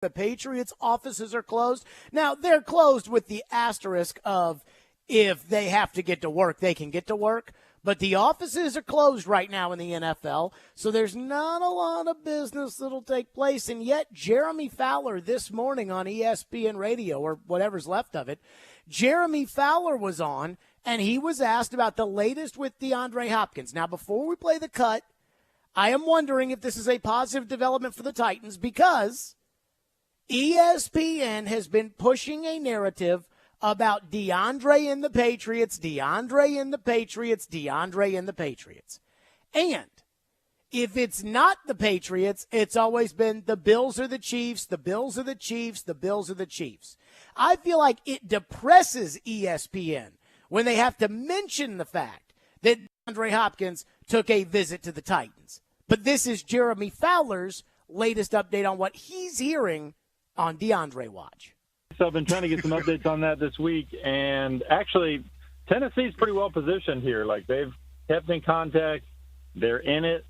The Patriots' offices are closed. Now, they're closed with the asterisk of if they have to get to work, they can get to work. But the offices are closed right now in the NFL, so there's not a lot of business that'll take place. And yet, Jeremy Fowler this morning on ESPN Radio, or whatever's left of it, Jeremy Fowler was on, and he was asked about the latest with DeAndre Hopkins. Now, before we play the cut, I am wondering if this is a positive development for the Titans because ESPN has been pushing a narrative about DeAndre and the Patriots, DeAndre and the Patriots, DeAndre and the Patriots. And if it's not the Patriots, it's always been the Bills or the Chiefs, the Bills or the Chiefs, the Bills or the Chiefs. I feel like it depresses ESPN when they have to mention the fact that DeAndre Hopkins took a visit to the Titans. But this is Jeremy Fowler's latest update on what he's hearing on DeAndre Watch. So I've been trying to get some updates on that this week, and actually Tennessee's pretty well positioned here. Like, they've kept in contact. They're in it.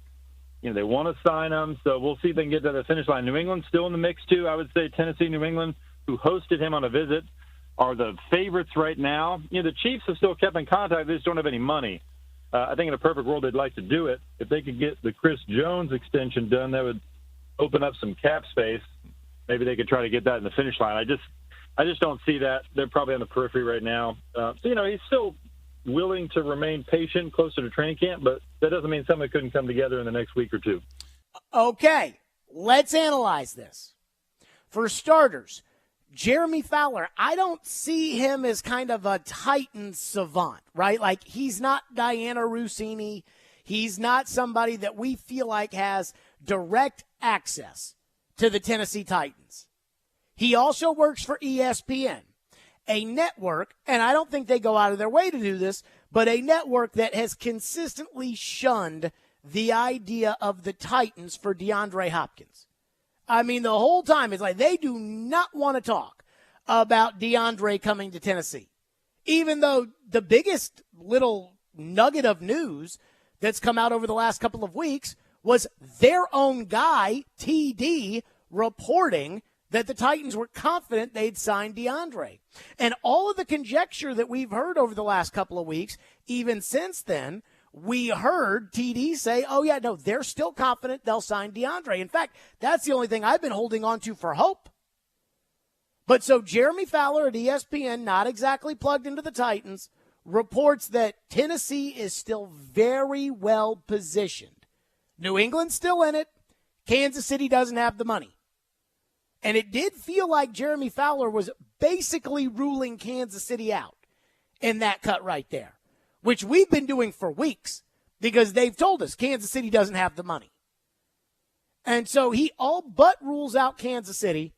You know, they want to sign them, so we'll see if they can get to the finish line. New England's still in the mix, too. I would say Tennessee, New England, who hosted him on a visit, are the favorites right now. You know, the Chiefs have still kept in contact. They just don't have any money. I think in a perfect world they'd like to do it. If they could get the Chris Jones extension done, that would open up some cap space. Maybe they could try to get that in the finish line. I just don't see that. They're probably on the periphery right now. You know, he's still willing to remain patient closer to training camp, but that doesn't mean something couldn't come together in the next week or two. Okay, let's analyze this. For starters, Jeremy Fowler, I don't see him as kind of a Titan savant, right? Like, he's not Diana Rossini. He's not somebody that we feel like has direct access to the Tennessee Titans. He also works for ESPN, a network, and I don't think they go out of their way to do this, but a network that has consistently shunned the idea of the Titans for DeAndre Hopkins. I mean, the whole time it's like they do not want to talk about DeAndre coming to Tennessee, even though the biggest little nugget of news that's come out over the last couple of weeks was their own guy, TD, reporting that the Titans were confident they'd sign DeAndre. And all of the conjecture that we've heard over the last couple of weeks, even since then, we heard TD say, oh, yeah, no, they're still confident they'll sign DeAndre. In fact, that's the only thing I've been holding on to for hope. But so Jeremy Fowler at ESPN, not exactly plugged into the Titans, reports that Tennessee is still very well positioned. New England's still in it. Kansas City doesn't have the money. And it did feel like Jeremy Fowler was basically ruling Kansas City out in that cut right there, which we've been doing for weeks because they've told us Kansas City doesn't have the money. And so he all but rules out Kansas City,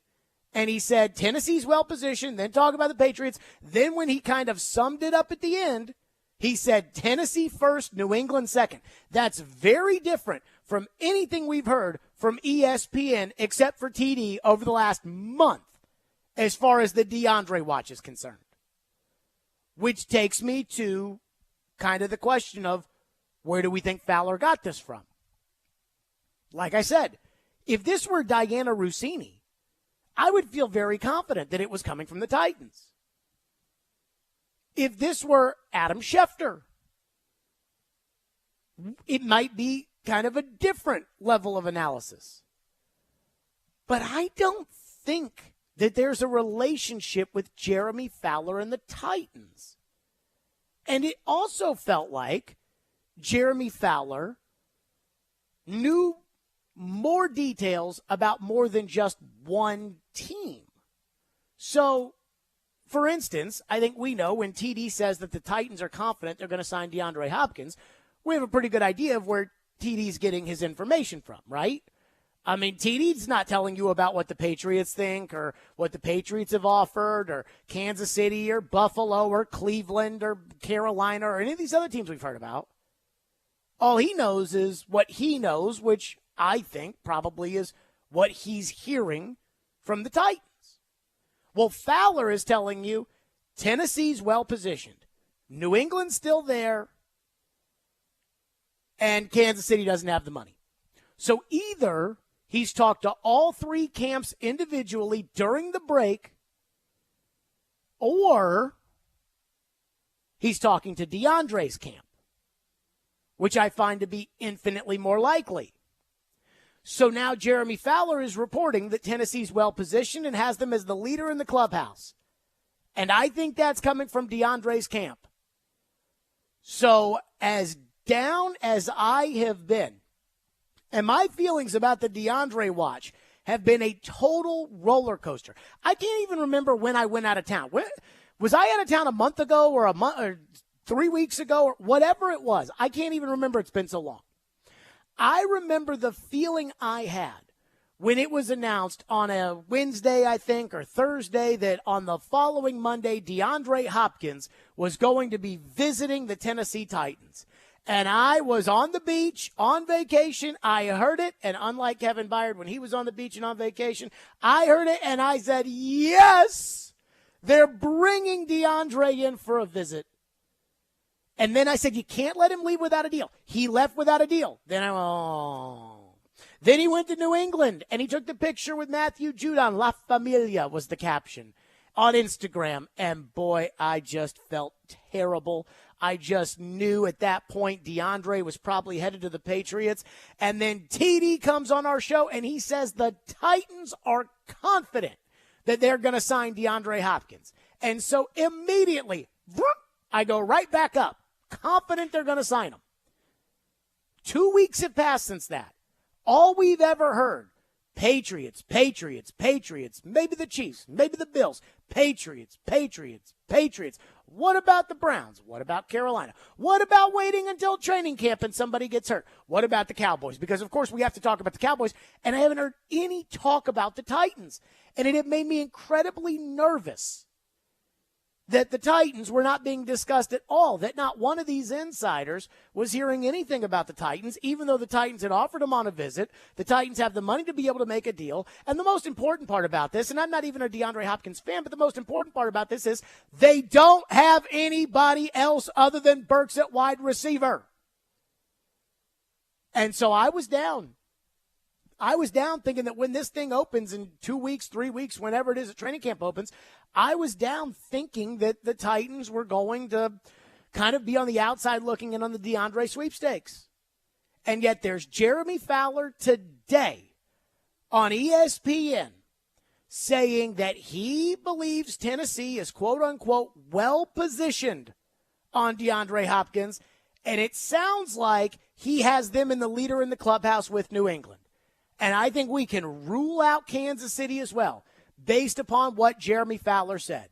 and he said Tennessee's well-positioned, then talk about the Patriots. Then when he kind of summed it up at the end, he said Tennessee first, New England second. That's very different from anything we've heard from ESPN except for TD over the last month as far as the DeAndre watch is concerned. Which takes me to kind of the question of where do we think Fowler got this from? Like I said, if this were Diana Rossini, I would feel very confident that it was coming from the Titans. If this were Adam Schefter, it might be kind of a different level of analysis. But I don't think that there's a relationship with Jeremy Fowler and the Titans. And it also felt like Jeremy Fowler knew more details about more than just one team. So, for instance, I think we know when TD says that the Titans are confident they're going to sign DeAndre Hopkins, we have a pretty good idea of where TD's getting his information from, right? I mean, TD's not telling you about what the Patriots think or what the Patriots have offered or Kansas City or Buffalo or Cleveland or Carolina or any of these other teams we've heard about. All he knows is what he knows, which I think probably is what he's hearing from the Titans. Well, Fowler is telling you Tennessee's well-positioned. New England's still there, and Kansas City doesn't have the money. So either he's talked to all three camps individually during the break, or he's talking to DeAndre's camp, which I find to be infinitely more likely. So now Jeremy Fowler is reporting that Tennessee's well-positioned and has them as the leader in the clubhouse. And I think that's coming from DeAndre's camp. So as down as I have been, and my feelings about the DeAndre watch have been a total roller coaster. I can't even remember when I went out of town. Was I out of town a month ago or 3 weeks ago or whatever it was? I can't even remember. It's been so long. I remember the feeling I had when it was announced on a Wednesday, I think, or Thursday, that on the following Monday, DeAndre Hopkins was going to be visiting the Tennessee Titans. And I was on the beach, on vacation. I heard it, and unlike Kevin Byard, when he was on the beach and on vacation, I heard it, and I said, yes, they're bringing DeAndre in for a visit. And then I said, you can't let him leave without a deal. He left without a deal. Then Then he went to New England, and he took the picture with Matthew Judon. La Familia was the caption on Instagram. And, boy, I just felt terrible. I just knew at that point DeAndre was probably headed to the Patriots. And then TD comes on our show, and he says the Titans are confident that they're going to sign DeAndre Hopkins. And so immediately, I go right back up, confident they're going to sign him. 2 weeks have passed since that. All we've ever heard, Patriots, Patriots, Patriots, maybe the Chiefs, maybe the Bills, Patriots, Patriots, Patriots. What about the Browns? What about Carolina? What about waiting until training camp and somebody gets hurt? What about the Cowboys? Because, of course, we have to talk about the Cowboys, and I haven't heard any talk about the Titans. And it made me incredibly nervous that the Titans were not being discussed at all, that not one of these insiders was hearing anything about the Titans, even though the Titans had offered them on a visit. The Titans have the money to be able to make a deal. And the most important part about this, and I'm not even a DeAndre Hopkins fan, but the most important part about this is they don't have anybody else other than Burks at wide receiver. And so I was down. I was down thinking that when this thing opens in 2 weeks, 3 weeks, whenever it is that training camp opens, I was down thinking that the Titans were going to kind of be on the outside looking in on the DeAndre sweepstakes. And yet there's Jeremy Fowler today on ESPN saying that he believes Tennessee is, quote unquote, well positioned on DeAndre Hopkins. And it sounds like he has them in the leader in the clubhouse with New England. And I think we can rule out Kansas City as well, based upon what Jeremy Fowler said.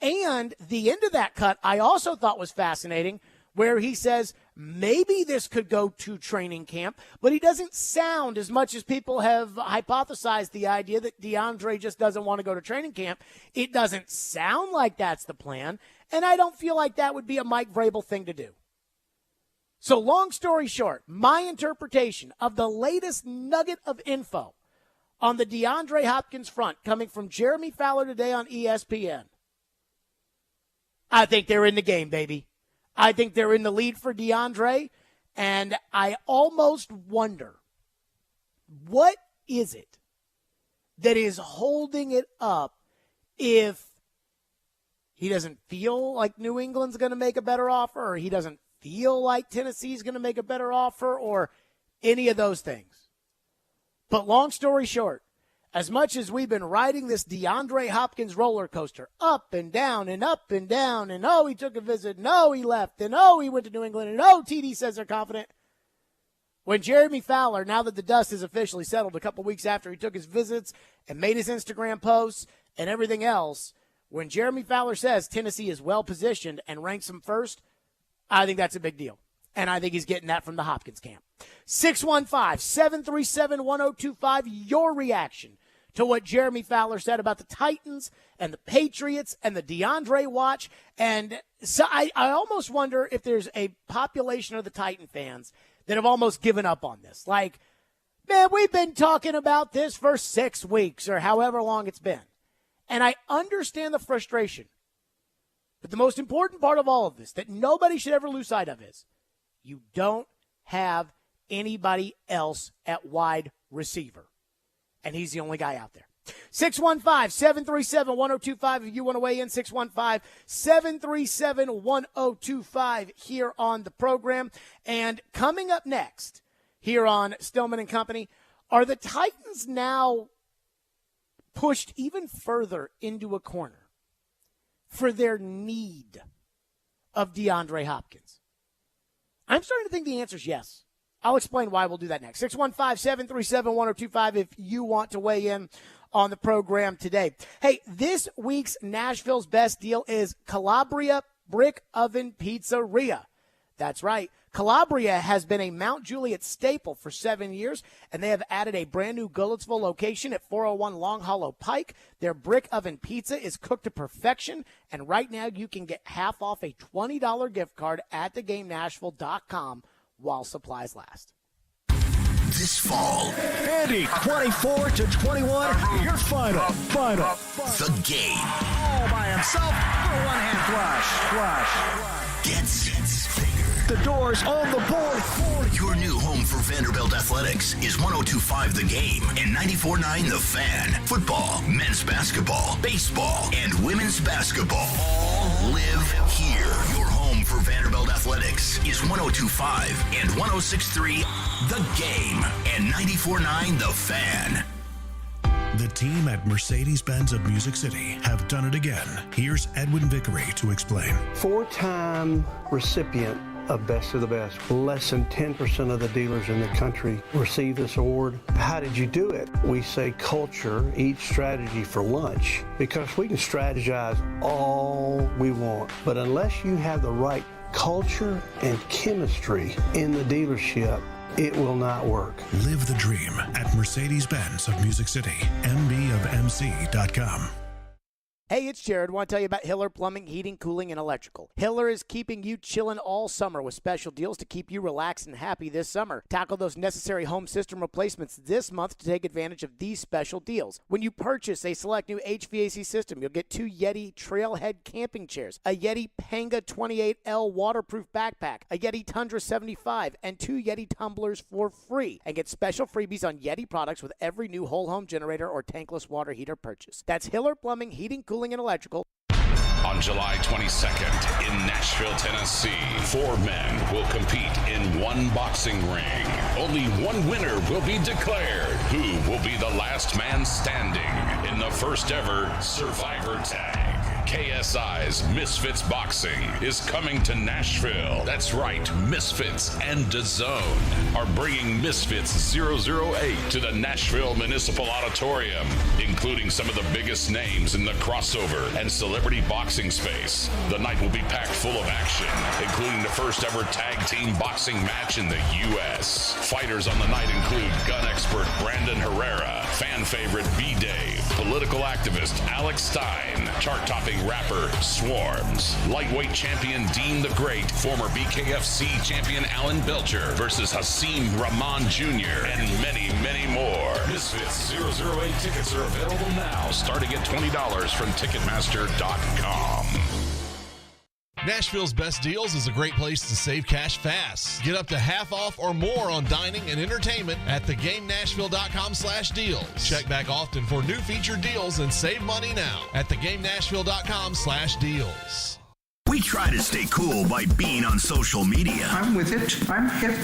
And the end of that cut I also thought was fascinating, where he says maybe this could go to training camp, but he doesn't sound, as much as people have hypothesized the idea that DeAndre just doesn't want to go to training camp, it doesn't sound like that's the plan, and I don't feel like that would be a Mike Vrabel thing to do. So long story short, my interpretation of the latest nugget of info on the DeAndre Hopkins front coming from Jeremy Fowler today on ESPN, I think they're in the game, baby. I think they're in the lead for DeAndre, and I almost wonder, what is it that is holding it up if he doesn't feel like New England's going to make a better offer, or he doesn't feel like Tennessee's going to make a better offer, or any of those things? But long story short, as much as we've been riding this DeAndre Hopkins roller coaster up and down and up and down, and oh, he took a visit, and oh, he left, and oh, he went to New England, and oh, TD says they're confident. When Jeremy Fowler, now that the dust is officially settled a couple weeks after he took his visits and made his Instagram posts and everything else, when Jeremy Fowler says Tennessee is well positioned and ranks them first, I think that's a big deal. And I think he's getting that from the Hopkins camp. 615-737-1025, your reaction to what Jeremy Fowler said about the Titans and the Patriots and the DeAndre watch. And so I almost wonder if there's a population of the Titan fans that have almost given up on this. Like, man, we've been talking about this for 6 weeks or however long it's been. And I understand the frustration. But the most important part of all of this that nobody should ever lose sight of is you don't have anybody else at wide receiver. And he's the only guy out there. 615-737-1025 if you want to weigh in. 615-737-1025 here on the program. And coming up next here on Stillman and Company, are the Titans now pushed even further into a corner for their need of DeAndre Hopkins? I'm starting to think the answer is yes. I'll explain why. We'll do that next. 615-737-1025 if you want to weigh in on the program today. Hey, this week's Nashville's best deal is Calabria Brick Oven Pizzeria. That's right. Calabria has been a Mount Juliet staple for 7 years, and they have added a brand new Goodlettsville location at 401 Long Hollow Pike. Their brick oven pizza is cooked to perfection, and right now you can get half off a $20 gift card at thegamenashville.com while supplies last. This fall, Andy, 24 to 21, your final. the game All by himself for a one-hand flush. gets bigger. The doors on the board. Your new home for Vanderbilt Athletics is 102.5 The Game and 94.9 The Fan. Football, men's basketball, baseball, and women's basketball all live here. Your home for Vanderbilt Athletics is 102.5 and 106.3 The Game and 94.9 The Fan. The team at Mercedes-Benz of Music City have done it again. Here's Edwin Vickery to explain. 4-time recipient of Best of the Best. Less than 10% of the dealers in the country receive this award. How did you do it? We say culture eats strategy for lunch, because we can strategize all we want, but unless you have the right culture and chemistry in the dealership, it will not work. Live the dream at Mercedes-Benz of Music City, mbofmc.com. Hey, it's Jared. Want to tell you about Hiller Plumbing, Heating, Cooling, and Electrical. Hiller is keeping you chilling all summer with special deals to keep you relaxed and happy this summer. Tackle those necessary home system replacements this month to take advantage of these special deals. When you purchase a select new HVAC system, you'll get 2 Yeti Trailhead camping chairs, a Yeti Panga 28L waterproof backpack, a Yeti Tundra 75, and 2 Yeti tumblers for free. And get special freebies on Yeti products with every new whole home generator or tankless water heater purchase. That's Hiller Plumbing, Heating, Cooling, and Electrical. On July 22nd in Nashville, Tennessee, 4 men will compete in one boxing ring. Only one winner will be declared. Who will be the last man standing in the first ever Survivor Tag? KSI's Misfits Boxing is coming to Nashville. That's right, Misfits and DAZN are bringing Misfits 008 to the Nashville Municipal Auditorium, including some of the biggest names in the crossover and celebrity boxing space. The night will be packed full of action, including the first ever tag team boxing match in the U.S. Fighters on the night include gun expert Brandon Herrera, fan favorite B-Dave, political activist Alex Stein, chart-topping rapper Swarms, lightweight champion Dean the Great, former BKFC champion Alan Belcher versus Hasim Rahman Jr., and many, many more. Misfits 008 tickets are available now, starting at $20 from Ticketmaster.com. Nashville's Best Deals is a great place to save cash fast. Get up to half off or more on dining and entertainment at thegamenashville.com/deals. Check back often for new featured deals and save money now at thegamenashville.com/deals. We try to stay cool by being on social media. I'm with it. I'm hip.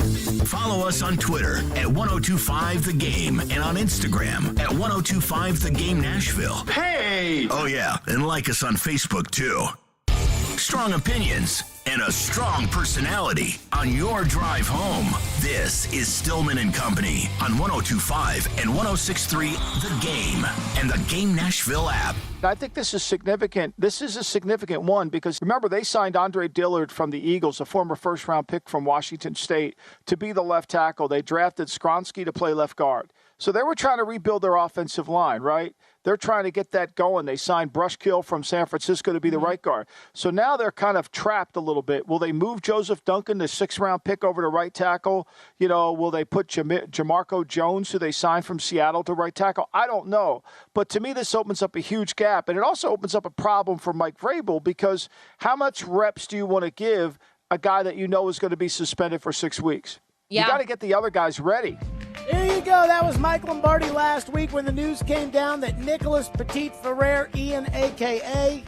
Follow us on Twitter at 1025 The Game and on Instagram at 1025 The Game Nashville. Hey! Oh yeah, and like us on Facebook too. Strong opinions and a strong personality on your drive home. This is Stillman and Company on 102.5 and 106.3 The Game and the Game Nashville app. I think this is significant. This is a significant one because, remember, they signed Andre Dillard from the Eagles, a former first-round pick from Washington State, to be the left tackle. They drafted Skronsky to play left guard. So they were trying to rebuild their offensive line, right? They're trying to get that going. They signed Brushkill from San Francisco to be the right guard. So now they're kind of trapped a little bit. Will they move Joseph Duncan, the 6th-round pick, over to right tackle? You know, will they put Jamarco Jones, who they signed from Seattle, to right tackle? I don't know. But to me, this opens up a huge gap. And it also opens up a problem for Mike Vrabel because how much reps do you want to give a guy that you know is going to be suspended for 6 weeks? Yeah. You got to get the other guys ready. There you go. That was Mike Lombardi last week when the news came down that Nicholas Petit-Ferrer, Ian, a.k.a.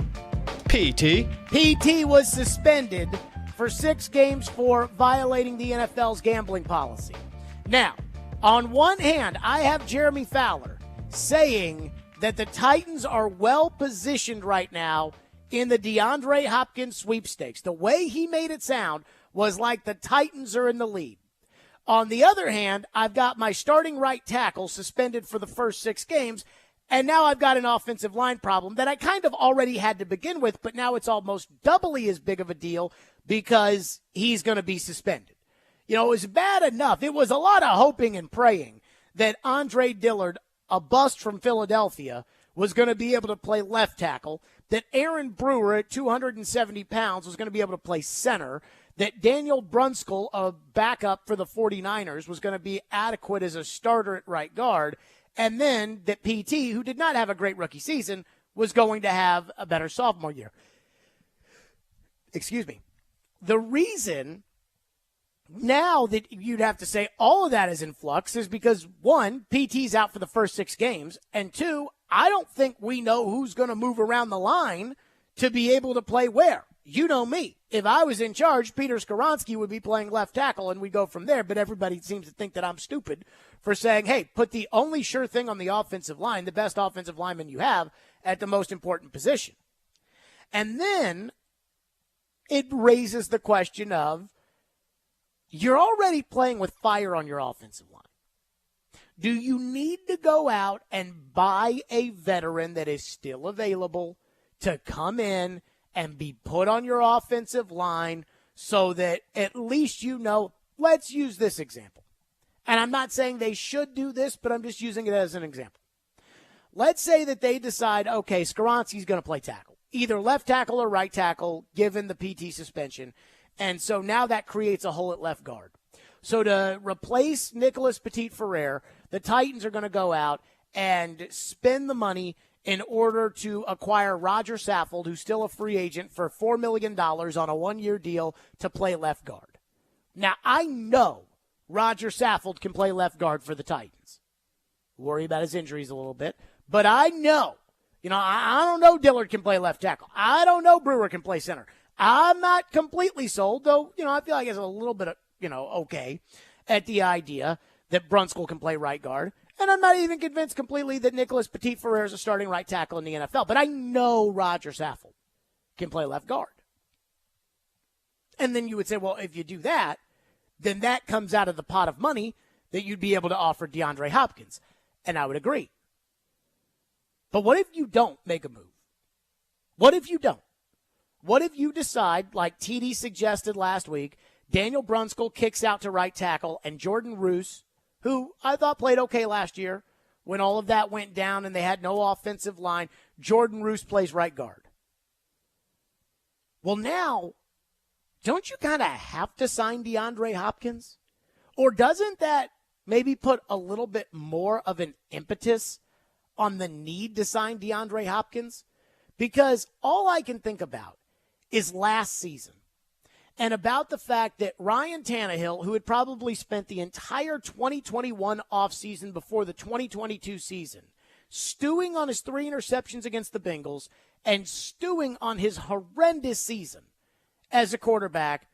PT, was suspended for 6 games for violating the NFL's gambling policy. Now, on one hand, I have Jeremy Fowler saying that the Titans are well positioned right now in the DeAndre Hopkins sweepstakes. The way he made it sound was like the Titans are in the lead. On the other hand, I've got my starting right tackle suspended for the first 6 games, and now I've got an offensive line problem that I kind of already had to begin with, but now it's almost doubly as big of a deal because he's going to be suspended. You know, it was bad enough. It was a lot of hoping and praying that Andre Dillard, a bust from Philadelphia, was going to be able to play left tackle, that Aaron Brewer at 270 pounds was going to be able to play center, that Daniel Brunskill, a backup for the 49ers, was going to be adequate as a starter at right guard, and then that PT, who did not have a great rookie season, was going to have a better sophomore year. Excuse me. The reason now that you'd have to say all of that is in flux is because, 1, PT's out for the first 6 games, and 2, I don't think we know who's going to move around the line to be able to play where. You know me. If I was in charge, Peter Skoronski would be playing left tackle, and we go from there. But everybody seems to think that I'm stupid for saying, hey, put the only sure thing on the offensive line, the best offensive lineman you have, at the most important position. And then it raises the question of, you're already playing with fire on your offensive line. Do you need to go out and buy a veteran that is still available to come in and be put on your offensive line so that at least you know, let's use this example. And I'm not saying they should do this, but I'm just using it as an example. Let's say that they decide, okay, Skoronski's going to play tackle, either left tackle or right tackle, given the PT suspension. And so now that creates a hole at left guard. So to replace Nicholas Petit-Ferrer, the Titans are going to go out and spend the money in order to acquire Roger Saffold, who's still a free agent, for $4 million on a 1-year deal to play left guard. Now, I know Roger Saffold can play left guard for the Titans. Worry about his injuries a little bit. But I know, I don't know Dillard can play left tackle. I don't know Brewer can play center. I'm not completely sold, though, I feel like it's a little bit of, okay at the idea that Brunskill can play right guard. And I'm not even convinced completely that Nicholas Petit-Ferrer is a starting right tackle in the NFL. But I know Roger Saffold can play left guard. And then you would say, well, if you do that, then that comes out of the pot of money that you'd be able to offer DeAndre Hopkins. And I would agree. But what if you don't make a move? What if you don't? What if you decide, like TD suggested last week, Daniel Brunskill kicks out to right tackle, and Jordan Roos, who I thought played okay last year when all of that went down and they had no offensive line, Jordan Roos plays right guard. Well, now, don't you kind of have to sign DeAndre Hopkins? Or doesn't that maybe put a little bit more of an impetus on the need to sign DeAndre Hopkins? Because all I can think about is last season. And about the fact that Ryan Tannehill, who had probably spent the entire 2021 offseason before the 2022 season, stewing on his 3 interceptions against the Bengals and stewing on his horrendous season as a quarterback,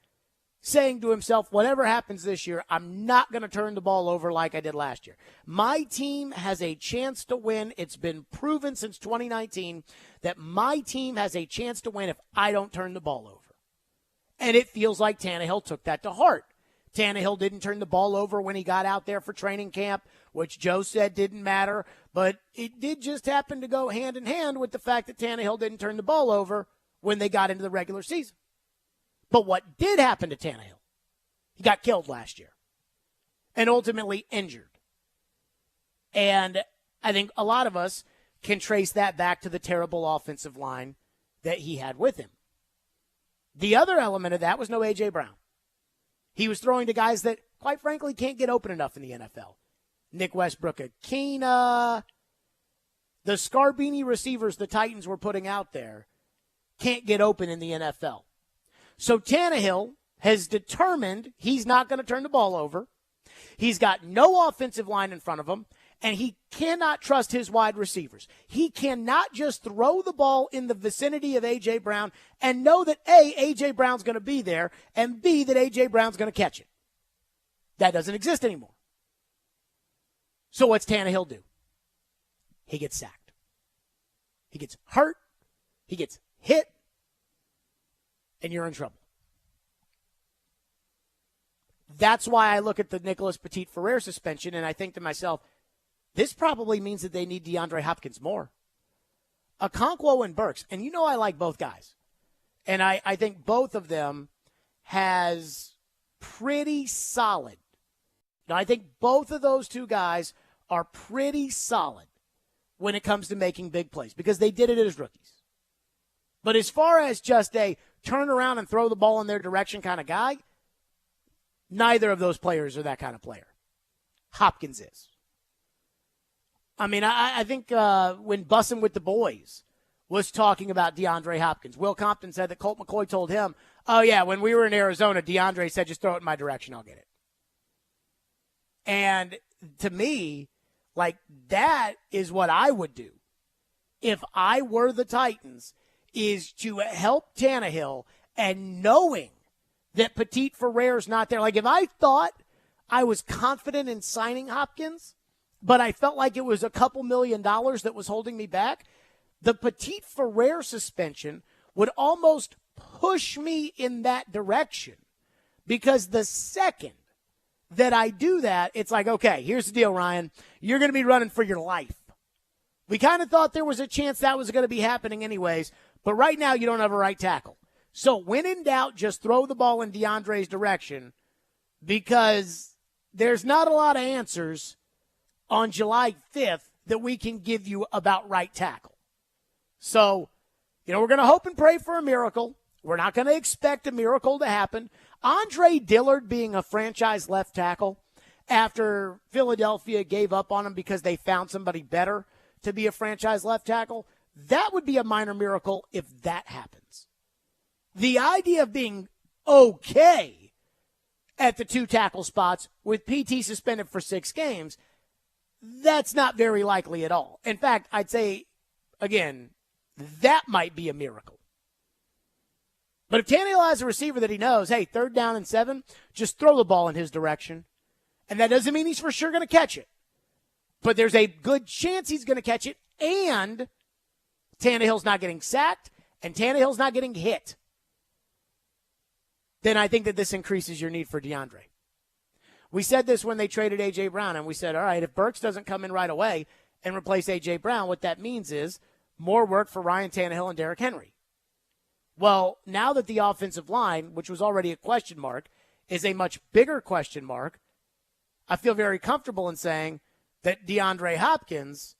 saying to himself, whatever happens this year, I'm not going to turn the ball over like I did last year. My team has a chance to win. It's been proven since 2019 that my team has a chance to win if I don't turn the ball over. And it feels like Tannehill took that to heart. Tannehill didn't turn the ball over when he got out there for training camp, which Joe said didn't matter. But it did just happen to go hand in hand with the fact that Tannehill didn't turn the ball over when they got into the regular season. But what did happen to Tannehill? He got killed last year and ultimately injured. And I think a lot of us can trace that back to the terrible offensive line that he had with him. The other element of that was no A.J. Brown. He was throwing to guys that, quite frankly, can't get open enough in the NFL. Nick Westbrook-Akina, the Scarbini receivers the Titans were putting out there can't get open in the NFL. So Tannehill has determined he's not going to turn the ball over. He's got no offensive line in front of him, and he cannot trust his wide receivers. He cannot just throw the ball in the vicinity of A.J. Brown and know that, A, A.J. Brown's going to be there, and B, that A.J. Brown's going to catch it. That doesn't exist anymore. So what's Tannehill do? He gets sacked. He gets hurt. He gets hit. And you're in trouble. That's why I look at the Nicholas Petit-Ferrer suspension and I think to myself, this probably means that they need DeAndre Hopkins more. Okonkwo and Burks, and you know I like both guys. And I think both of them has pretty solid. Now, I think both of those two guys are pretty solid when it comes to making big plays because they did it as rookies. But as far as just a turn around and throw the ball in their direction kind of guy, neither of those players are that kind of player. Hopkins is. I mean, I think when Bussin' with the Boys was talking about DeAndre Hopkins, Will Compton said that Colt McCoy told him, oh, yeah, when we were in Arizona, DeAndre said, just throw it in my direction, I'll get it. And to me, like, that is what I would do if I were the Titans, is to help Tannehill and knowing that Petit-Ferrer's not there. Like, if I thought I was confident in signing Hopkins, but I felt like it was a couple $1 million that was holding me back, the Petit-Ferrer suspension would almost push me in that direction. Because the second that I do that, it's like, okay, here's the deal, Ryan. You're going to be running for your life. We kind of thought there was a chance that was going to be happening anyways, but right now you don't have a right tackle. So when in doubt, just throw the ball in DeAndre's direction because there's not a lot of answers on July 5th that we can give you about right tackle. So, we're going to hope and pray for a miracle. We're not going to expect a miracle to happen. Andre Dillard being a franchise left tackle after Philadelphia gave up on him because they found somebody better to be a franchise left tackle, that would be a minor miracle if that happens. The idea of being okay at the two tackle spots with PT suspended for 6 games, that's not very likely at all. In fact, I'd say, again, that might be a miracle. But if Tannehill has a receiver that he knows, hey, 3rd down and 7, just throw the ball in his direction. And that doesn't mean he's for sure going to catch it. But there's a good chance he's going to catch it, and Tannehill's not getting sacked, and Tannehill's not getting hit. Then I think that this increases your need for DeAndre. We said this when they traded A.J. Brown, and we said, all right, if Burks doesn't come in right away and replace A.J. Brown, what that means is more work for Ryan Tannehill and Derrick Henry. Well, now that the offensive line, which was already a question mark, is a much bigger question mark, I feel very comfortable in saying that DeAndre Hopkins,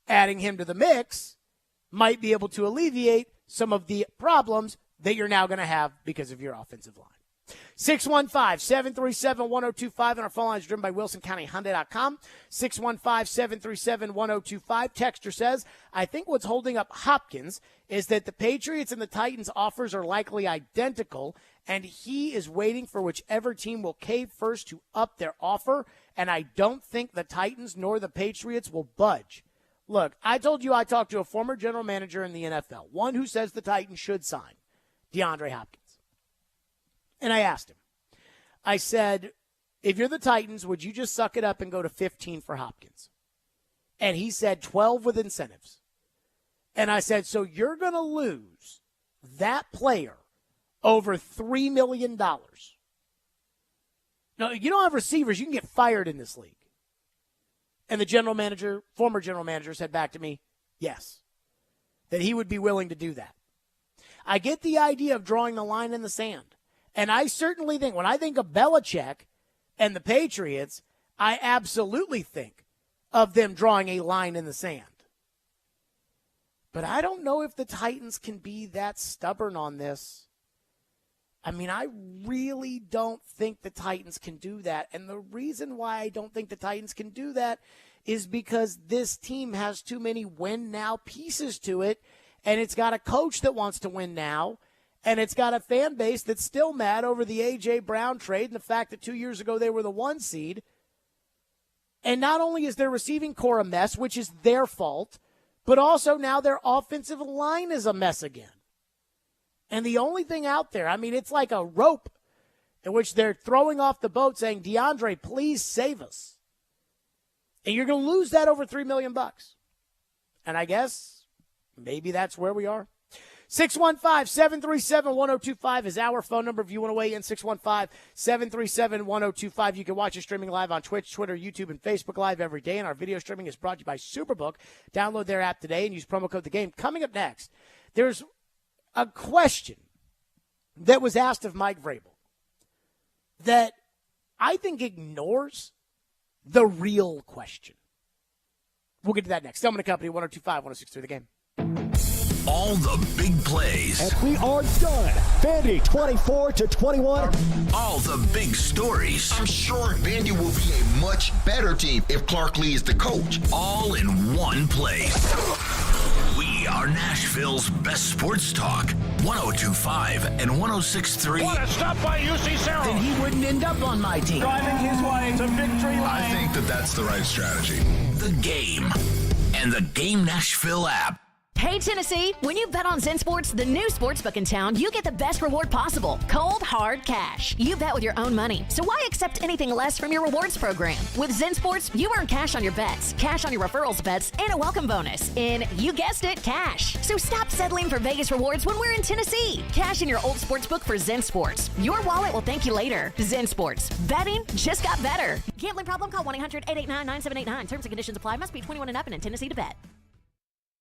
adding him to the mix, might be able to alleviate some of the problems that you're now going to have because of your offensive line. 615-737-1025, and our phone line is driven by WilsonCountyHyundai.com. 615-737-1025. Texter says, I think what's holding up Hopkins is that the Patriots and the Titans' offers are likely identical, and he is waiting for whichever team will cave first to up their offer, and I don't think the Titans nor the Patriots will budge. Look, I told you I talked to a former general manager in the NFL, one who says the Titans should sign DeAndre Hopkins. And I asked him, I said, if you're the Titans, would you just suck it up and go to 15 for Hopkins? And he said 12 with incentives. And I said, so you're going to lose that player over $3 million. Now, you don't have receivers. You can get fired in this league. And the general manager, former general manager, said back to me, yes, that he would be willing to do that. I get the idea of drawing the line in the sand. And I certainly think, when I think of Belichick and the Patriots, I absolutely think of them drawing a line in the sand. But I don't know if the Titans can be that stubborn on this. I mean, I really don't think the Titans can do that. And the reason why I don't think the Titans can do that is because this team has too many win-now pieces to it, and it's got a coach that wants to win now. And it's got a fan base that's still mad over the A.J. Brown trade and the fact that 2 years ago they were the 1 seed. And not only is their receiving core a mess, which is their fault, but also now their offensive line is a mess again. And the only thing out there, I mean, it's like a rope in which they're throwing off the boat saying, DeAndre, please save us. And you're going to lose that over $3 million. And I guess maybe that's where we are. 615-737-1025 is our phone number if you want to weigh in. 615-737-1025. You can watch us streaming live on Twitch, Twitter, YouTube, and Facebook Live every day. And our video streaming is brought to you by Superbook. Download their app today and use promo code THEGAME. Coming up next, there's a question that was asked of Mike Vrabel that I think ignores the real question. We'll get to that next. Stillman & Company, 102.5, 106.3 The Game. All the big plays. And we are done. Vandy 24-21. All the big stories. I'm sure Vandy will be a much better team if Clark Lee is the coach. All in one place. We are Nashville's best sports talk. 102.5 and 106.3. What a stop by UC Sarah. Then he wouldn't end up on my team. Driving his way to victory lane. I think that's the right strategy. The Game and the Game Nashville app. Hey, Tennessee, when you bet on Zen Sports, the new sportsbook in town, you get the best reward possible. Cold, hard cash. You bet with your own money. So why accept anything less from your rewards program? With Zen Sports, you earn cash on your bets, cash on your referrals bets, and a welcome bonus in, you guessed it, cash. So stop settling for Vegas rewards when we're in Tennessee. Cash in your old sportsbook for Zen Sports. Your wallet will thank you later. Zen Sports. Betting just got better. Gambling problem? Call 1-800-889-9789. Terms and conditions apply. Must be 21 and up and in Tennessee to bet.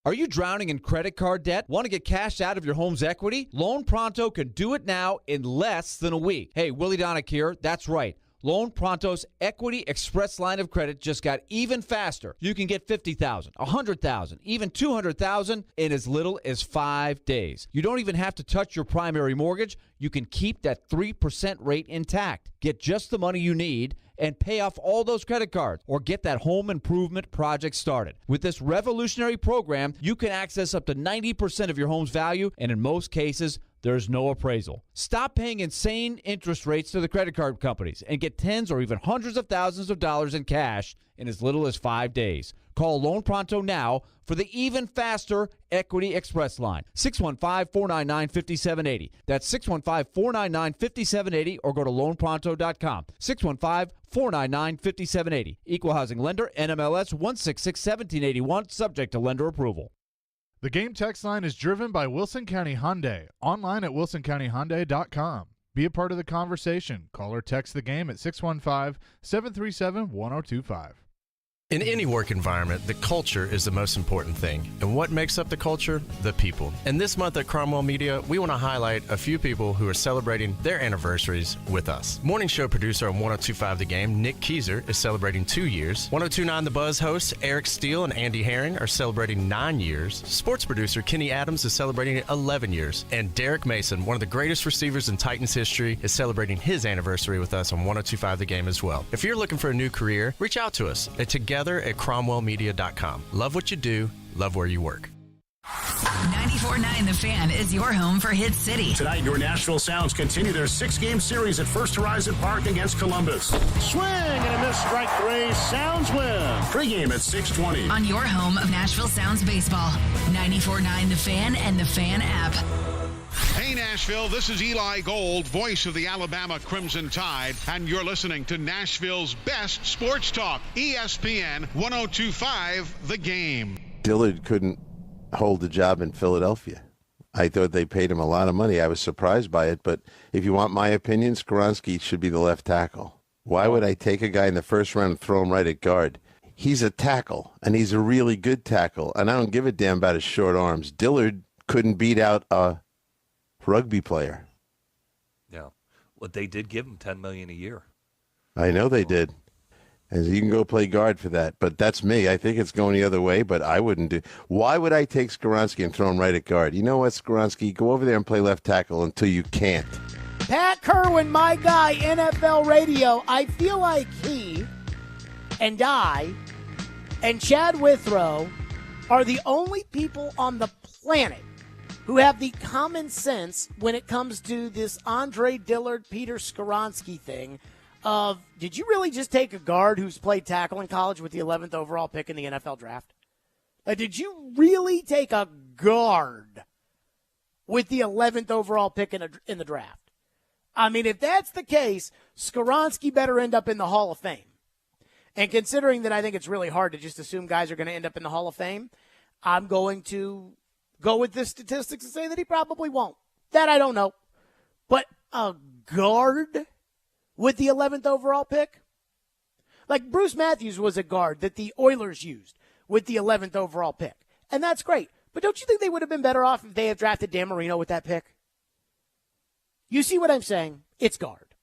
Are you drowning in credit card debt? Want to get cash out of your home's equity? Loan Pronto can do it now in less than a week. Hey, Willie Donick here. That's right. Loan Pronto's Equity Express line of credit just got even faster. You can get $50,000, $100,000, even $200,000 in as little as 5 days. You don't even have to touch your primary mortgage. You can keep that 3% rate intact. Get just the money you need and pay off all those credit cards or get that home improvement project started. With this revolutionary program, you can access up to 90% of your home's value, and in most cases, there's no appraisal. Stop paying insane interest rates to the credit card companies and get tens or even hundreds of thousands of dollars in cash in as little as 5 days. Call Loan Pronto now for the even faster Equity Express line. 615-499-5780. That's 615-499-5780 or go to loanpronto.com. 615-499-5780. Equal Housing Lender, NMLS 1661781, subject to lender approval. The Game text line is driven by Wilson County Hyundai. Online at wilsoncountyhyundai.com. Be a part of the conversation. Call or text the Game at 615-737-1025. In any work environment, the culture is the most important thing. And what makes up the culture? The people. And this month at Cromwell Media, we want to highlight a few people who are celebrating their anniversaries with us. Morning show producer on 102.5 The Game, Nick Keyser, is celebrating 2 years. 102.9 The Buzz hosts, Eric Steele and Andy Herring, are celebrating 9 years. Sports producer Kenny Adams is celebrating 11 years. And Derek Mason, one of the greatest receivers in Titans history, is celebrating his anniversary with us on 102.5 The Game as well. If you're looking for a new career, reach out to us at together at cromwellmedia.com. Love what you do, love where you work. 94.9 The Fan is your home for Hit City. Tonight, your Nashville Sounds continue their 6-game series at First Horizon Park against Columbus. Swing and a miss, strike 3. Sounds win. Pre-game at 6:20. On your home of Nashville Sounds baseball. 94.9 The Fan and The Fan app. Hey Nashville, this is Eli Gold, voice of the Alabama Crimson Tide, and you're listening to Nashville's best sports talk, ESPN 102.5 The Game. Dillard couldn't hold the job in Philadelphia. I thought they paid him a lot of money. I was surprised by it, but if you want my opinion, Skoronski should be the left tackle. Why would I take a guy in the first round and throw him right at guard? He's a tackle, and he's a really good tackle, and I don't give a damn about his short arms. Dillard couldn't beat out a rugby player. Yeah. Well, they did give him $10 million a year. I know they did. And you can go play guard for that. But that's me. I think it's going the other way, but I wouldn't do. Why would I take Skoronski and throw him right at guard? You know what, Skoronski? Go over there and play left tackle until you can't. Pat Kerwin, my guy, NFL Radio. I feel like he and I and Chad Withrow are the only people on the planet who have the common sense when it comes to this Andre Dillard, Peter Skoronski thing. of, did you really just take a guard who's played tackle in college with the 11th overall pick in the NFL draft? Did you really take a guard with the 11th overall pick in the draft? I mean, if that's the case, Skoronski better end up in the Hall of Fame. And considering that I think it's really hard to just assume guys are going to end up in the Hall of Fame, I'm going to go with the statistics and say that he probably won't. That I don't know. But a guard with the 11th overall pick? Like Bruce Matthews was a guard that the Oilers used with the 11th overall pick. And that's great. But don't you think they would have been better off if they had drafted Dan Marino with that pick? You see what I'm saying? It's guard.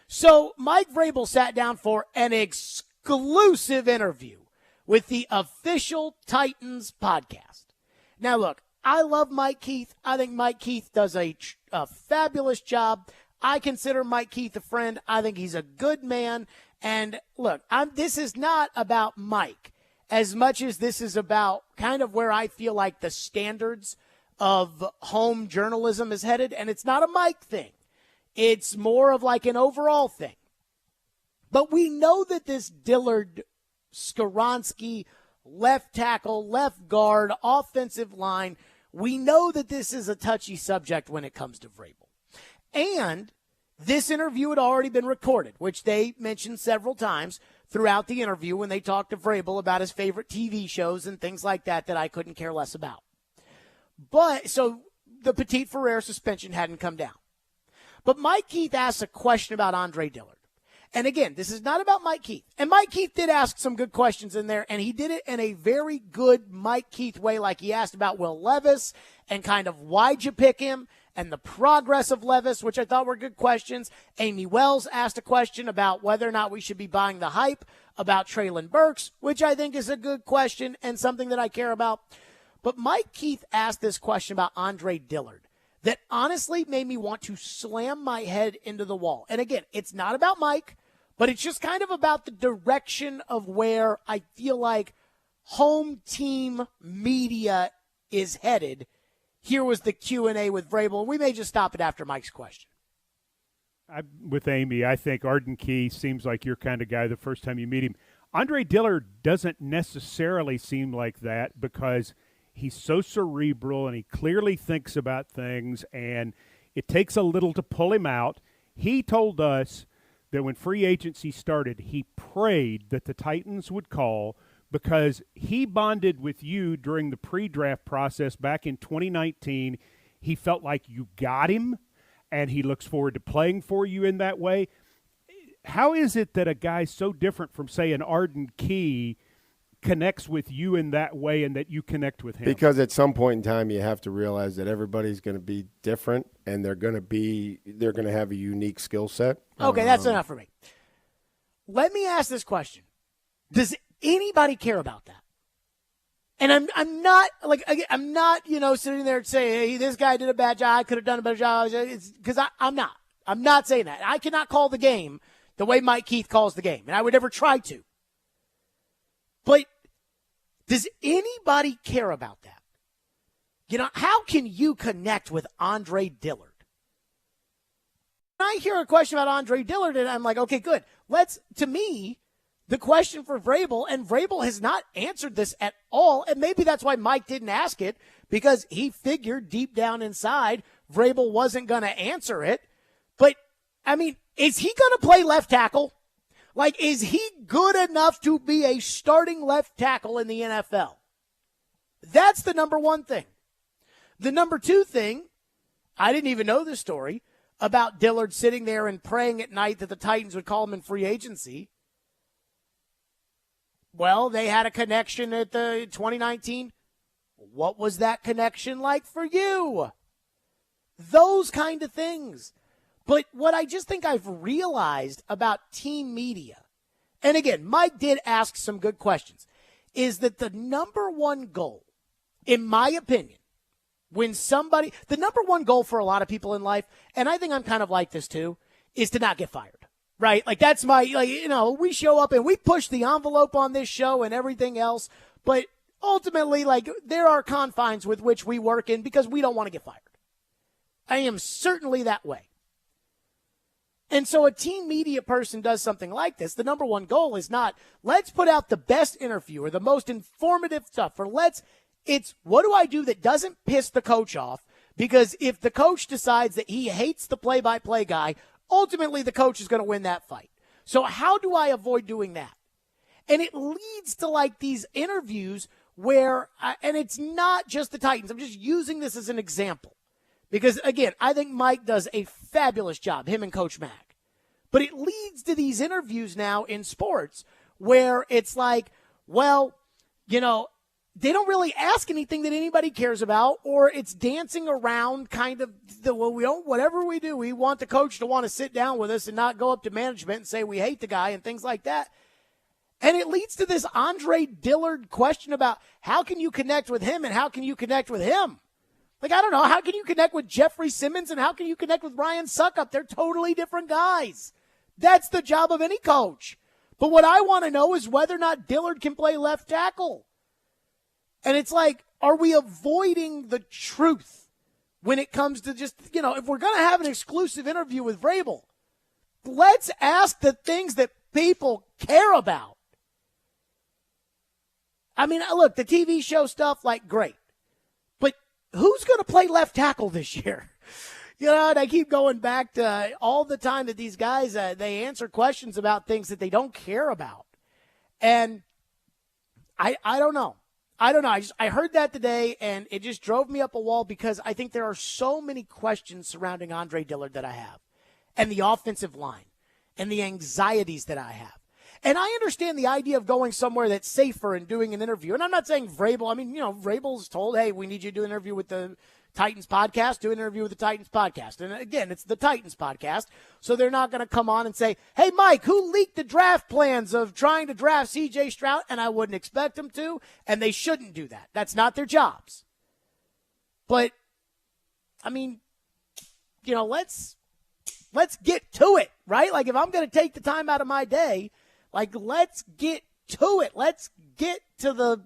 So Mike Vrabel sat down for an exclusive interview with the official Titans podcast. Now, look, I love Mike Keith. I think Mike Keith does a fabulous job. I consider Mike Keith a friend. I think he's a good man. And look, this is not about Mike as much as this is about kind of where I feel like the standards of home journalism is headed. And it's not a Mike thing. It's more of like an overall thing. But we know that this Dillard, Skoronski, left tackle, left guard, offensive line, we know that this is a touchy subject when it comes to Vrabel. And this interview had already been recorded, which they mentioned several times throughout the interview when they talked to Vrabel about his favorite TV shows and things like that I couldn't care less about. But so the Petit Ferrer suspension hadn't come down. But Mike Keith asked a question about Andre Dillard. And again, this is not about Mike Keith. And Mike Keith did ask some good questions in there, and he did it in a very good Mike Keith way, like he asked about Will Levis and kind of why'd you pick him and the progress of Levis, which I thought were good questions. Amy Wells asked a question about whether or not we should be buying the hype about Treylon Burks, which I think is a good question and something that I care about. But Mike Keith asked this question about Andre Dillard that honestly made me want to slam my head into the wall. And again, it's not about Mike, but it's just kind of about the direction of where I feel like home team media is headed. Here was the Q&A with Vrabel. We may just stop it after Mike's question. With Amy, I think Arden Key seems like your kind of guy the first time you meet him. Andre Dillard doesn't necessarily seem like that because he's so cerebral and he clearly thinks about things, and it takes a little to pull him out. He told us that when free agency started, he prayed that the Titans would call because he bonded with you during the pre-draft process back in 2019. He felt like you got him, and he looks forward to playing for you in that way. How is it that a guy so different from, say, an Arden Key connects with you in that way and that you connect with him? Because at some point in time you have to realize that everybody's going to be different and they're going to have a unique skill set. Okay, that's enough for me. Let me ask this question. Does anybody care about that? And I'm not sitting there and saying, hey, this guy did a bad job, I could have done a better job, because I'm not saying that. I cannot call the game the way Mike Keith calls the game, and I would never try to. But does anybody care about that? You know, how can you connect with Andre Dillard? When I hear a question about Andre Dillard, and I'm like, okay, good. To me, the question for Vrabel, and Vrabel has not answered this at all, and maybe that's why Mike didn't ask it, because he figured deep down inside Vrabel wasn't going to answer it. But, I mean, is he going to play left tackle? Like, is he good enough to be a starting left tackle in the NFL? That's the number one thing. The number two thing, I didn't even know this story, about Dillard sitting there and praying at night that the Titans would call him in free agency. Well, they had a connection at the 2019. What was that connection like for you? Those kind of things. But what I just think I've realized about team media, and again, Mike did ask some good questions, is that the number one goal, in my opinion, the number one goal for a lot of people in life, and I think I'm kind of like this too, is to not get fired, right? Like that's we show up and we push the envelope on this show and everything else, but ultimately, there are confines with which we work in, because we don't want to get fired. I am certainly that way. And so a team media person does something like this. The number one goal is not, let's put out the best interview or the most informative stuff, or it's what do I do that doesn't piss the coach off? Because if the coach decides that he hates the play-by-play guy, ultimately the coach is going to win that fight. So how do I avoid doing that? And it leads to like these interviews where, and it's not just the Titans. I'm just using this as an example. Because, again, I think Mike does a fabulous job, him and Coach Mack. But it leads to these interviews now in sports where it's like, well, you know, they don't really ask anything that anybody cares about, or it's dancing around kind of whatever we do, we want the coach to want to sit down with us and not go up to management and say we hate the guy and things like that. And it leads to this Andre Dillard question about how can you connect with him and how can you connect with him? Like, I don't know, how can you connect with Jeffrey Simmons and how can you connect with Ryan Suckup? They're totally different guys. That's the job of any coach. But what I want to know is whether or not Dillard can play left tackle. And it's like, are we avoiding the truth when it comes to just, you know, if we're going to have an exclusive interview with Vrabel, let's ask the things that people care about. I mean, look, the TV show stuff, like, great. But who's going to play left tackle this year? You know, and I keep going back to all the time that these guys, they answer questions about things that they don't care about. And I don't know. I heard that today, and it just drove me up a wall because I think there are so many questions surrounding Andre Dillard that I have, and the offensive line, and the anxieties that I have. And I understand the idea of going somewhere that's safer and doing an interview. And I'm not saying Vrabel. I mean, you know, Vrabel's told, hey, we need you to do an interview with the Titans podcast, do an interview with the Titans podcast. And again, it's the Titans podcast, so they're not going to come on and say, hey, Mike, who leaked the draft plans of trying to draft C.J. Stroud? And I wouldn't expect them to, and they shouldn't do that. That's not their jobs. But, I mean, you know, let's get to it, right? Like, if I'm going to take the time out of my day, like, let's get to it. Let's get to the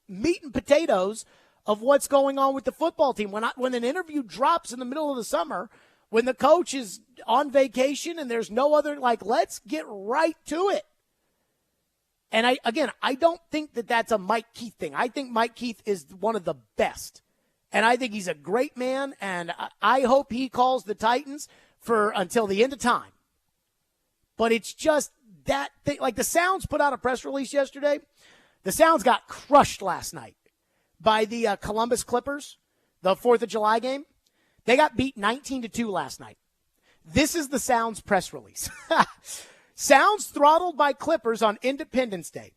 meat and potatoes of what's going on with the football team. When an interview drops in the middle of the summer, when the coach is on vacation and there's no other, like, let's get right to it. And I don't think that that's a Mike Keith thing. I think Mike Keith is one of the best. And I think he's a great man, and I hope he calls the Titans until the end of time. But it's just that thing. Like, the Sounds put out a press release yesterday. The Sounds got crushed last night by the Columbus Clippers, the 4th of July game. They got beat 19-2 last night. This is the Sounds press release. Sounds throttled by Clippers on Independence Day.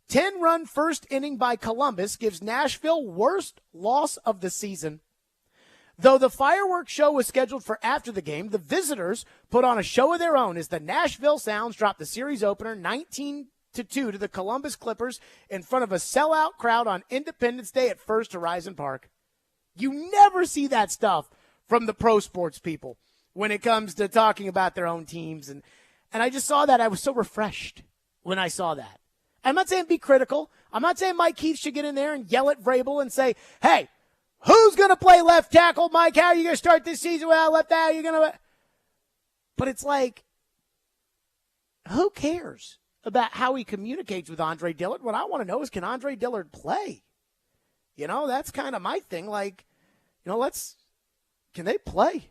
10-run first inning by Columbus gives Nashville worst loss of the season. Though the fireworks show was scheduled for after the game, the visitors put on a show of their own as the Nashville Sounds dropped the series opener 19-2 to the Columbus Clippers in front of a sellout crowd on Independence Day at First Horizon Park. You never see that stuff from the pro sports people when it comes to talking about their own teams. And I just saw that. I was so refreshed when I saw that. I'm not saying be critical. I'm not saying Mike Keith should get in there and yell at Vrabel and say, hey, who's going to play left tackle, Mike? How are you going to start this season without left tackle? You're going to. But it's like, who cares about how he communicates with Andre Dillard? What I want to know is, can Andre Dillard play? You know, that's kind of my thing. Like, you know, can they play?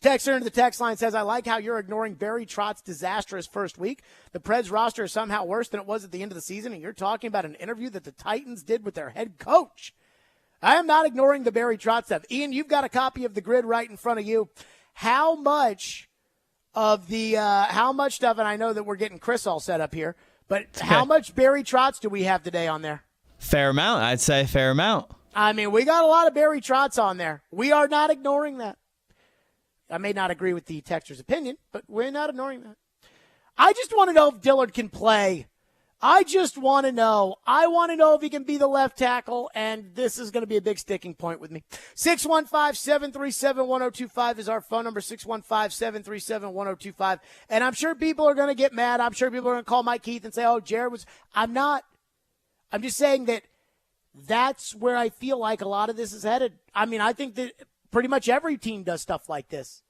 Texter into the text line says, I like how you're ignoring Barry Trotz's disastrous first week. The Preds roster is somehow worse than it was at the end of the season, and you're talking about an interview that the Titans did with their head coach. I am not ignoring the Barry Trotz stuff. Ian, you've got a copy of the grid right in front of you. How much stuff, and I know that we're getting Chris all set up here, but how much Barry Trotz do we have today on there? Fair amount. I'd say fair amount. I mean, we got a lot of Barry Trotz on there. We are not ignoring that. I may not agree with the texter's opinion, but we're not ignoring that. I just want to know if Dillard can play. I just want to know. I want to know if he can be the left tackle, and this is going to be a big sticking point with me. 615-737-1025 is our phone number, 615-737-1025. And I'm sure people are going to get mad. I'm sure people are going to call Mike Keith and say, oh, Jared was – I'm not. I'm just saying that that's where I feel like a lot of this is headed. I mean, I think that Pretty much every team does stuff like this.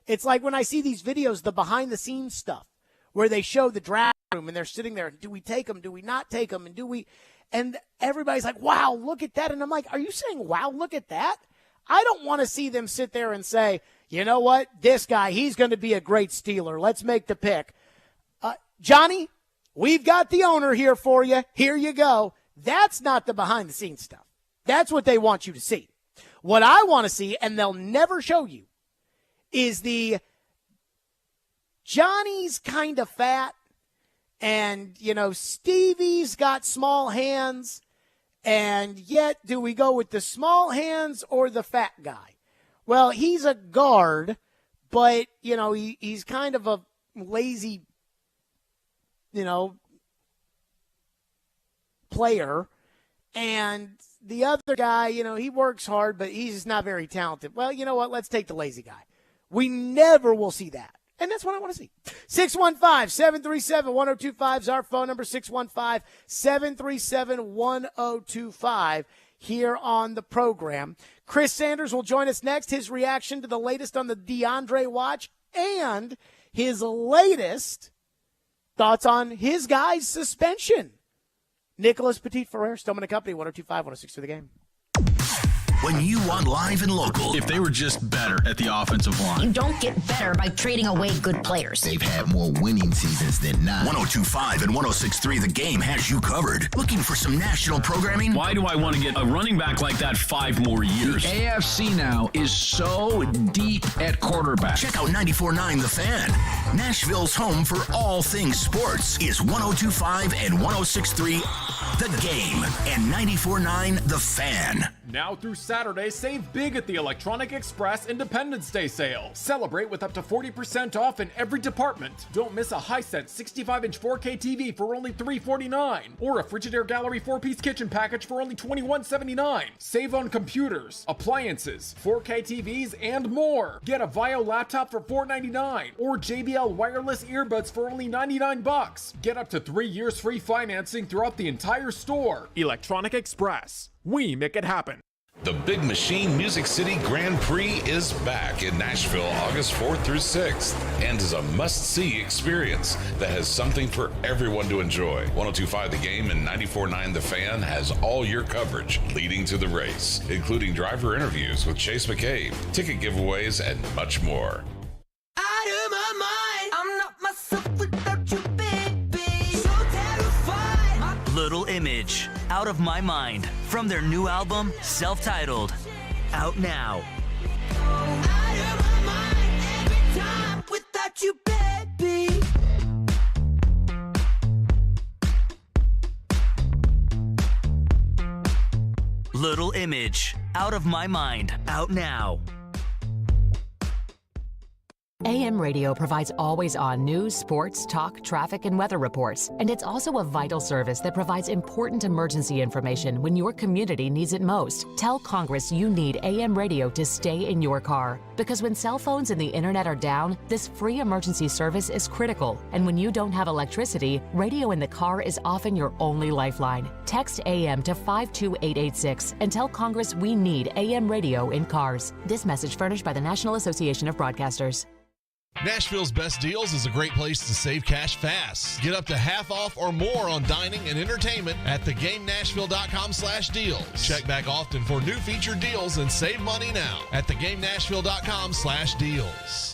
It's like when I see these videos, the behind-the-scenes stuff, where they show the draft room and they're sitting there. Do we take them? Do we not take them? And do we? And everybody's like, wow, look at that. And I'm like, are you saying, wow, look at that? I don't want to see them sit there and say, you know what? This guy, he's going to be a great Steeler. Let's make the pick. Johnny, we've got the owner here for you. Here you go. That's not the behind-the-scenes stuff. That's what they want you to see. What I want to see, and they'll never show you, is the Johnny's kind of fat, and, Stevie's got small hands, and yet do we go with the small hands or the fat guy? Well, he's a guard, but, he's kind of a lazy, player. And the other guy, he works hard, but he's just not very talented. Well, you know what? Let's take the lazy guy. We never will see that. And that's what I want to see. 615-737-1025 is our phone number, 615-737-1025 here on the program. Chris Sanders will join us next. His reaction to the latest on the DeAndre watch and his latest thoughts on his guy's suspension. Nicholas Petit-Ferrer, Stillman & Company, 102.5, 106 for the game. When you want live and local. If they were just better at the offensive line. You don't get better by trading away good players. They've had more winning seasons than not. 102.5 and 106.3 The Game has you covered. Looking for some national programming? Why do I want to get a running back like that 5 more years? The AFC now is so deep at quarterback. Check out 94.9 The Fan. Nashville's home for all things sports is 102.5 and 106.3 The Game and 94.9 The Fan. Now through Saturday, save big at the Electronic Express Independence Day sale. Celebrate with up to 40% off in every department. Don't miss a Hisense 65-inch 4K TV for only $349, or a Frigidaire Gallery 4-piece kitchen package for only $21.79. Save on computers, appliances, 4K TVs, and more. Get a Vio laptop for $499, or JBL wireless earbuds for only $99. Get up to 3 years free financing throughout the entire store. Electronic Express. We make it happen. The Big Machine Music City Grand Prix is back in Nashville August 4th through 6th and is a must-see experience that has something for everyone to enjoy. 102.5 The Game and 94.9 The Fan has all your coverage leading to the race, including driver interviews with Chase McCabe, ticket giveaways, and much more. Out of my mind, I'm not myself without you, baby. So terrified. Little Image, Out of My Mind, from their new album, self-titled, out now. Out of my mind every time without you, baby. Little Image, Out of My Mind, out now. AM radio provides always-on news, sports, talk, traffic, and weather reports. And it's also a vital service that provides important emergency information when your community needs it most. Tell Congress you need AM radio to stay in your car. Because when cell phones and the internet are down, this free emergency service is critical. And when you don't have electricity, radio in the car is often your only lifeline. Text AM to 52886 and tell Congress we need AM radio in cars. This message furnished by the National Association of Broadcasters. Nashville's Best Deals is a great place to save cash fast. Get up to half off or more on dining and entertainment at thegamenashville.com/deals. Check back often for new featured deals and save money now at thegamenashville.com/deals.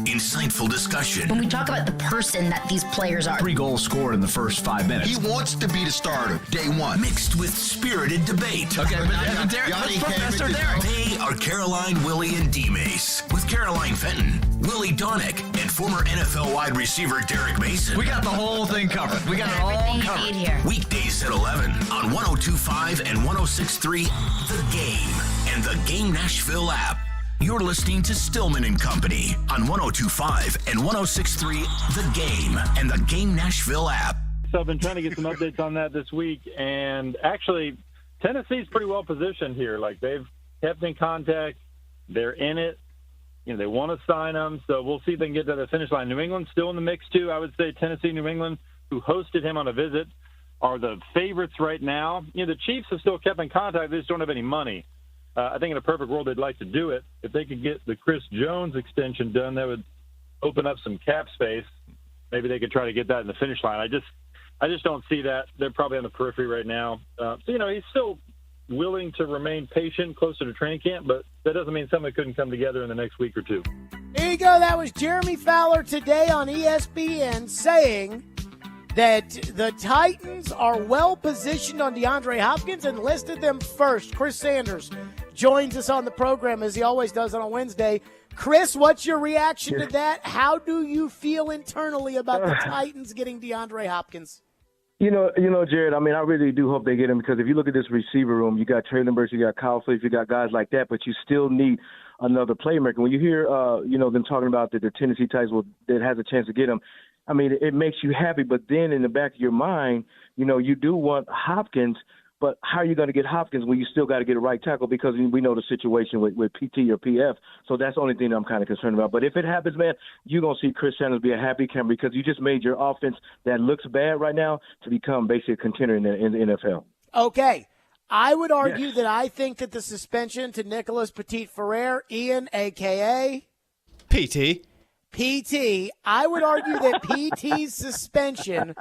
Insightful discussion. When we talk about the person that these players are. 3 goals scored in the first 5 minutes. He wants to be the starter day one. Mixed with spirited debate. Okay, but Derek, let's Professor Derek. They are Caroline, Willie, and D-Mace. With Caroline Fenton, Willie Donick, and former NFL wide receiver Derek Mason. We got the whole thing covered. We got it all covered. Here. Weekdays at 11 on 102.5 and 106.3 The Game and the Game Nashville app. You're listening to Stillman & Company on 102.5 and 106.3 The Game and the Game Nashville app. So I've been trying to get some updates on that this week, and actually Tennessee's pretty well positioned here. Like, they've kept in contact. They're in it. You know, they want to sign them, so we'll see if they can get to the finish line. New England's still in the mix, too. I would say Tennessee, New England, who hosted him on a visit, are the favorites right now. You know, the Chiefs have still kept in contact. They just don't have any money. I think in a perfect world they'd like to do it. If they could get the Chris Jones extension done, that would open up some cap space. Maybe they could try to get that in the finish line. I just don't see that. They're probably on the periphery right now. So, he's still willing to remain patient closer to training camp, but that doesn't mean something couldn't come together in the next week or two. There you go. That was Jeremy Fowler today on ESPN saying that the Titans are well positioned on DeAndre Hopkins and listed them first. Chris Sanders joins us on the program as he always does on a Wednesday. Chris, what's your reaction to that? How do you feel internally about the Titans getting DeAndre Hopkins? You know, Jared, I mean, I really do hope they get him because if you look at this receiver room, you got Traylon Burks, you got Kyle Fleet, you got guys like that, but you still need another playmaker. When you hear, them talking about the Tennessee Titans that has a chance to get him, I mean, it makes you happy. But then in the back of your mind, you do want Hopkins. But how are you going to get Hopkins when you still got to get a right tackle because we know the situation with PT or PF. So that's the only thing I'm kind of concerned about. But if it happens, man, you're going to see Chris Sanders be a happy camper because you just made your offense that looks bad right now to become basically a contender in the NFL. Okay. I would argue that I think that the suspension to Nicholas Petit-Ferrer, Ian, a.k.a. PT, I would argue that PT's suspension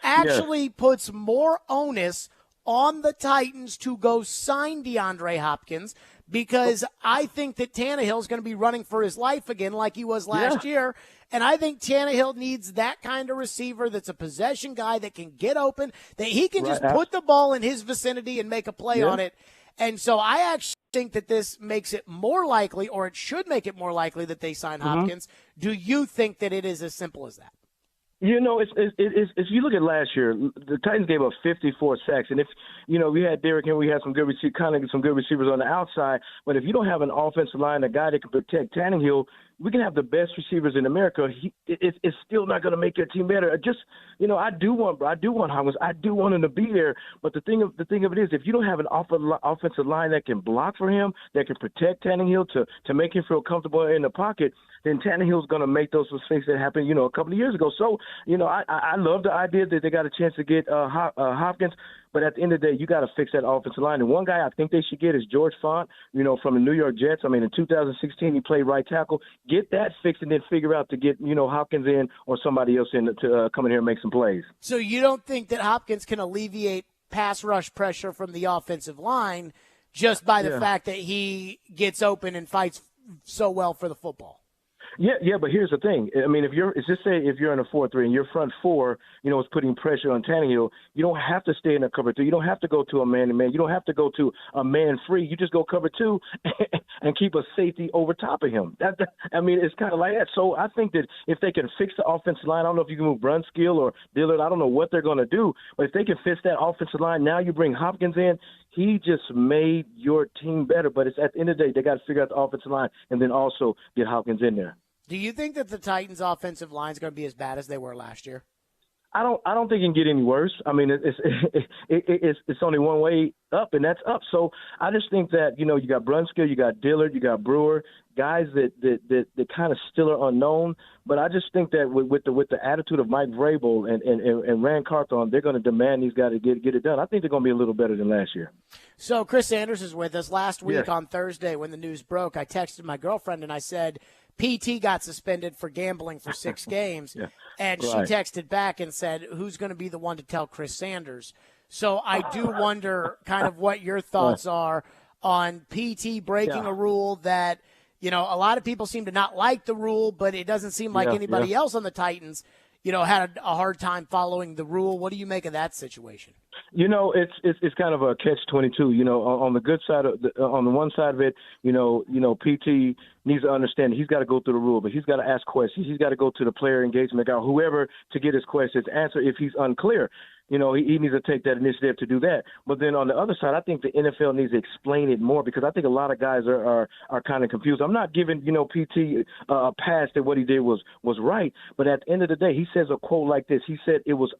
actually puts more onus on the Titans to go sign DeAndre Hopkins because I think that Tannehill's going to be running for his life again like he was last year. And I think Tannehill needs that kind of receiver that's a possession guy that can get open, that he can just put the ball in his vicinity and make a play on it. And so I actually think that this makes it more likely, or it should make it more likely that they sign Hopkins. Do you think that it is as simple as that? If you look at last year, the Titans gave up 54 sacks, and if we had Derrick Henry, we had some good receivers on the outside. But if you don't have an offensive line, a guy that can protect Tannehill, we can have the best receivers in America. It's still not going to make your team better. I do want Hopkins. I do want him to be there. But the thing of it is, if you don't have an offensive line that can block for him, that can protect Tannehill to make him feel comfortable in the pocket, then Tannehill's going to make those mistakes that happened, a couple of years ago. So, I love the idea that they got a chance to get Hopkins. But at the end of the day, you got to fix that offensive line. And one guy I think they should get is George Font, from the New York Jets. I mean, in 2016, he played right tackle. Get that fixed and then figure out to get, Hopkins in or somebody else in to come in here and make some plays. So you don't think that Hopkins can alleviate pass rush pressure from the offensive line just by the fact that he gets open and fights so well for the football? Yeah, but here's the thing. I mean, if you're in a 4-3 and your front four, is putting pressure on Tannehill, you don't have to stay in a cover 3. You don't have to go to a man-to-man. You don't have to go to a man-free. You just go cover 2 and keep a safety over top of him. It's kind of like that. So I think that if they can fix the offensive line, I don't know if you can move Brunskill or Dillard. I don't know what they're going to do. But if they can fix that offensive line, now you bring Hopkins in. He just made your team better. But it's at the end of the day, they got to figure out the offensive line and then also get Hopkins in there. Do you think that the Titans' offensive line is going to be as bad as they were last year? I don't think it can get any worse. I mean, it's only one way up, and that's up. So I just think that you got Brunskill, you got Dillard, you got Brewer, guys that kind of still are unknown. But I just think that with the attitude of Mike Vrabel and Rand Carthon, they're going to demand these guys to get it done. I think they're going to be a little better than last year. So Chris Sanders is with us. Last week on Thursday when the news broke, I texted my girlfriend and I said, PT got suspended for gambling for 6 games, and she texted back and said, who's going to be the one to tell Chris Sanders? So I do wonder kind of what your thoughts are on PT breaking a rule that, a lot of people seem to not like the rule, but it doesn't seem like anybody else on the Titans, had a hard time following the rule. What do you make of that situation? It's kind of a catch-22. On the good side on the one side of it, PT needs to understand he's got to go through the rule, but he's got to ask questions. He's got to go to the player engagement guy, whoever, to get his questions answered if he's unclear. He needs to take that initiative to do that. But then on the other side, I think the NFL needs to explain it more because I think a lot of guys are kind of confused. I'm not giving, PT a pass that what he did was right. But at the end of the day, he says a quote like this. He said it was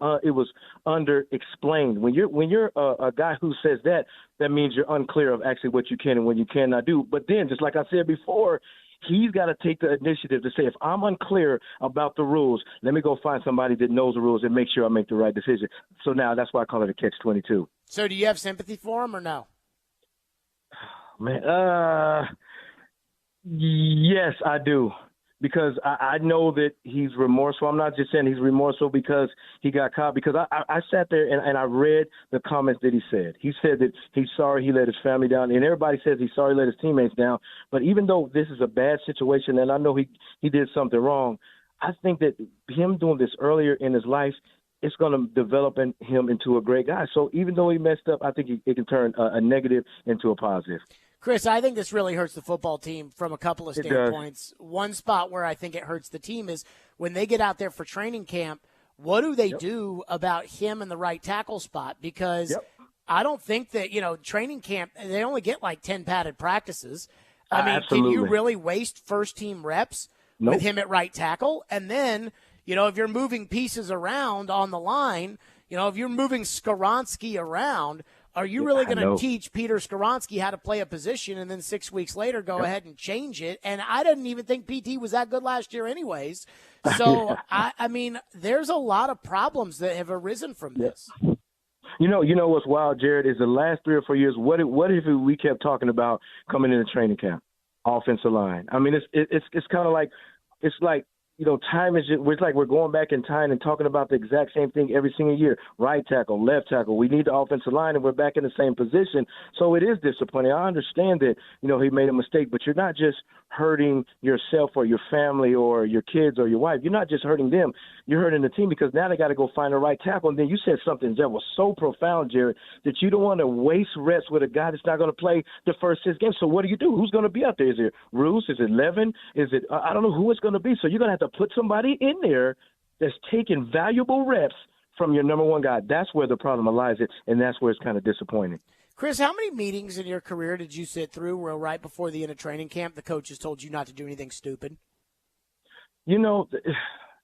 under-explained. When you're a guy who says that means you're unclear of actually what you can and what you cannot do. But then, just like I said before, he's got to take the initiative to say, if I'm unclear about the rules, let me go find somebody that knows the rules and make sure I make the right decision. So now that's why I call it a catch-22. So do you have sympathy for him or no? Man, yes, I do. Because I know that he's remorseful. I'm not just saying he's remorseful because he got caught. Because I sat there and I read the comments that he said. He said that he's sorry he let his family down. And everybody says he's sorry he let his teammates down. But even though this is a bad situation and I know he did something wrong, I think that him doing this earlier in his life, it's going to develop him into a great guy. So even though he messed up, I think it can turn a negative into a positive. Chris, I think this really hurts the football team from a couple of standpoints. One spot where I think it hurts the team is when they get out there for training camp, what do they do about him in the right tackle spot? Because I don't think that, training camp, they only get like 10 padded practices. I mean, Absolutely. Can you really waste first-team reps with him at right tackle? And then, if you're moving pieces around on the line, if you're moving Skoronski around, are you really going to teach Peter Skoronski how to play a position and then 6 weeks later go ahead and change it? And I didn't even think PT was that good last year anyways. So, I mean, there's a lot of problems that have arisen from this. You know what's wild, Jared, is the last 3 or 4 years, what if we kept talking about coming into training camp, offensive line? I mean, it's kind of like it's like, time is it's like we're going back in time and talking about the exact same thing every single year. Right tackle, left tackle. We need the offensive line, and we're back in the same position. So it is disappointing. I understand that, he made a mistake, but you're not just hurting yourself or your family or your kids or your wife. You're not just hurting them. You're hurting the team because now they got to go find a right tackle. And then you said something that was so profound, Jared, that you don't want to waste reps with a guy that's not going to play the first 6 games. So what do? Who's going to be out there? Is it Roos? Is it Levin? Is it I don't know who it's going to be. So you're going to have to put somebody in there that's taking valuable reps from your number one guy. That's where the problem lies, and that's where it's kind of disappointing. Chris, how many meetings in your career did you sit through where right before the end of training camp the coaches told you not to do anything stupid? I mean,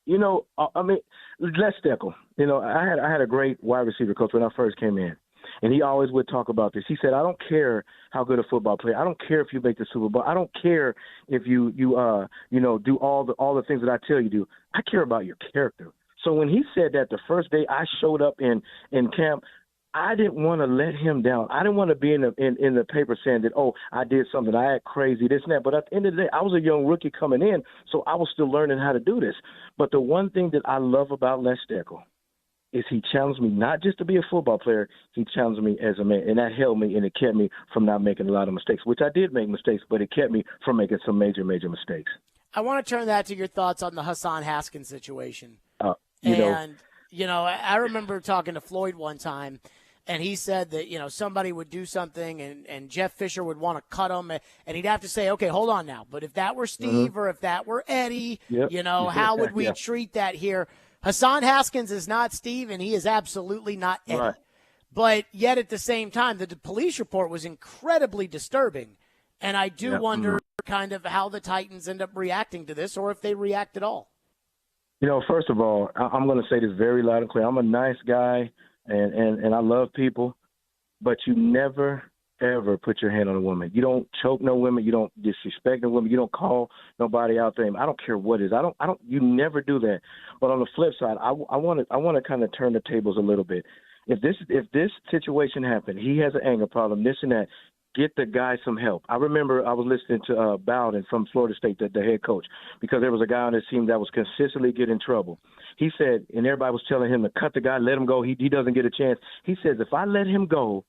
Les Steckel. I had a great wide receiver coach when I first came in, and he always would talk about this. He said, "I don't care how good a football player. I don't care if you make the Super Bowl. I don't care if you do all the things that I tell you to do. I care about your character." So when he said that the first day I showed up in camp, I didn't want to let him down. I didn't want to be in the paper saying that, I did something, I act crazy, this and that. But at the end of the day, I was a young rookie coming in, so I was still learning how to do this. But the one thing that I love about Les Steckel is he challenged me not just to be a football player, he challenged me as a man. And that held me and it kept me from not making a lot of mistakes, which I did make mistakes, but it kept me from making some major, major mistakes. I want to turn that to your thoughts on the Hassan Haskins situation. I remember talking to Floyd one time, and he said that, somebody would do something and Jeff Fisher would want to cut him, and he'd have to say, okay, hold on now. But if that were Steve or if that were Eddie, how would we treat that here? Hassan Haskins is not Steve, and he is absolutely not Eddie. Right. But yet at the same time, the police report was incredibly disturbing. And I do wonder kind of how the Titans end up reacting to this, or if they react at all. First of all, I'm going to say this very loud and clear. I'm a nice guy, and I love people, but you never, ever put your hand on a woman. You don't choke no women. You don't disrespect no women. You don't call nobody out there. I don't care what it is. You never do that. But on the flip side, I want to kind of turn the tables a little bit. If this situation happened, he has an anger problem, this and that, get the guy some help. I remember I was listening to Bowden from Florida State, the head coach, because there was a guy on his team that was consistently getting in trouble. He said, and everybody was telling him to cut the guy, let him go. He doesn't get a chance. He says, if I let him go,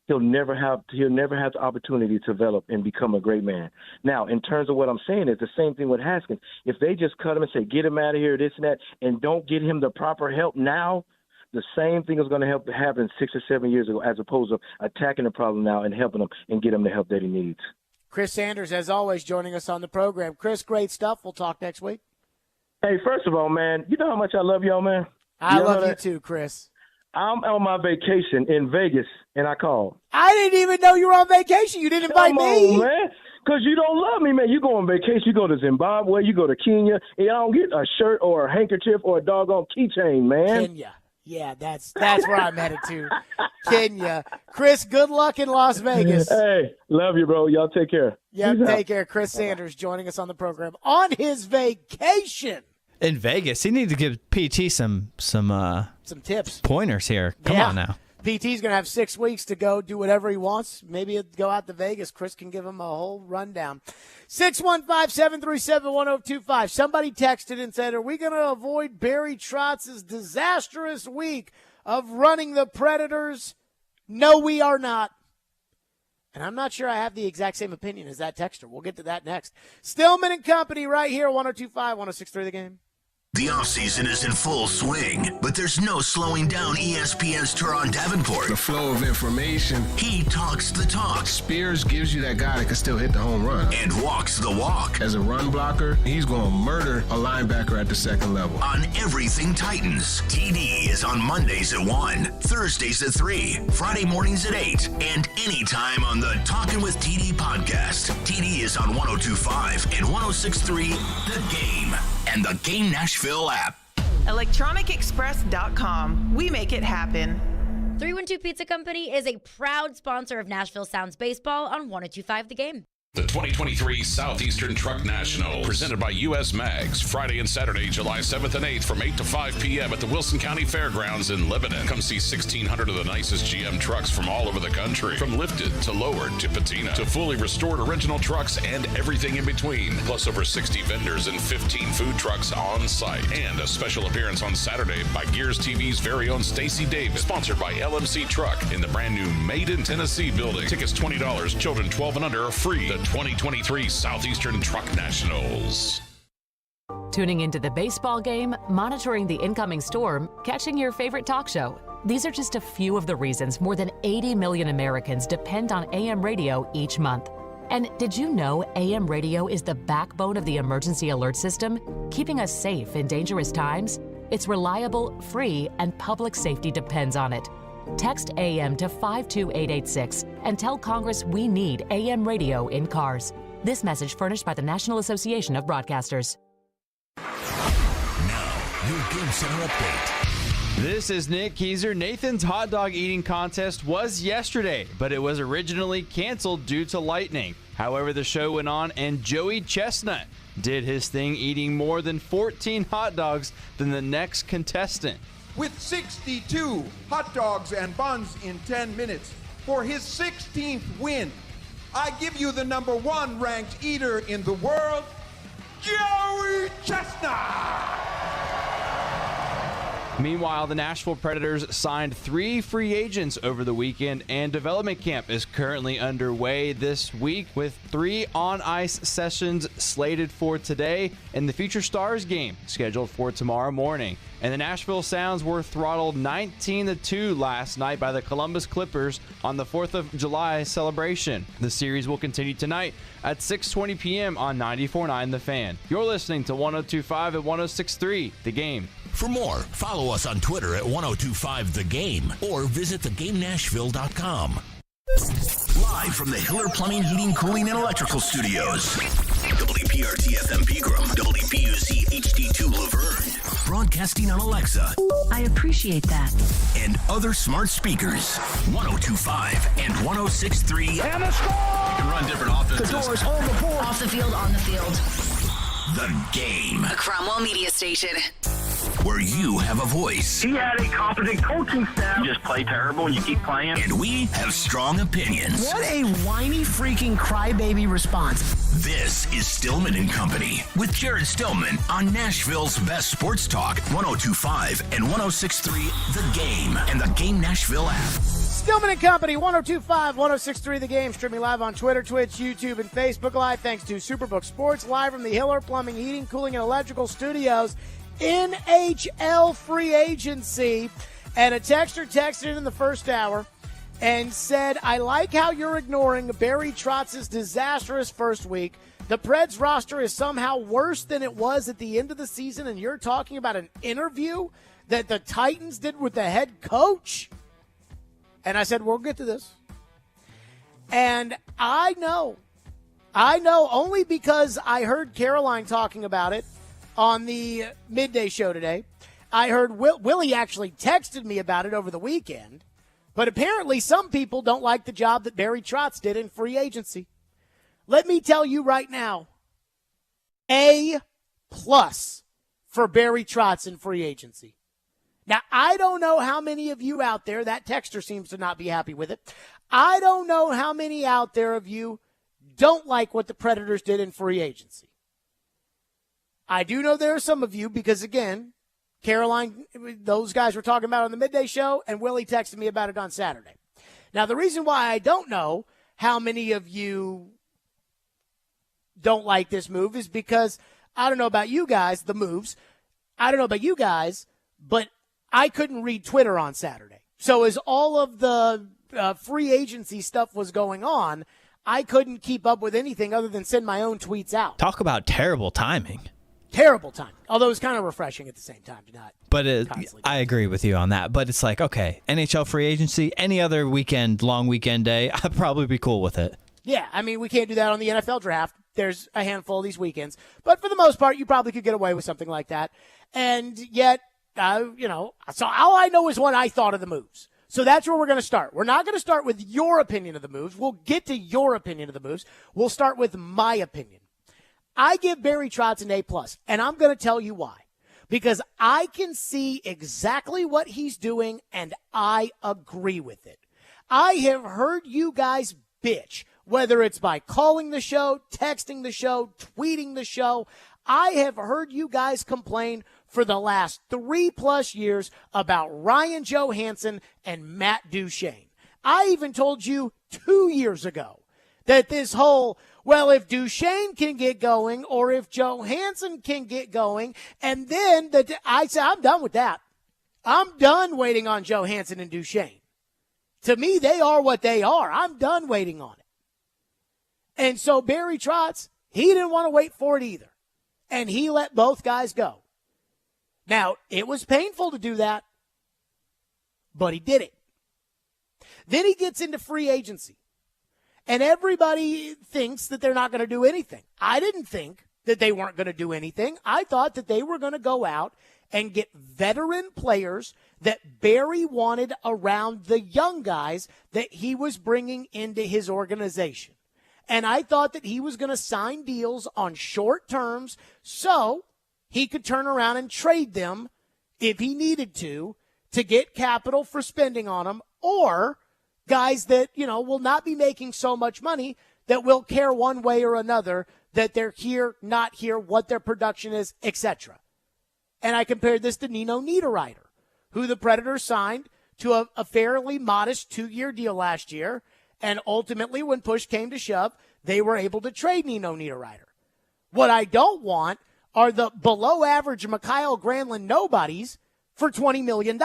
he'll never have the opportunity to develop and become a great man. Now, in terms of what I'm saying, it's the same thing with Haskins. If they just cut him and say, get him out of here, this and that, and don't get him the proper help now, the same thing is going to happen 6 or 7 years ago, as opposed to attacking the problem now and helping him and get him the help that he needs. Chris Sanders, as always, joining us on the program. Chris, great stuff. We'll talk next week. Hey, first of all, man, you know how much I love y'all, man? I love you too, Chris. I'm on my vacation in Vegas, and I called. I didn't even know you were on vacation. You didn't invite me. Come on, man. Because you don't love me, man. You go on vacation, you go to Zimbabwe, you go to Kenya, and I don't get a shirt or a handkerchief or a doggone keychain, man. Kenya. Yeah, that's where I'm headed to, Kenya. Chris, good luck in Las Vegas. Hey, love you, bro. Y'all take care. Yeah, take care. Chris Sanders joining us on the program on his vacation. In Vegas, he needs to give PT some tips, pointers here. Come on now. PT's going to have 6 weeks to go do whatever he wants. Maybe he'll go out to Vegas. Chris can give him a whole rundown. 615-737-1025. Somebody texted and said, are we going to avoid Barry Trotz's disastrous week of running the Predators? No, we are not. And I'm not sure I have the exact same opinion as that texter. We'll get to that next. Stillman and Company right here, 102.5, 106.3 The Game. The offseason is in full swing, but there's no slowing down ESPN's Teron Davenport. The flow of information. He talks the talk. Spears gives you that guy that can still hit the home run. And walks the walk. As a run blocker, he's going to murder a linebacker at the second level. On everything Titans, TD is on Mondays at 1, Thursdays at 3, Friday mornings at 8, and anytime on the Talkin' with TD podcast. TD is on 102.5 and 106.3 The Game. And the Game Nashville app. ElectronicExpress.com. We make it happen. 312 Pizza Company is a proud sponsor of Nashville Sounds Baseball on 102.5 The Game. The 2023 Southeastern Truck National, presented by U.S. Mags, Friday and Saturday, July 7th and 8th from 8 to 5 p.m. at the Wilson County Fairgrounds in Lebanon. Come see 1,600 of the nicest GM trucks from all over the country, from lifted to lowered to patina to fully restored original trucks and everything in between. Plus over 60 vendors and 15 food trucks on site. And a special appearance on Saturday by Gears TV's very own Stacey Davis, sponsored by LMC Truck in the brand new Made in Tennessee building. Tickets $20, children 12 and under are free. The 2023 Southeastern Truck Nationals. Tuning into the baseball game, monitoring the incoming storm, catching your favorite talk show. These are just a few of the reasons more than 80 million Americans depend on AM radio each month. And did you know AM radio is the backbone of the emergency alert system, keeping us safe in dangerous times? It's reliable, free, and public safety depends on it. Text AM to 52886 and tell Congress we need AM radio in cars. This message furnished by the National Association of Broadcasters. Now, your Game Center update. This is Nick Keyser. Nathan's hot dog eating contest was yesterday, but it was originally canceled due to lightning. However, the show went on and Joey Chestnut did his thing, eating more than 14 hot dogs than the next contestant. With 62 hot dogs and buns in 10 minutes for his 16th win, I give you the #1 ranked eater in the world, Joey Chestnut. Meanwhile, the Nashville Predators signed 3 free agents over the weekend, and development camp is currently underway this week with 3 on-ice sessions slated for today and the Future Stars game scheduled for tomorrow morning. And the Nashville Sounds were throttled 19-2 last night by the Columbus Clippers on the 4th of July celebration. The series will continue tonight at 6:20 p.m. on 94.9 The Fan. You're listening to 102.5 and 106.3 The Game. For more, follow us on Twitter at 1025 The Game or visit thegamenashville.com. Live from the Hiller Plumbing, Heating, Cooling, and Electrical Studios. WPRT FM Pegram, WPUZ HD2 Laverne. Broadcasting on Alexa. I appreciate that. And other smart speakers. 1025 and 106.3. And a score! You can run different offenses. The doors on the board. Off the field, on the field. The Game. A Cromwell media station. Where you have a voice. He had a competent coaching staff. You just play terrible and you keep playing. And we have strong opinions. What a whiny freaking crybaby response. This is Stillman and Company with Jared Stillman on Nashville's best sports talk, 102.5 and 106.3 The Game and the Game Nashville app. Stillman and Company, 102.5, 106.3 The Game, streaming live on Twitter, Twitch, YouTube, and Facebook Live. Thanks to Superbook Sports, live from the Hiller Plumbing, Heating, Cooling, and Electrical Studios. NHL free agency. And a texter texted in the first hour and said, I like how you're ignoring Barry Trotz's disastrous first week. The Preds roster is somehow worse than it was at the end of the season, and you're talking about an interview that the Titans did with the head coach? And I said, we'll get to this. And I know only because I heard Caroline talking about it on the midday show today. I heard Willie actually texted me about it over the weekend. But apparently some people don't like the job that Barry Trotz did in free agency. Let me tell you right now, A+ for Barry Trotz in free agency. Now, I don't know how many of you out there, that texter seems to not be happy with it. I don't know how many out there of you don't like what the Predators did in free agency. I do know there are some of you because, again, Caroline, those guys were talking about on the midday show, and Willie texted me about it on Saturday. Now, the reason why I don't know how many of you don't like this move is because I don't know about you guys, the moves. I don't know about you guys, but I couldn't read Twitter on Saturday. So as all of the free agency stuff was going on, I couldn't keep up with anything other than send my own tweets out. Talk about terrible timing. Terrible time. Although it's kind of refreshing at the same time to not. But I agree with you on that. But it's like, okay, NHL free agency, any other weekend, long weekend day, I'd probably be cool with it. Yeah, I mean, we can't do that on the NFL draft. There's a handful of these weekends. But for the most part, you probably could get away with something like that. And yet, so all I know is what I thought of the moves. So that's where we're going to start. We're not going to start with your opinion of the moves. We'll get to your opinion of the moves. We'll start with my opinion. I give Barry Trotz an A+, and I'm going to tell you why. Because I can see exactly what he's doing, and I agree with it. I have heard you guys bitch, whether it's by calling the show, texting the show, tweeting the show. I have heard you guys complain for the last 3+ years about Ryan Johansson and Matt Duchene. I even told you 2 years ago that this whole, well, if Duchene can get going or if Johansson can get going, and then I said, I'm done with that. I'm done waiting on Johansson and Duchene. To me, they are what they are. I'm done waiting on it. And so Barry Trotz, he didn't want to wait for it either. And he let both guys go. Now, it was painful to do that, but he did it. Then he gets into free agency. And everybody thinks that they're not going to do anything. I didn't think that they weren't going to do anything. I thought that they were going to go out and get veteran players that Barry wanted around the young guys that he was bringing into his organization. And I thought that he was going to sign deals on short terms so he could turn around and trade them if he needed to get capital for spending on them, or guys that, will not be making so much money that will care one way or another that they're here, not here, what their production is, etc. And I compared this to Nino Niederreiter, who the Predators signed to a fairly modest 2-year deal last year. And ultimately, when push came to shove, they were able to trade Nino Niederreiter. What I don't want are the below-average Mikhail Granlund nobodies for $20 million.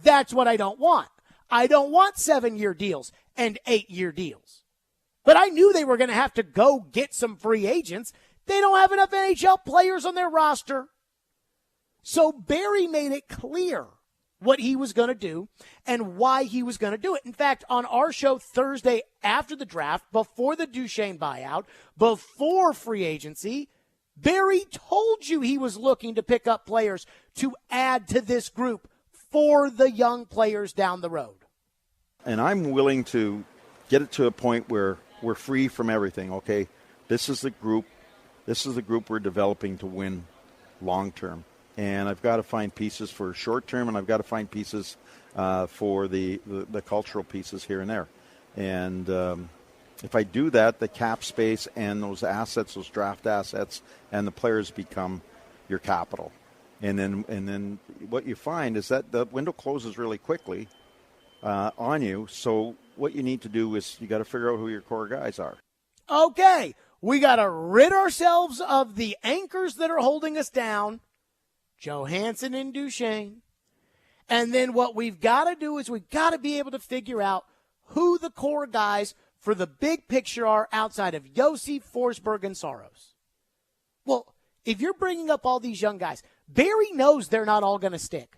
That's what I don't want. I don't want 7-year deals and 8-year deals. But I knew they were going to have to go get some free agents. They don't have enough NHL players on their roster. So Barry made it clear what he was going to do and why he was going to do it. In fact, on our show Thursday after the draft, before the Duchene buyout, before free agency, Barry told you he was looking to pick up players to add to this group for the young players down the road. And I'm willing to get it to a point where we're free from everything, okay? This is the group we're developing to win long term. And I've got to find pieces for short term, and I've got to find pieces for the cultural pieces here and there. And if I do that, the cap space and those assets, those draft assets, and the players become your capital. And then what you find is that the window closes really quickly on you. So what you need to do is you got to figure out who your core guys are. Okay, we got to rid ourselves of the anchors that are holding us down, Johansson and Duchene. And then what we've got to do is we've got to be able to figure out who the core guys for the big picture are outside of Yossi, Forsberg, and Saros. Well, if you're bringing up all these young guys, Barry knows they're not all going to stick.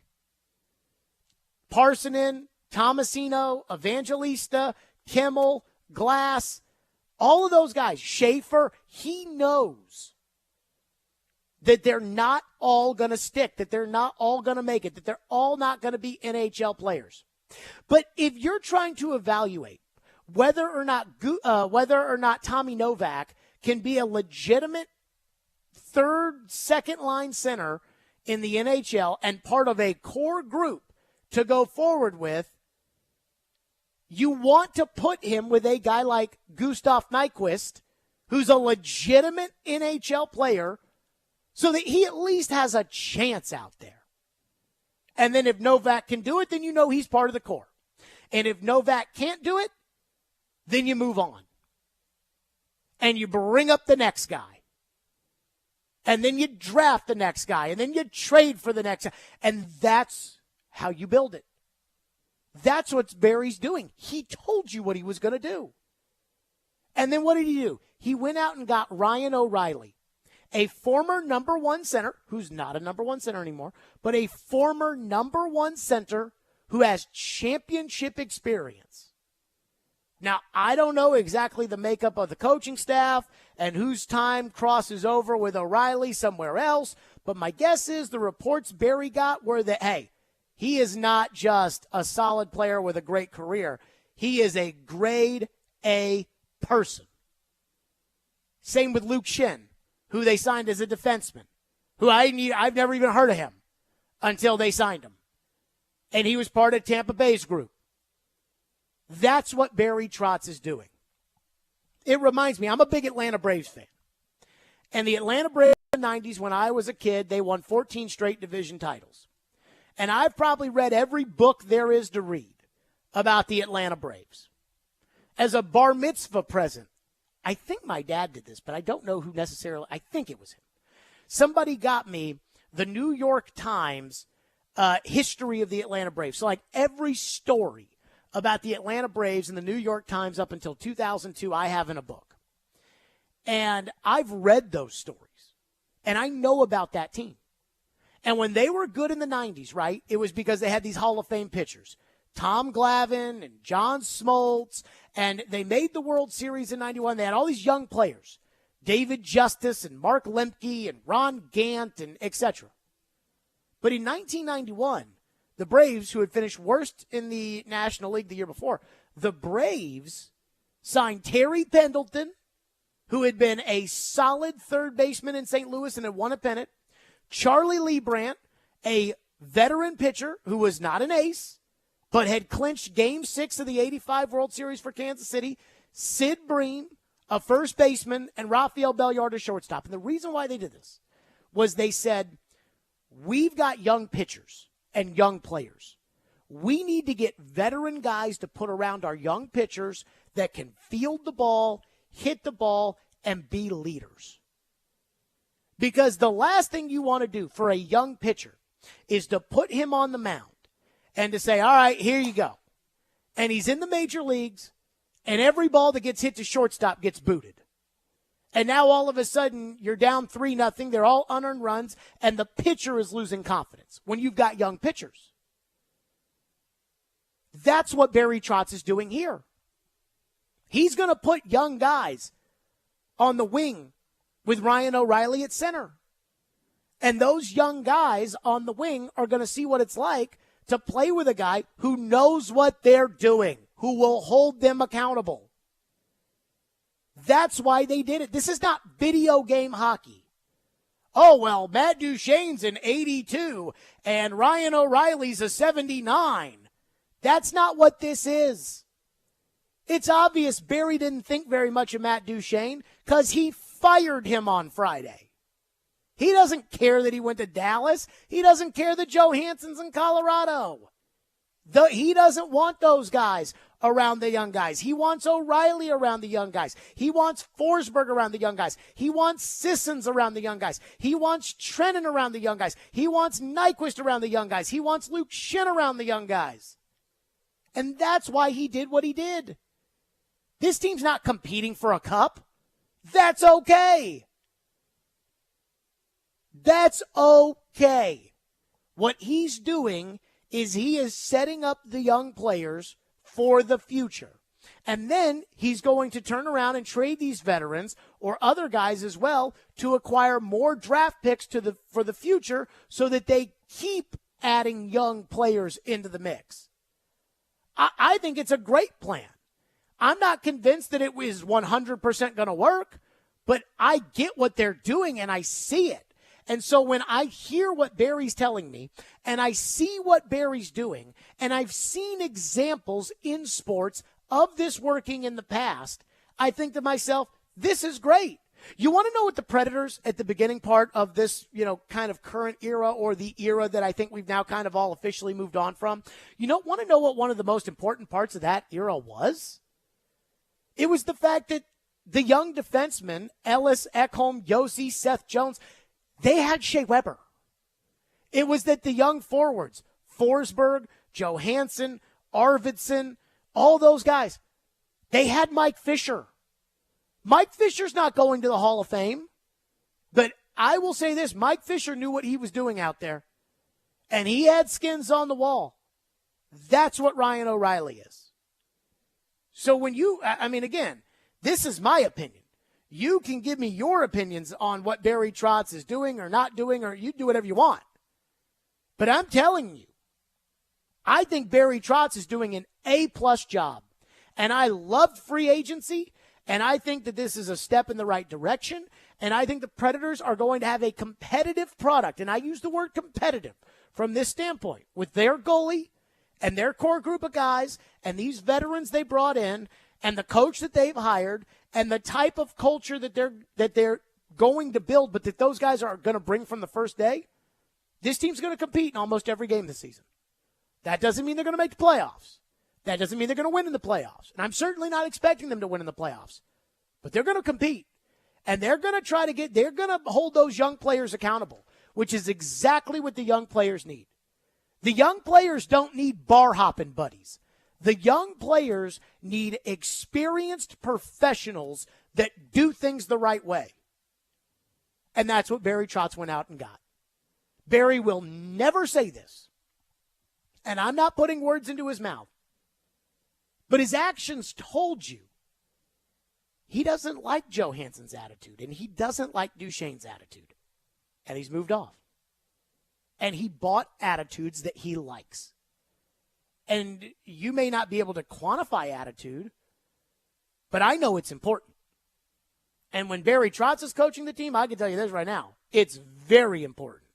Parsonen, Tomasino, Evangelista, Kimmel, Glass, all of those guys, Schaefer, he knows that they're not all going to stick, that they're not all going to make it, that they're all not going to be NHL players. But if you're trying to evaluate whether or not Tommy Novak can be a legitimate third, second line center in the NHL and part of a core group to go forward with, you want to put him with a guy like Gustav Nyquist, who's a legitimate NHL player, so that he at least has a chance out there. And then if Novak can do it, then you know he's part of the core. And if Novak can't do it, then you move on. And you bring up the next guy. And then you draft the next guy. And then you trade for the next guy. And that's how you build it. That's what Barry's doing. He told you what he was going to do. And then what did he do? He went out and got Ryan O'Reilly, a former number one center, who's not a number one center anymore, but a former number one center who has championship experience. Now, I don't know exactly the makeup of the coaching staff and whose time crosses over with O'Reilly somewhere else, but my guess is the reports Barry got were that, hey, he is not just a solid player with a great career. He is a grade A person. Same with Luke Shin, who they signed as a defenseman, who I've never even heard of him until they signed him. And he was part of Tampa Bay's group. That's what Barry Trotz is doing. It reminds me, I'm a big Atlanta Braves fan. And the Atlanta Braves in the 90s, when I was a kid, they won 14 straight division titles. And I've probably read every book there is to read about the Atlanta Braves. As a bar mitzvah present, I think my dad did this, but I don't know who necessarily. I think it was him. Somebody got me the New York Times history of the Atlanta Braves. So like every story about the Atlanta Braves in the New York Times up until 2002, I have in a book. And I've read those stories. And I know about that team. And when they were good in the 90s, right, it was because they had these Hall of Fame pitchers. Tom Glavine and John Smoltz, and they made the World Series in 91. They had all these young players, David Justice and Mark Lemke and Ron Gant and et cetera. But in 1991, the Braves, who had finished worst in the National League the year before, the Braves signed Terry Pendleton, who had been a solid third baseman in St. Louis and had won a pennant, Charlie Leibrandt, a veteran pitcher who was not an ace, but had clinched Game 6 of the 85 World Series for Kansas City, Sid Bream, a first baseman, and Rafael Belliard, a shortstop. And the reason why they did this was they said, we've got young pitchers and young players. We need to get veteran guys to put around our young pitchers that can field the ball, hit the ball, and be leaders. Because the last thing you want to do for a young pitcher is to put him on the mound and to say, all right, here you go. And he's in the major leagues, and every ball that gets hit to shortstop gets booted. And now all of a sudden you're down 3-0. They're all unearned runs, and the pitcher is losing confidence when you've got young pitchers. That's what Barry Trotz is doing here. He's going to put young guys on the wing with Ryan O'Reilly at center. And those young guys on the wing are going to see what it's like to play with a guy who knows what they're doing, who will hold them accountable. That's why they did it. This is not video game hockey. Oh, well, Matt Duchene's an 82 and Ryan O'Reilly's a 79. That's not what this is. It's obvious Barry didn't think very much of Matt Duchene because he fired him on Friday. He doesn't care that he went to Dallas. He doesn't care that Joe Hanson's in Colorado. He doesn't want those guys around the young guys. He wants O'Reilly around the young guys. He wants Forsberg around the young guys. He wants Sissons around the young guys. He wants Trennan around the young guys. He wants Nyquist around the young guys. He wants Luke Shin around the young guys. And that's why he did what he did. This team's not competing for a cup. That's okay. That's okay. What he's doing is he is setting up the young players for the future. And then he's going to turn around and trade these veterans or other guys as well to acquire more draft picks for the future so that they keep adding young players into the mix. I think it's a great plan. I'm not convinced that it was 100% going to work, but I get what they're doing and I see it. And so when I hear what Barry's telling me and I see what Barry's doing, and I've seen examples in sports of this working in the past, I think to myself, this is great. You want to know what the Predators at the beginning part of this, kind of current era, or the era that I think we've now kind of all officially moved on from? Want to know what one of the most important parts of that era was? It was the fact that the young defensemen, Ellis, Ekholm, Yossi, Seth Jones, they had Shea Weber. It was that the young forwards, Forsberg, Johansson, Arvidsson, all those guys, they had Mike Fisher. Mike Fisher's not going to the Hall of Fame, but I will say this, Mike Fisher knew what he was doing out there, and he had skins on the wall. That's what Ryan O'Reilly is. So when again, this is my opinion. You can give me your opinions on what Barry Trotz is doing or not doing, or you do whatever you want. But I'm telling you, I think Barry Trotz is doing an A-plus job. And I love free agency, and I think that this is a step in the right direction, and I think the Predators are going to have a competitive product, and I use the word competitive from this standpoint, with their goalie and their core group of guys and these veterans they brought in and the coach that they've hired and the type of culture that they're going to build, but that those guys are going to bring from the first day. This team's going to compete in almost every game this season. That doesn't mean they're going to make the playoffs. That doesn't mean they're going to win in the playoffs. And I'm certainly not expecting them to win in the playoffs. But they're going to compete. And they're going to hold those young players accountable, which is exactly what the young players need. The young players don't need bar hopping buddies. The young players need experienced professionals that do things the right way. And that's what Barry Trotz went out and got. Barry will never say this, and I'm not putting words into his mouth, but his actions told you he doesn't like Johansson's attitude, and he doesn't like Duchesne's attitude, and he's moved off. And he bought attitudes that he likes. And you may not be able to quantify attitude, but I know it's important. And when Barry Trotz is coaching the team, I can tell you this right now, it's very important.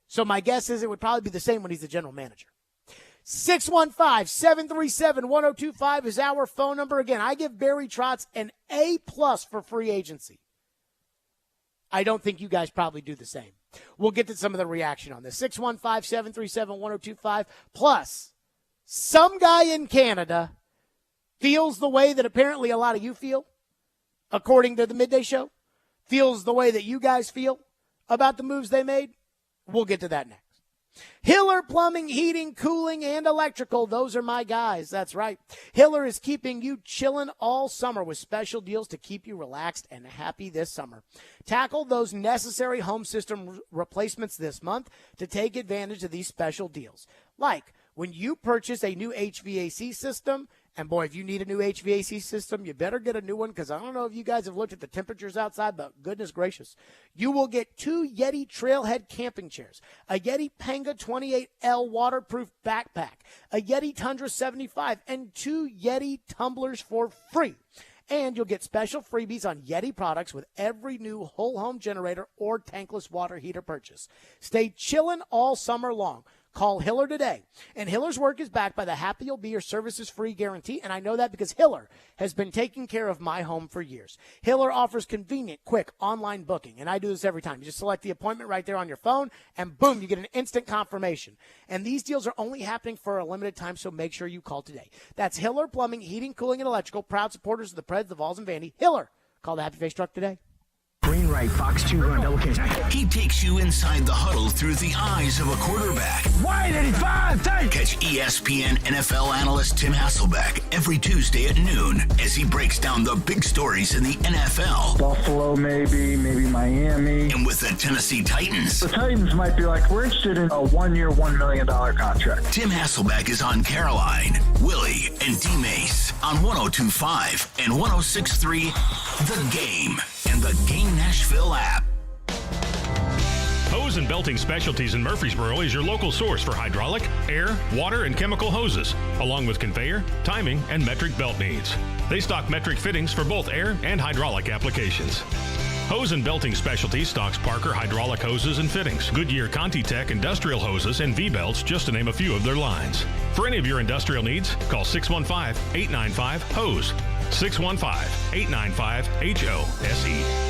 So my guess is it would probably be the same when he's the general manager. 615-737-1025 is our phone number. Again, I give Barry Trotz an A-plus for free agency. I don't think you guys probably do the same. We'll get to some of the reaction on this. 615-737-1025. Plus, some guy in Canada feels the way that apparently a lot of you feel, according to the Midday Show, feels the way that you guys feel about the moves they made. We'll get to that next. Hiller Plumbing, Heating, Cooling, and Electrical. Those are my guys. That's right. Hiller is keeping you chilling all summer with special deals to keep you relaxed and happy this summer. Tackle those necessary home system replacements this month to take advantage of these special deals. Like when you purchase a new HVAC system, and boy, if you need a new HVAC system, you better get a new one, because I don't know if you guys have looked at the temperatures outside, but goodness gracious. You will get 2 Yeti Trailhead camping chairs, a Yeti Panga 28L waterproof backpack, a Yeti Tundra 75, and 2 Yeti tumblers for free. And you'll get special freebies on Yeti products with every new whole home generator or tankless water heater purchase. Stay chillin' all summer long. Call Hiller today. And Hiller's work is backed by the Happy You'll Be Your Services Free guarantee. And I know that because Hiller has been taking care of my home for years. Hiller offers convenient, quick online booking. And I do this every time. You just select the appointment right there on your phone, and boom, you get an instant confirmation. And these deals are only happening for a limited time, so make sure you call today. That's Hiller Plumbing, Heating, Cooling, and Electrical. Proud supporters of the Preds, the Vols, and Vandy. Hiller. Call the Happy Face Truck today. Green right, Fox 2 run, double catch. He takes you inside the huddle through the eyes of a quarterback. Wide 85, tight. Catch ESPN NFL analyst Tim Hasselbeck every Tuesday at noon as he breaks down the big stories in the NFL. Buffalo, maybe Miami. And with the Tennessee Titans. The Titans might be like, we're interested in a 1-year, $1 million contract. Tim Hasselbeck is on Caroline, Willie, and D-Mace on 102.5 and 106.3 The Game and the Game Nashville app. Hose and Belting Specialties in Murfreesboro is your local source for hydraulic, air, water, and chemical hoses, along with conveyor, timing, and metric belt needs. They stock metric fittings for both air and hydraulic applications. Hose and Belting Specialties stocks Parker hydraulic hoses and fittings, Goodyear Conti-Tech industrial hoses, and V-belts, just to name a few of their lines. For any of your industrial needs, call 615-895-HOSE. 615-895-HOSE.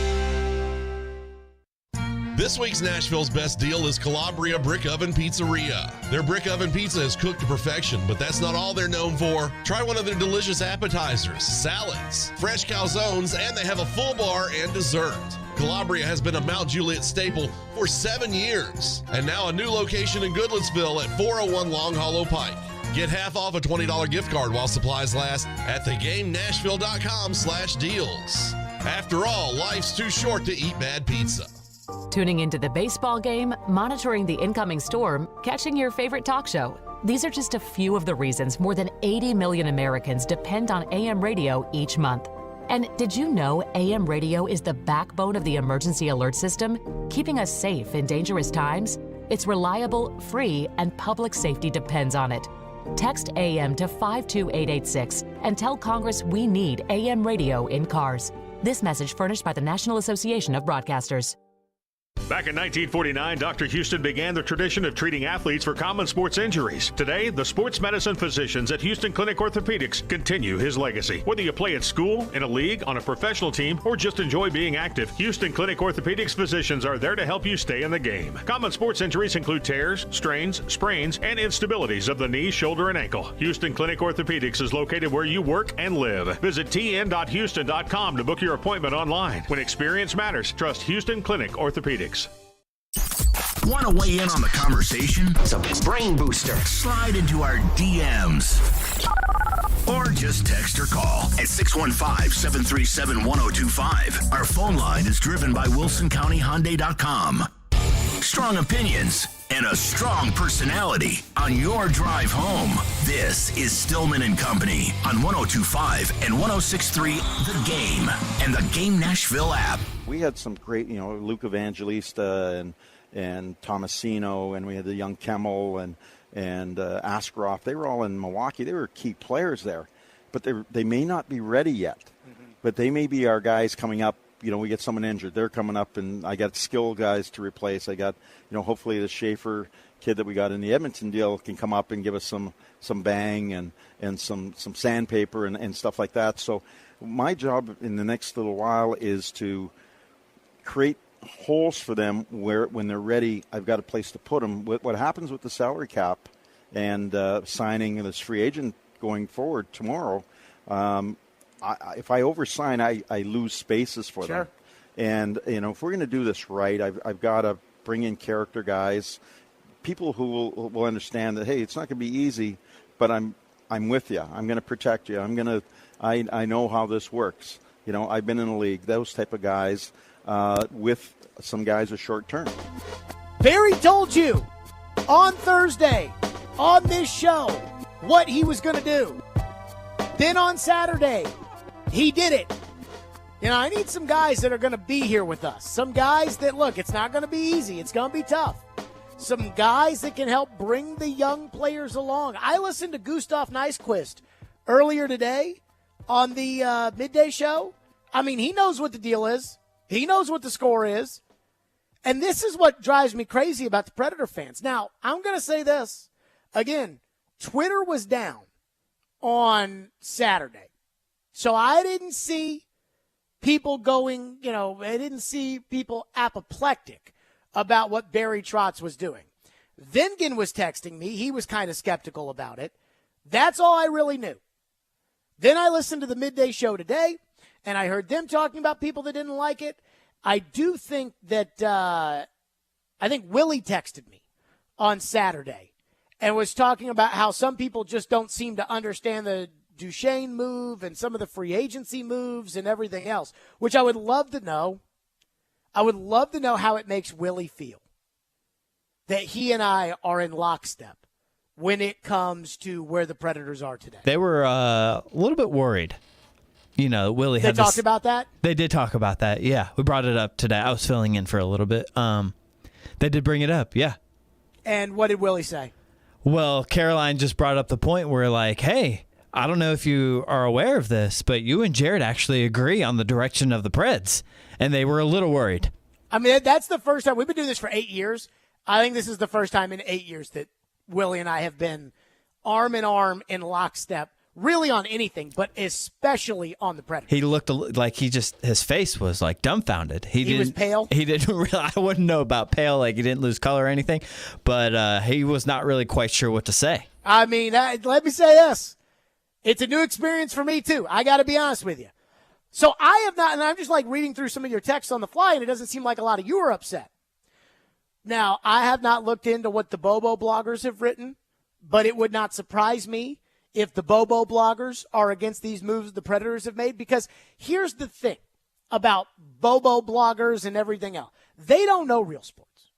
This week's Nashville's best deal is Calabria Brick Oven Pizzeria. Their brick oven pizza is cooked to perfection, but that's not all they're known for. Try one of their delicious appetizers, salads, fresh calzones, and they have a full bar and dessert. Calabria has been a Mount Juliet staple for 7 years, and now a new location in Goodlettsville at 401 Long Hollow Pike. Get half off a $20 gift card while supplies last at thegamenashville.com/deals. After all, life's too short to eat bad pizza. Tuning into the baseball game, monitoring the incoming storm, catching your favorite talk show. These are just a few of the reasons more than 80 million Americans depend on AM radio each month. And did you know AM radio is the backbone of the emergency alert system, keeping us safe in dangerous times? It's reliable, free, and public safety depends on it. Text AM to 52886 and tell Congress we need AM radio in cars. This message furnished by the National Association of Broadcasters. Back in 1949, Dr. Houston began the tradition of treating athletes for common sports injuries. Today, the sports medicine physicians at Houston Clinic Orthopedics continue his legacy. Whether you play at school, in a league, on a professional team, or just enjoy being active, Houston Clinic Orthopedics physicians are there to help you stay in the game. Common sports injuries include tears, strains, sprains, and instabilities of the knee, shoulder, and ankle. Houston Clinic Orthopedics is located where you work and live. Visit tn.houston.com to book your appointment online. When experience matters, trust Houston Clinic Orthopedics. Want to weigh in on the conversation? It's a brain booster. Slide into our DMs. Or just text or call at 615-737-1025. Our phone line is driven by WilsonCountyHyundai.com. Strong opinions and a strong personality on your drive home. This is Stillman and Company on 102.5 and 106.3 The Game and the Game Nashville app. We had some great, Luke Evangelista and Tomasino, and we had the young Kemmel and Askeroff. They were all in Milwaukee. They were key players there, but they may not be ready yet. Mm-hmm. But they may be our guys coming up. We get someone injured. They're coming up, and I got skill guys to replace. I got, hopefully the Schaefer kid that we got in the Edmonton deal can come up and give us some bang and some sandpaper and stuff like that. So my job in the next little while is to create holes for them where when they're ready, I've got a place to put them. What happens with the salary cap and signing this free agent going forward tomorrow, if I oversign, I lose spaces for them. And, if we're going to do this right, I've got to bring in character guys, people who will understand that, hey, it's not going to be easy, but I'm with you. I'm going to protect you. I know how this works. I've been in the league, those type of guys. With some guys with short term. Barry told you on Thursday on this show what he was going to do. Then on Saturday, he did it. I need some guys that are going to be here with us. Some guys that, look, it's not going to be easy. It's going to be tough. Some guys that can help bring the young players along. I listened to Gustav Nyquist earlier today on the midday show. He knows what the deal is. He knows what the score is. And this is what drives me crazy about the Predator fans. Now, I'm going to say this. Again, Twitter was down on Saturday. So I didn't see people going, I didn't see people apoplectic about what Barry Trotz was doing. Vingan was texting me. He was kind of skeptical about it. That's all I really knew. Then I listened to the midday show today, and I heard them talking about people that didn't like it. I do think that I think Willie texted me on Saturday and was talking about how some people just don't seem to understand the Duchesne move and some of the free agency moves and everything else, which I would love to know. I would love to know how it makes Willie feel that he and I are in lockstep when it comes to where the Predators are today. They were a little bit worried. Willie had talked about that? They did talk about that, yeah. We brought it up today. I was filling in for a little bit. They did bring it up, yeah. And what did Willie say? Well, Caroline just brought up the point where, hey, I don't know if you are aware of this, but you and Jared actually agree on the direction of the Preds, and they were a little worried. I mean, that's the first time. We've been doing this for 8 years. I think this is the first time in 8 years that Willie and I have been arm in arm in lockstep, really on anything, but especially on the Predators. He looked like his face was like dumbfounded. He was pale? He didn't really, I wouldn't know about pale, like he didn't lose color or anything, but he was not really quite sure what to say. I mean, let me say this. It's a new experience for me, too. I got to be honest with you. So I have not, and I'm just like reading through some of your texts on the fly, and it doesn't seem like a lot of you are upset. Now, I have not looked into what the Bobo bloggers have written, but it would not surprise me if the Bobo bloggers are against these moves the Predators have made, because here's the thing about Bobo bloggers and everything else. They don't know real sports.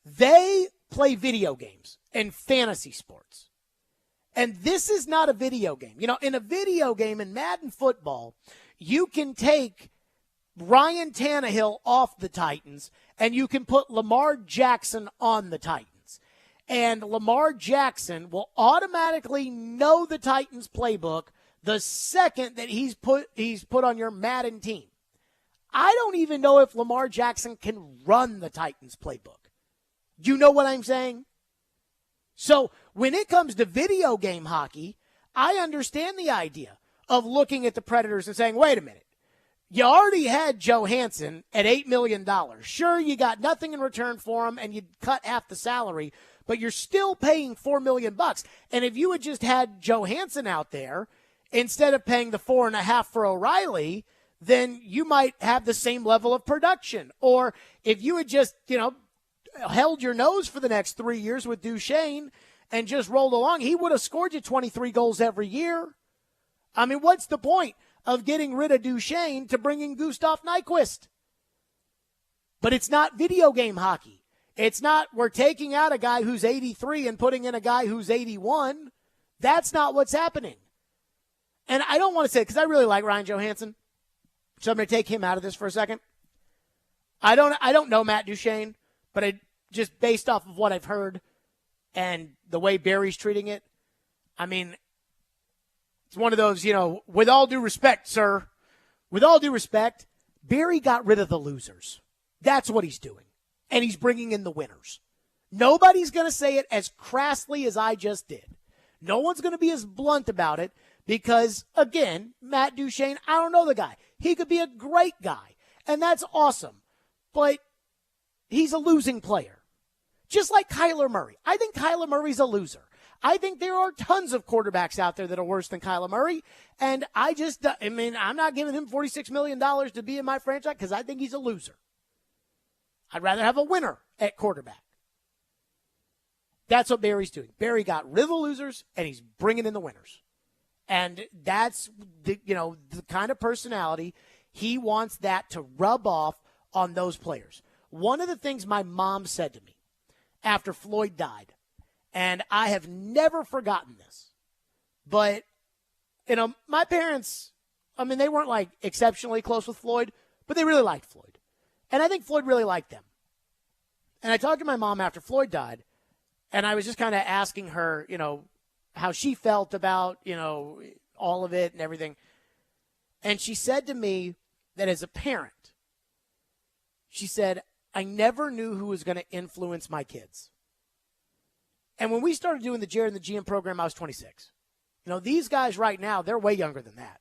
They play video games and fantasy sports. And this is not a video game. You know, in a video game, in Madden football, you can take Ryan Tannehill off the Titans and you can put Lamar Jackson on the Titans. And Lamar Jackson will automatically know the Titans playbook the second that he's put on your Madden team. I don't even know if Lamar Jackson can run the Titans playbook. You know what I'm saying? So when it comes to video game hockey, I understand the idea of looking at the Predators and saying, wait a minute, you already had Johansson at $8 million. Sure, you got nothing in return for him and you cut half the salary, but you're still paying $4 million. And if you had just had Johansson out there instead of paying the $4.5 million for O'Reilly, then you might have the same level of production. Or if you had just, held your nose for the next 3 years with Duchesne and just rolled along, he would have scored you 23 goals every year. I mean, what's the point of getting rid of Duchesne to bring in Gustav Nyquist? But it's not video game hockey. It's not we're taking out a guy who's 83 and putting in a guy who's 81. That's not what's happening. And I don't want to say, because I really like Ryan Johansson, so I'm going to take him out of this for a second. I don't know Matt Duchesne, but just based off of what I've heard and the way Barry's treating it, I mean, it's one of those, with all due respect, sir, with all due respect, Barry got rid of the losers. That's what he's doing. And he's bringing in the winners. Nobody's going to say it as crassly as I just did. No one's going to be as blunt about it because, again, Matt Duchesne, I don't know the guy. He could be a great guy, and that's awesome. But he's a losing player. Just like Kyler Murray. I think Kyler Murray's a loser. I think there are tons of quarterbacks out there that are worse than Kyler Murray. And I'm not giving him $46 million to be in my franchise because I think he's a loser. I'd rather have a winner at quarterback. That's what Barry's doing. Barry got rid of the losers, and he's bringing in the winners. And that's the kind of personality he wants that to rub off on those players. One of the things my mom said to me after Floyd died, and I have never forgotten this, but, my parents, they weren't like exceptionally close with Floyd, but they really liked Floyd. And I think Floyd really liked them. And I talked to my mom after Floyd died, and I was just kind of asking her, how she felt about, all of it and everything. And she said to me that as a parent, she said, I never knew who was going to influence my kids. And when we started doing the Jared and the GM program, I was 26. These guys right now, they're way younger than that.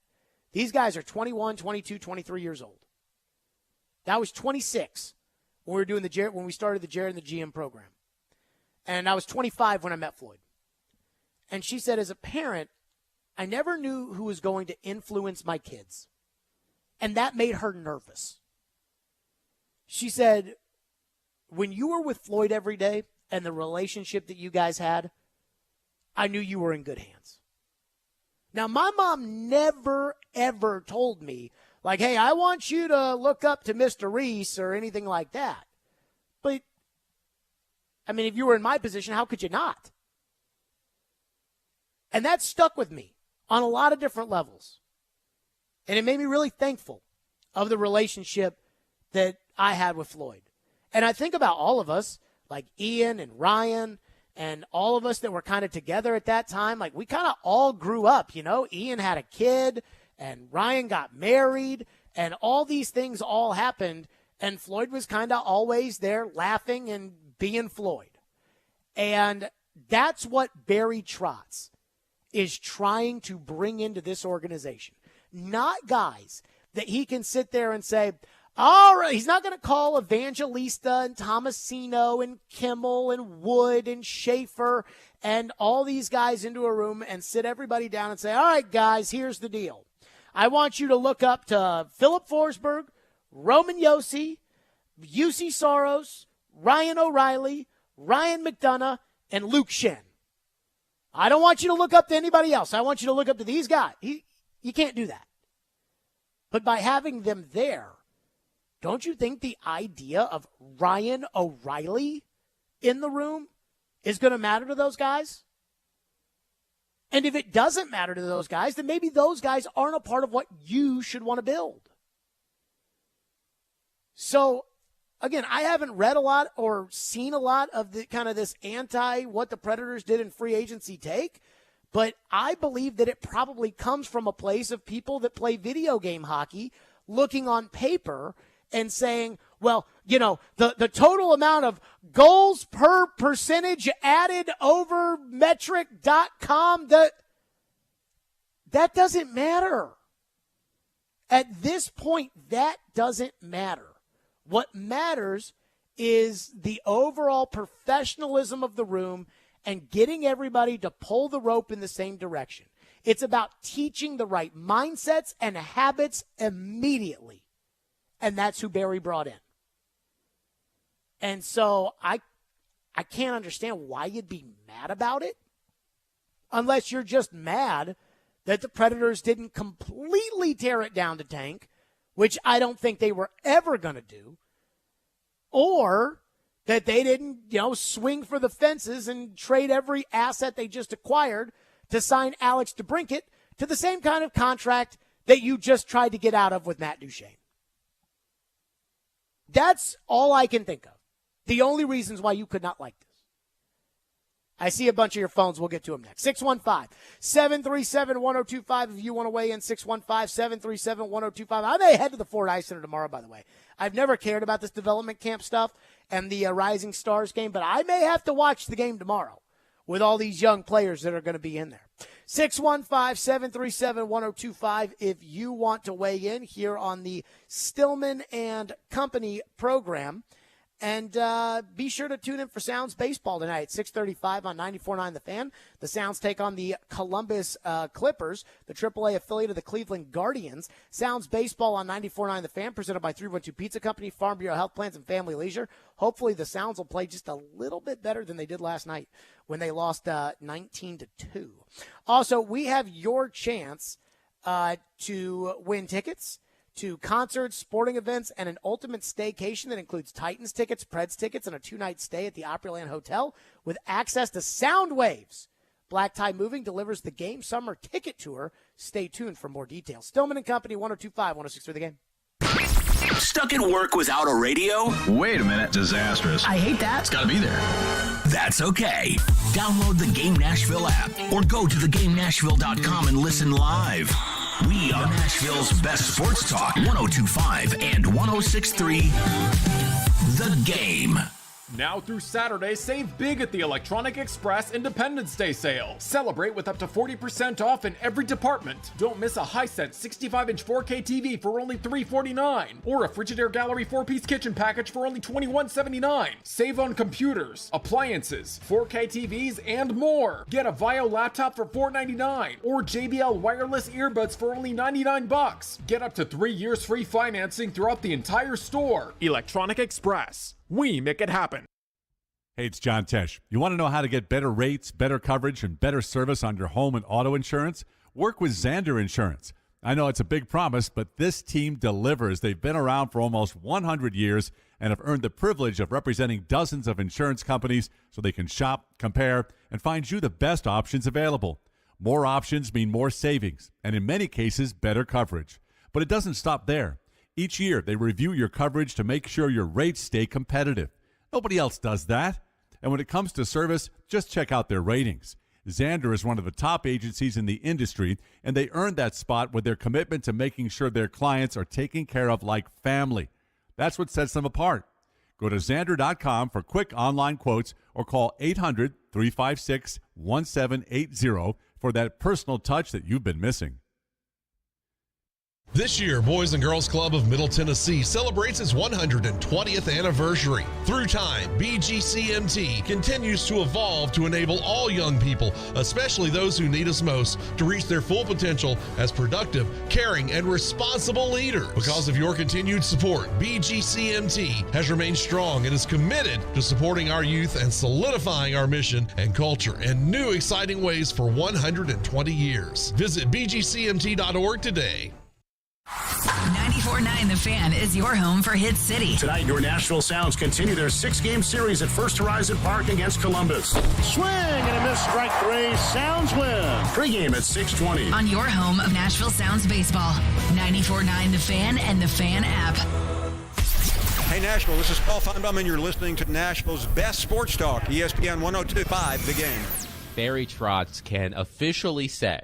These guys are 21, 22, 23 years old. That was 26 when we were doing when we started the Jared and the GM program. And I was 25 when I met Floyd. And she said, as a parent, I never knew who was going to influence my kids. And that made her nervous. She said, when you were with Floyd every day and the relationship that you guys had, I knew you were in good hands. Now, my mom never, ever told me, like, hey, I want you to look up to Mr. Reese or anything like that. But, if you were in my position, how could you not? And that stuck with me on a lot of different levels. And it made me really thankful of the relationship that I had with Floyd. And I think about all of us, like Ian and Ryan and all of us that were kind of together at that time, like we kind of all grew up, Ian had a kid and Ryan got married and all these things all happened. And Floyd was kind of always there laughing and being Floyd. And that's what Barry Trotz is trying to bring into this organization. Not guys that he can sit there and say, all right, he's not going to call Evangelista and Tomasino and Kimmel and Wood and Schaefer and all these guys into a room and sit everybody down and say, all right, guys, here's the deal. I want you to look up to Philip Forsberg, Roman Josi, UC Soros, Ryan O'Reilly, Ryan McDonough, and Luke Shen. I don't want you to look up to anybody else. I want you to look up to these guys. You can't do that. But by having them there, don't you think the idea of Ryan O'Reilly in the room is going to matter to those guys? And if it doesn't matter to those guys, then maybe those guys aren't a part of what you should want to build. So, again, I haven't read a lot or seen a lot of the kind of this what the Predators did in free agency take, but I believe that it probably comes from a place of people that play video game hockey looking on paper and saying, well, the total amount of goals per percentage added over metric.com, that doesn't matter. At this point, that doesn't matter. What matters is the overall professionalism of the room and getting everybody to pull the rope in the same direction. It's about teaching the right mindsets and habits immediately. And that's who Barry brought in. And so I can't understand why you'd be mad about it unless you're just mad that the Predators didn't completely tear it down to tank, which I don't think they were ever going to do, or that they didn't, swing for the fences and trade every asset they just acquired to sign Alex DeBrincat to the same kind of contract that you just tried to get out of with Matt Duchene. That's all I can think of. The only reasons why you could not like this. I see a bunch of your phones. We'll get to them next. 615-737-1025 if you want to weigh in. 615-737-1025. I may head to the Ford Ice Center tomorrow, by the way. I've never cared about this development camp stuff and the Rising Stars game, but I may have to watch the game tomorrow with all these young players that are going to be in there. 615-737-1025 if you want to weigh in here on the Stillman and Company program. And be sure to tune in for Sounds Baseball tonight at 6:35 on 94.9 The Fan. The Sounds take on the Columbus Clippers, the AAA affiliate of the Cleveland Guardians. Sounds Baseball on 94.9 The Fan, presented by 312 Pizza Company, Farm Bureau Health Plans, and Family Leisure. Hopefully the Sounds will play just a little bit better than they did last night when they lost 19-2. Also, we have your chance to win tickets to concerts, sporting events, and an ultimate staycation that includes Titans tickets, Preds tickets, and a 2-night stay at the Opryland Hotel with access to Sound Waves. Black Tie Moving delivers the Game Summer Ticket Tour. Stay tuned for more details. Stillman and Company, 102.5, 106.3 The Game. Stuck at work without a radio? Wait a minute. Disastrous. I hate that. It's got to be there. That's okay. Download the Game Nashville app or go to theGameNashville.com and listen live. We are Nashville's best sports talk, 102.5 and 106.3 The Game. Now through Saturday, save big at the Electronic Express Independence Day sale. Celebrate with up to 40% off in every department. Don't miss a Hisense 65-inch 4K TV for only $349, or a Frigidaire Gallery 4-piece kitchen package for only $21.79. Save on computers, appliances, 4K TVs, and more. Get a Vio laptop for $499, or JBL wireless earbuds for only $99. Get up to 3 years free financing throughout the entire store. Electronic Express. We make it happen. Hey, it's John Tesh. You want to know how to get better rates, better coverage, and better service on your home and auto insurance? Work with Zander Insurance. I know it's a big promise, but this team delivers. They've been around for almost 100 years and have earned the privilege of representing dozens of insurance companies so they can shop, compare, and find you the best options available. More options mean more savings, and in many cases, better coverage. But it doesn't stop there. Each year, they review your coverage to make sure your rates stay competitive. Nobody else does that. And when it comes to service, just check out their ratings. Xander is one of the top agencies in the industry, and they earned that spot with their commitment to making sure their clients are taken care of like family. That's what sets them apart. Go to Xander.com for quick online quotes or call 800-356-1780 for that personal touch that you've been missing. This year, Boys and Girls Club of Middle Tennessee celebrates its 120th anniversary. Through time, BGCMT continues to evolve to enable all young people, especially those who need us most, to reach their full potential as productive, caring, and responsible leaders. Because of your continued support, BGCMT has remained strong and is committed to supporting our youth and solidifying our mission and culture in new exciting ways for 120 years. Visit bgcmt.org today. 94.9 The Fan is your home for Hit City. Tonight, your Nashville Sounds continue their 6-game series at First Horizon Park against Columbus. Swing and a miss, strike 3. Sounds win. Pre-game at 6:20. On your home of Nashville Sounds baseball. 94.9 The Fan and The Fan app. Hey, Nashville, this is Paul Feinbaum, and you're listening to Nashville's best sports talk, ESPN 102.5 The Game. Barry Trotz can officially say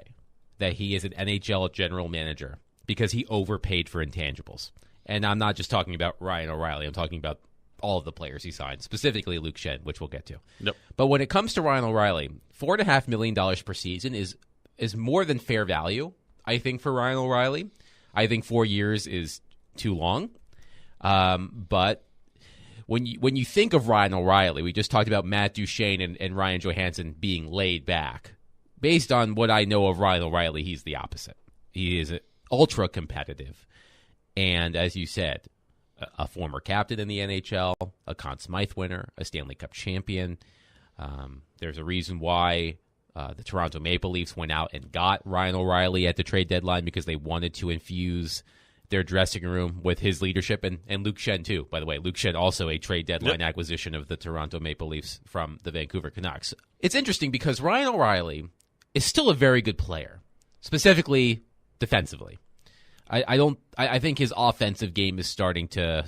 that he is an NHL general manager because he overpaid for intangibles. And I'm not just talking about Ryan O'Reilly. I'm talking about all of the players he signed, specifically Luke Schenn, which we'll get to. Yep. But when it comes to Ryan O'Reilly, $4.5 million per season is more than fair value, I think, for Ryan O'Reilly. I think 4 years is too long. But when you think of Ryan O'Reilly, we just talked about Matt Duchene and Ryan Johansson being laid back. Based on what I know of Ryan O'Reilly, he's the opposite. He is ultra competitive. And as you said, a former captain in the NHL, a Conn Smythe winner, a Stanley Cup champion. There's a reason why the Toronto Maple Leafs went out and got Ryan O'Reilly at the trade deadline, because they wanted to infuse their dressing room with his leadership, and Luke Schenn too, by the way. Luke Schenn, also a trade deadline acquisition of the Toronto Maple Leafs from the Vancouver Canucks. It's interesting because Ryan O'Reilly is still a very good player, specifically defensively. I think his offensive game is starting to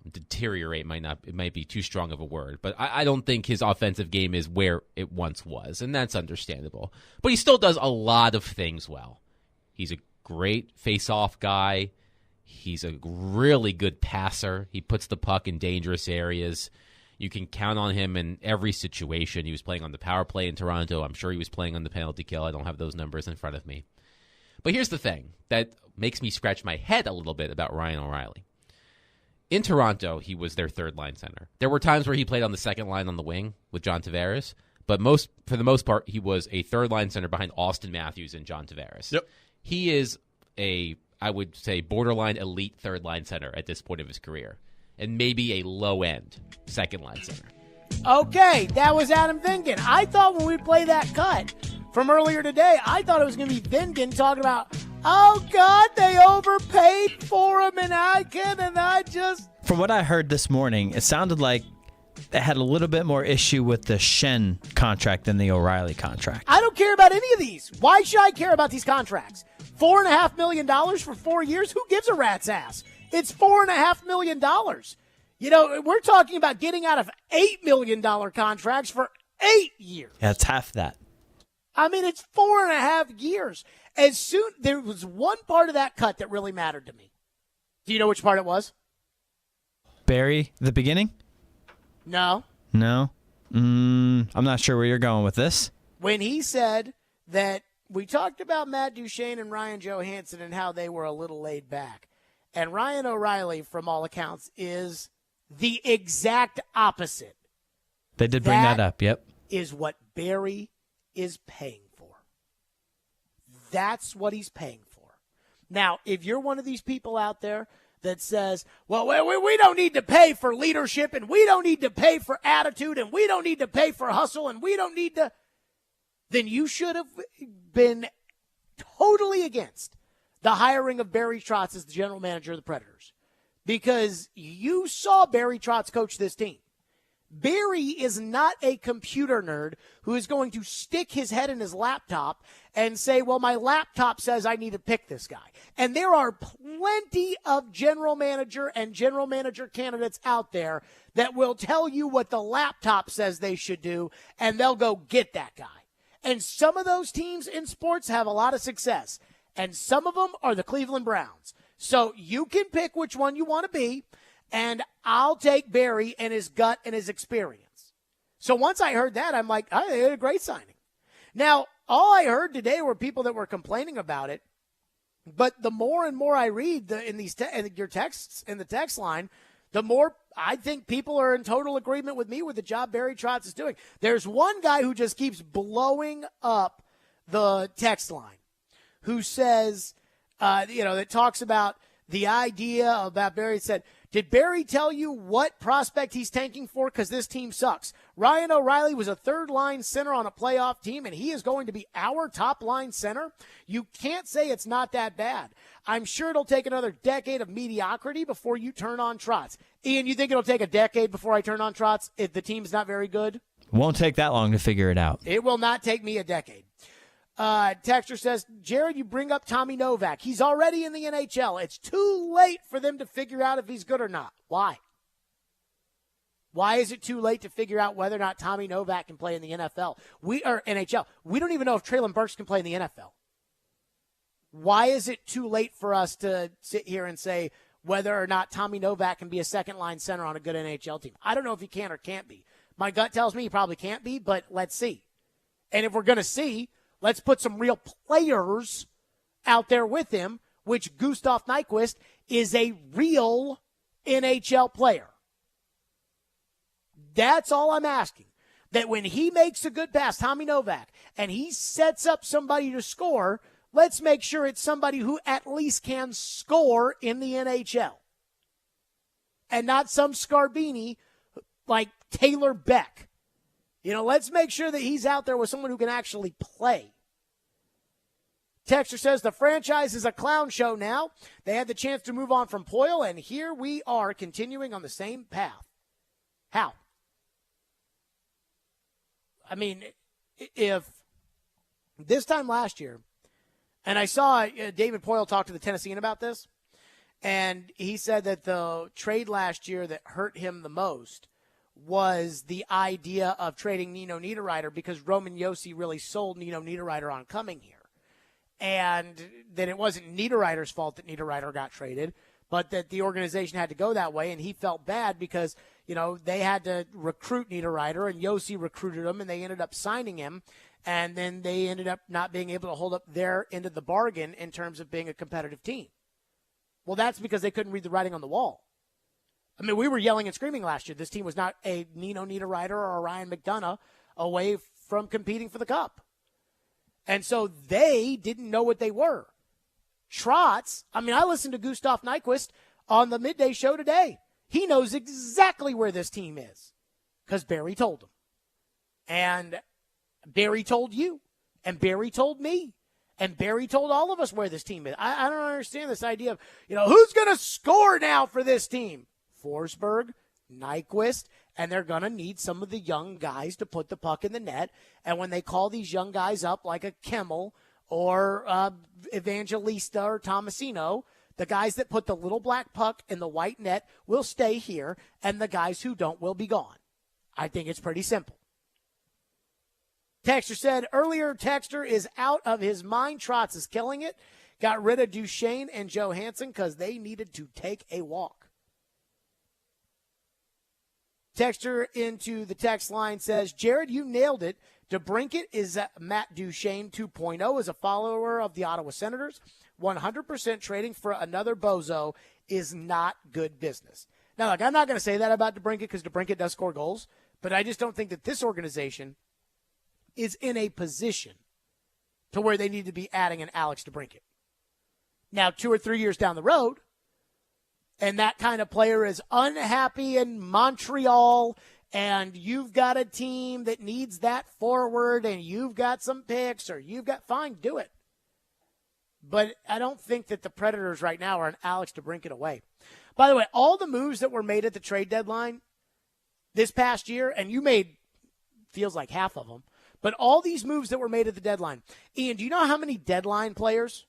deteriorate. It might be too strong of a word, but I don't think his offensive game is where it once was, and that's understandable. But he still does a lot of things well. He's a great face-off guy. He's a really good passer. He puts the puck in dangerous areas. You can count on him in every situation. He was playing on the power play in Toronto. I'm sure he was playing on the penalty kill. I don't have those numbers in front of me. But here's the thing that makes me scratch my head a little bit about Ryan O'Reilly. In Toronto, he was their third-line center. There were times where he played on the second line on the wing with John Tavares, but for the most part, he was a third-line center behind Austin Matthews and John Tavares. Yep. He is I would say, borderline elite third-line center at this point of his career, and maybe a low-end second-line center. Okay, that was Adam Vingan. I thought when we play that cut from earlier today, I thought it was going to be Vingan talking about, oh, God, they overpaid for him, and I just... From what I heard this morning, it sounded like they had a little bit more issue with the Schenn contract than the O'Reilly contract. I don't care about any of these. Why should I care about these contracts? $4.5 million for 4 years? Who gives a rat's ass? It's $4.5 million. You know, we're talking about getting out of $8 million contracts for 8 years. Yeah, it's half that. I mean, it's 4.5 years. There was one part of that cut that really mattered to me. Do you know which part it was? Barry, the beginning? No. No? I'm not sure where you're going with this. When he said that we talked about Matt Duchene and Ryan Johansson and how they were a little laid back. And Ryan O'Reilly, from all accounts, is the exact opposite. They did bring that up, yep. Is what Barry is paying for. That's what he's paying for. Now, if you're one of these people out there that says, well, we don't need to pay for leadership, and we don't need to pay for attitude, and we don't need to pay for hustle, and we don't need to, then you should have been totally against the hiring of Barry Trotz as the general manager of the Predators, because you saw Barry Trotz coach this team. Barry is not a computer nerd who is going to stick his head in his laptop and say, well, my laptop says I need to pick this guy. And there are plenty of general manager and general manager candidates out there that will tell you what the laptop says they should do, and they'll go get that guy. And some of those teams in sports have a lot of success, and some of them are the Cleveland Browns. So you can pick which one you want to be, and I'll take Barry and his gut and his experience. So once I heard that, I'm like, oh, they had a great signing. Now, all I heard today were people that were complaining about it, but the more and more I read in your texts in the text line, the more I think people are in total agreement with me with the job Barry Trotz is doing. There's one guy who just keeps blowing up the text line who says, that talks about the idea about Barry said, did Barry tell you what prospect he's tanking for? Because this team sucks. Ryan O'Reilly was a third-line center on a playoff team, and he is going to be our top-line center? You can't say it's not that bad. I'm sure it'll take another decade of mediocrity before you turn on Trotz. Ian, you think it'll take a decade before I turn on Trotz if the team's not very good? Won't take that long to figure it out. It will not take me a decade. Texter says, Jared, you bring up Tommy Novak. He's already in the NHL. It's too late for them to figure out if he's good or not. Why? Why is it too late to figure out whether or not Tommy Novak can play in the NFL? NHL. We don't even know if Traylon Burks can play in the NFL. Why is it too late for us to sit here and say whether or not Tommy Novak can be a second-line center on a good NHL team? I don't know if he can or can't be. My gut tells me he probably can't be, but let's see. And if we're going to see, let's put some real players out there with him, which Gustav Nyquist is a real NHL player. That's all I'm asking. That when he makes a good pass, Tommy Novak, and he sets up somebody to score, let's make sure it's somebody who at least can score in the NHL. And not some Scarbini like Taylor Beck. Let's make sure that he's out there with someone who can actually play. Texter says the franchise is a clown show now. They had the chance to move on from Poyle, and here we are continuing on the same path. How? I mean, if this time last year, and I saw David Poyle talk to the Tennessean about this, and he said that the trade last year that hurt him the most was the idea of trading Nino Niederreiter because Roman Josi really sold Nino Niederreiter on coming here. And that it wasn't Niederreiter's fault that Niederreiter got traded, but that the organization had to go that way, and he felt bad because, they had to recruit Niederreiter, and Josi recruited him, and they ended up signing him, and then they ended up not being able to hold up their end of the bargain in terms of being a competitive team. Well, that's because they couldn't read the writing on the wall. I mean, we were yelling and screaming last year. This team was not a Nino Niederreiter or a Ryan McDonough away from competing for the Cup. And so they didn't know what they were. Trotz, I listened to Gustav Nyquist on the midday show today. He knows exactly where this team is because Barry told him. And Barry told you. And Barry told me. And Barry told all of us where this team is. I don't understand this idea of, who's going to score now for this team? Forsberg, Nyquist, and they're going to need some of the young guys to put the puck in the net. And when they call these young guys up like a Kimmel or Evangelista or Tomasino, the guys that put the little black puck in the white net will stay here, and the guys who don't will be gone. I think it's pretty simple. Texter said, earlier, Texter is out of his mind. Trotz is killing it. Got rid of Duchesne and Johansson because they needed to take a walk. Texter into the text line says, Jared, you nailed it. DeBrincat is Matt Duchesne 2.0 as a follower of the Ottawa Senators. 100% trading for another bozo is not good business. Now, look, I'm not going to say that about DeBrincat because DeBrincat does score goals, but I just don't think that this organization is in a position to where they need to be adding an Alex DeBrincat. Now, 2 or 3 years down the road, and that kind of player is unhappy in Montreal, and you've got a team that needs that forward, and you've got some picks, or you've got, fine, do it. But I don't think that the Predators right now are an Alex DeBrincat away. By the way, all the moves that were made at the trade deadline, this past year, and you made, feels like half of them, but all these moves that were made at the deadline. Ian, do you know how many deadline players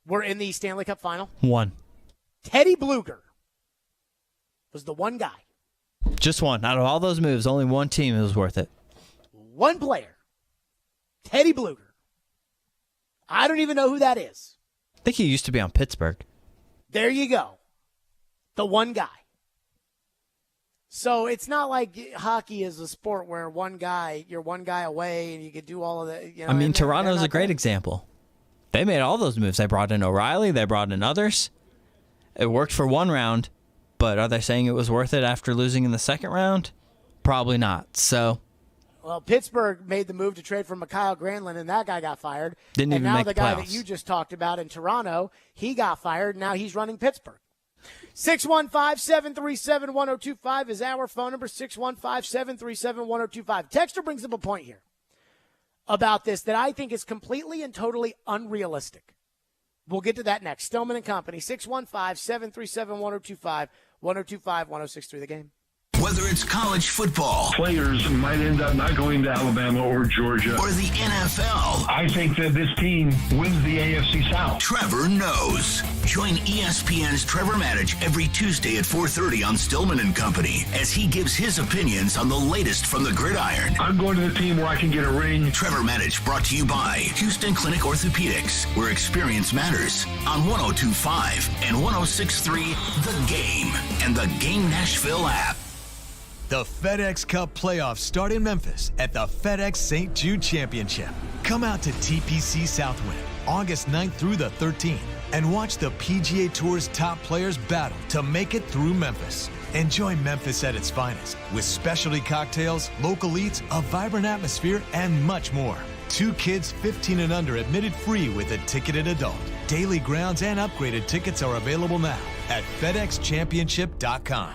were in the Stanley Cup final? 1. Teddy Bluger was the one guy. Just one. Out of all those moves, only one team was worth it. One player. Teddy Bluger. I don't even know who that is. I think he used to be on Pittsburgh. There you go. The one guy. So it's not like hockey is a sport where you're one guy away and you can do all of that. You know, I mean, Toronto's a great example. They made all those moves. They brought in O'Reilly. They brought in others. It worked for one round, but are they saying it was worth it after losing in the second round? Probably not. So, well, Pittsburgh made the move to trade for Mikhail Granlund, and that guy got fired. Didn't and even now make the the guy playoffs. that you just talked about in Toronto, he got fired. Now he's running Pittsburgh. 615-737-1025 is our phone number, 615-737-1025. Texter brings up a point here about this that I think is completely and totally unrealistic. We'll get to that next. Stillman and Company, 615-737-1025, 1025-1063, the game. Whether it's college football, Players might end up not going to Alabama or Georgia. or the NFL, I think that this team wins the AFC South. Trevor knows. Join ESPN's Trevor Maddich every Tuesday at 4:30 on Stillman and Company as he gives his opinions on the latest from the gridiron. I'm going to the team where I can get a ring. Trevor Maddich brought to you by Houston Clinic Orthopedics, where experience matters, on 102.5 and 106.3 The Game and the Game Nashville app. The FedEx Cup playoffs start in Memphis at the FedEx St. Jude Championship. Come out to TPC Southwind August 9th through the 13th and watch the PGA Tour's top players battle to make it through Memphis. Enjoy Memphis at its finest with specialty cocktails, local eats, a vibrant atmosphere, and much more. 2 kids 15 and under admitted free with a ticketed adult. Daily grounds and upgraded tickets are available now at FedExChampionship.com.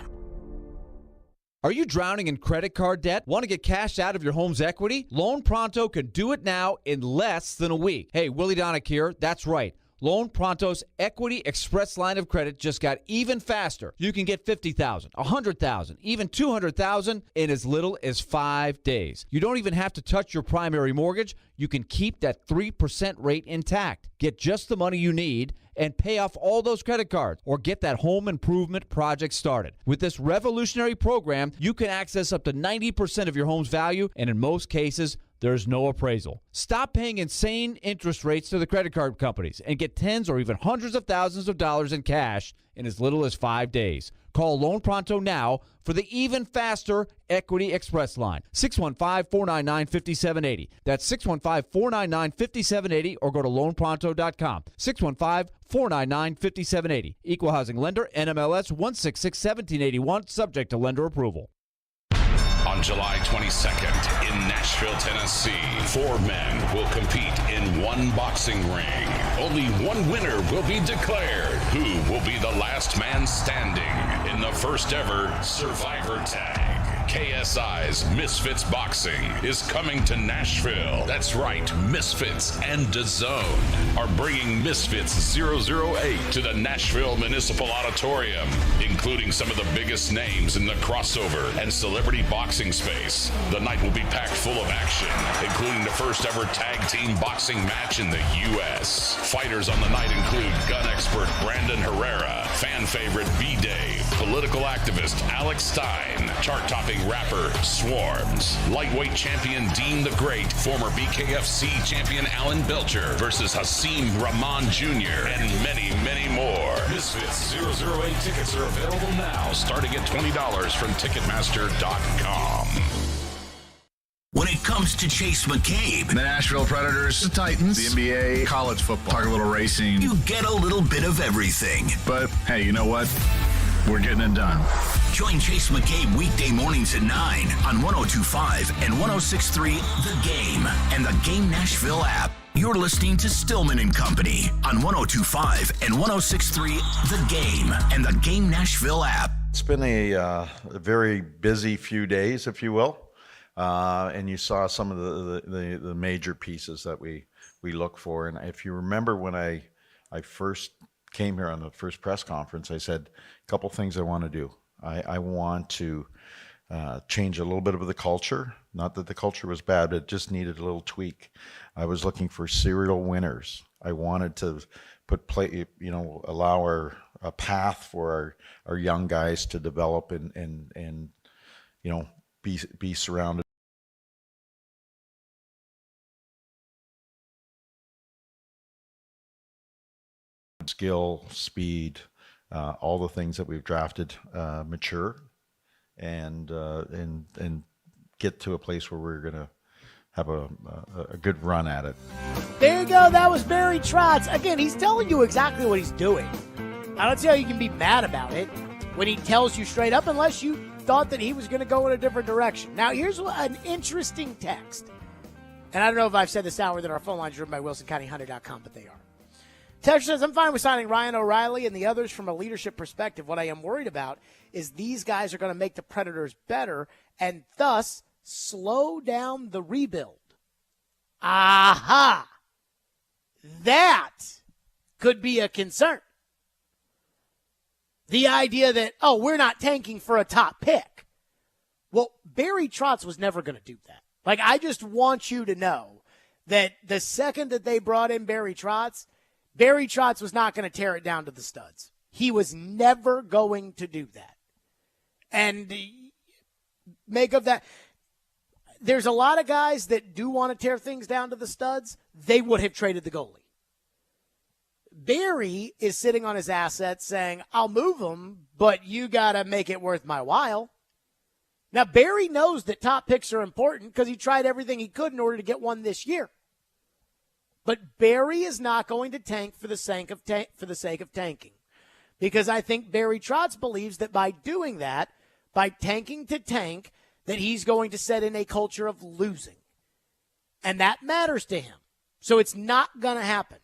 Are you drowning in credit card debt? Want to get cash out of your home's equity? Loan Pronto can do it now in less than a week. Hey, Willie Donick here. That's right. Loan Pronto's Equity Express line of credit just got even faster. You can get $50,000, $100,000, even $200,000 in as little as 5 days. You don't even have to touch your primary mortgage. You can keep that 3% rate intact. Get just the money you need and pay off all those credit cards or get that home improvement project started. With this revolutionary program, you can access up to 90% of your home's value, and in most cases, there's no appraisal. Stop paying insane interest rates to the credit card companies and get tens or even hundreds of thousands of dollars in cash in as little as 5 days. Call Loan Pronto now for the even faster Equity Express line. 615-499-5780. That's 615-499-5780 or go to loanpronto.com. 615-499-5780. Equal Housing Lender, NMLS 166-1781, subject to lender approval. On July 22nd in Nashville, Tennessee, 4 men will compete in one boxing ring. Only one winner will be declared. Who will be the last man standing in the first ever Survivor Tag? KSI's Misfits Boxing is coming to Nashville. That's right, Misfits and DAZN are bringing Misfits 008 to the Nashville Municipal Auditorium, including some of the biggest names in the crossover and celebrity boxing space. The night will be packed full of action, including the first ever tag team boxing match in the U.S. Fighters on the night include gun expert Brandon Herrera, fan favorite B-Day, political activist Alex Stein, chart-topping rapper Swarms, lightweight champion Dean the Great, former BKFC champion Alan Belcher versus Hasim Rahman Jr., and many, many more. Misfits 008 tickets are available now, starting at $20 from Ticketmaster.com. When it comes to Chase McCabe, The Nashville Predators, the Titans, the NBA, college football, talk a little racing. you get a little bit of everything. But hey, you know what? We're getting it done. Join Chase McCabe weekday mornings at 9 on 102.5 and 106.3 The Game and the Game Nashville app. You're listening to Stillman and Company on 102.5 and 106.3 The Game and the Game Nashville app. It's been a very busy few days, if you will. And you saw some of the major pieces that we look for. And if you remember when I first came here on the first press conference, I said a couple things I want to do. I want to change a little bit of the culture. Not that the culture was bad, but it just needed a little tweak. I was looking for serial winners. I wanted to allow a path for our young guys to develop and be surrounded. Skill, speed, all the things that we've drafted mature and get to a place where we're going to have a good run at it. There you go. That was Barry Trotz. Again, he's telling you exactly what he's doing. I don't see how you can be mad about it when he tells you straight up, unless you thought that he was going to go in a different direction. Now, here's an interesting text. And I don't know if I've said this hour that our phone lines are written by WilsonCountyHunter.com, but they are. Text says, I'm fine with signing Ryan O'Reilly and the others from a leadership perspective. What I am worried about is these guys are going to make the Predators better and thus slow down the rebuild. Aha! That could be a concern. The idea that, we're not tanking for a top pick. Well, Barry Trotz was never going to do that. Like, I just want you to know that the second that they brought in Barry Trotz was not going to tear it down to the studs. He was never going to do that. And make of that, there's a lot of guys that do want to tear things down to the studs. They would have traded the goalie. Barry is sitting on his assets saying, I'll move them, but you got to make it worth my while. Now, Barry knows that top picks are important because he tried everything he could in order to get one this year. But Barry is not going to tank for the sake of tanking, because I think Barry Trotz believes that by doing that, by tanking to tank, that he's going to set in a culture of losing. And that matters to him. So it's not going to happen.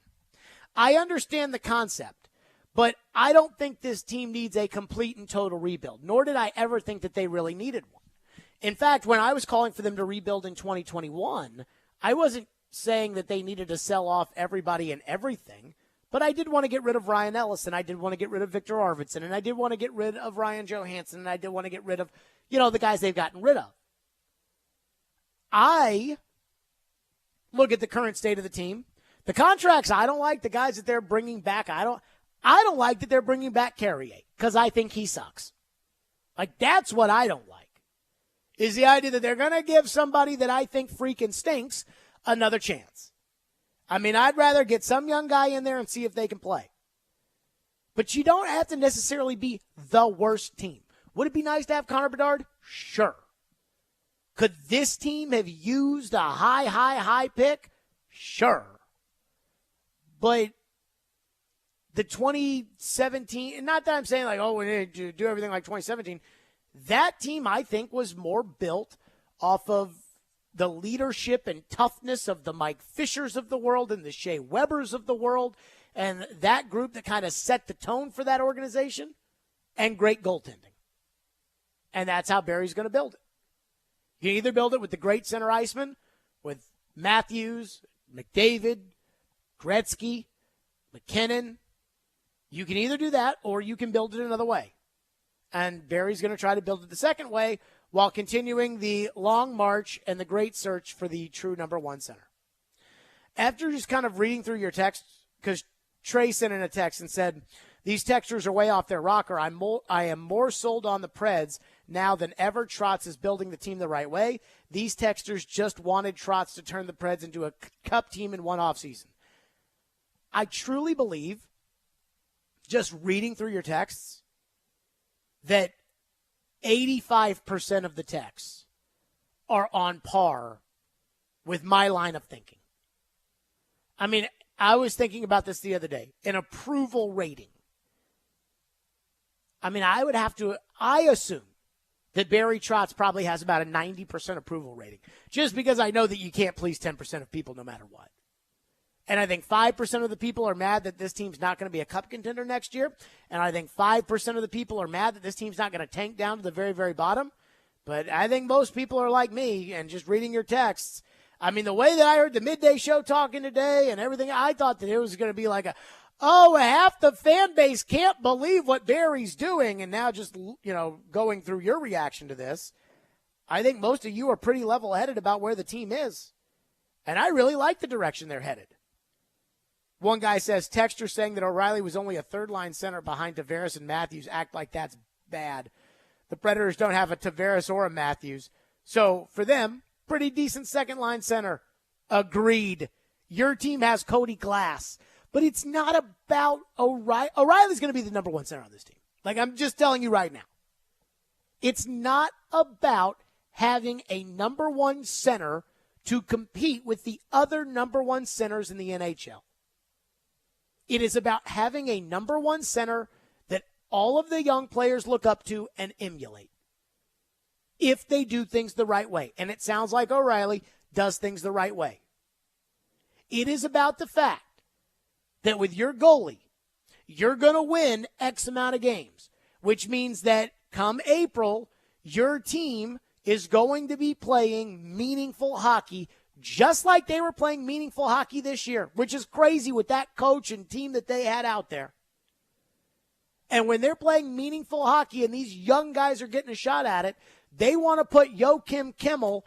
I understand the concept, but I don't think this team needs a complete and total rebuild, nor did I ever think that they really needed one. In fact, when I was calling for them to rebuild in 2021, I wasn't saying that they needed to sell off everybody and everything, but I did want to get rid of Ryan Ellis, and I did want to get rid of Victor Arvidsson, and I did want to get rid of Ryan Johansson, and I did want to get rid of, the guys they've gotten rid of. I look at the current state of the team. The contracts I don't like, the guys that they're bringing back, I don't like that they're bringing back Carrier because I think he sucks. Like, that's what I don't like, is the idea that they're going to give somebody that I think freaking stinks another chance. I mean, I'd rather get some young guy in there and see if they can play. But you don't have to necessarily be the worst team. Would it be nice to have Connor Bedard? Sure. Could this team have used a high pick? Sure. But the 2017, and not that I'm saying we need to do everything like 2017, that team I think was more built off of the leadership and toughness of the Mike Fishers of the world and the Shea Webbers of the world, and that group that kind of set the tone for that organization, and great goaltending. And that's how Barry's going to build it. You can either build it with the great center iceman, with Matthews, McDavid, Gretzky, McKinnon. You can either do that, or you can build it another way. And Barry's going to try to build it the second way, while continuing the long march and the great search for the true number one center. After just kind of reading through your text, because Trey sent in a text and said, these textures are way off their rocker. I am more sold on the Preds now than ever. Trotz is building the team the right way. These texters just wanted Trotz to turn the Preds into a cup team in one offseason. I truly believe, just reading through your texts, that 85% of the texts are on par with my line of thinking. I mean, I was thinking about this the other day. An approval rating. I mean, I assume that Barry Trotz probably has about a 90% approval rating, just because I know that you can't please 10% of people no matter what. And I think 5% of the people are mad that this team's not going to be a cup contender next year. And I think 5% of the people are mad that this team's not going to tank down to the very, very bottom. But I think most people are like me, and just reading your texts. I mean, the way that I heard the midday show talking today and everything, I thought that it was going to be like half the fan base can't believe what Barry's doing. And now just, going through your reaction to this, I think most of you are pretty level-headed about where the team is. And I really like the direction they're headed. One guy says, texter saying that O'Reilly was only a third-line center behind Tavares and Matthews. Act like that's bad. The Predators don't have a Tavares or a Matthews. So for them, pretty decent second-line center. Agreed. Your team has Cody Glass. But it's not about O'Reilly. O'Reilly's going to be the number one center on this team. Like, I'm just telling you right now. It's not about having a number one center to compete with the other number one centers in the NHL. It is about having a number one center that all of the young players look up to and emulate if they do things the right way. And it sounds like O'Reilly does things the right way. It is about the fact that with your goalie, you're going to win X amount of games, which means that come April, your team is going to be playing meaningful hockey just like they were playing meaningful hockey this year, which is crazy with that coach and team that they had out there. And when they're playing meaningful hockey and these young guys are getting a shot at it, they want to put Joakim Kimmel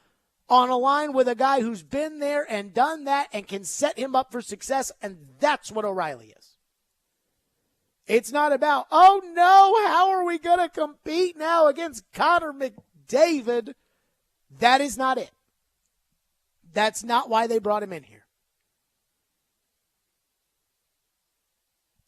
on a line with a guy who's been there and done that and can set him up for success, and that's what O'Reilly is. It's not about, oh no, how are we going to compete now against Connor McDavid? That is not it. That's not why they brought him in here.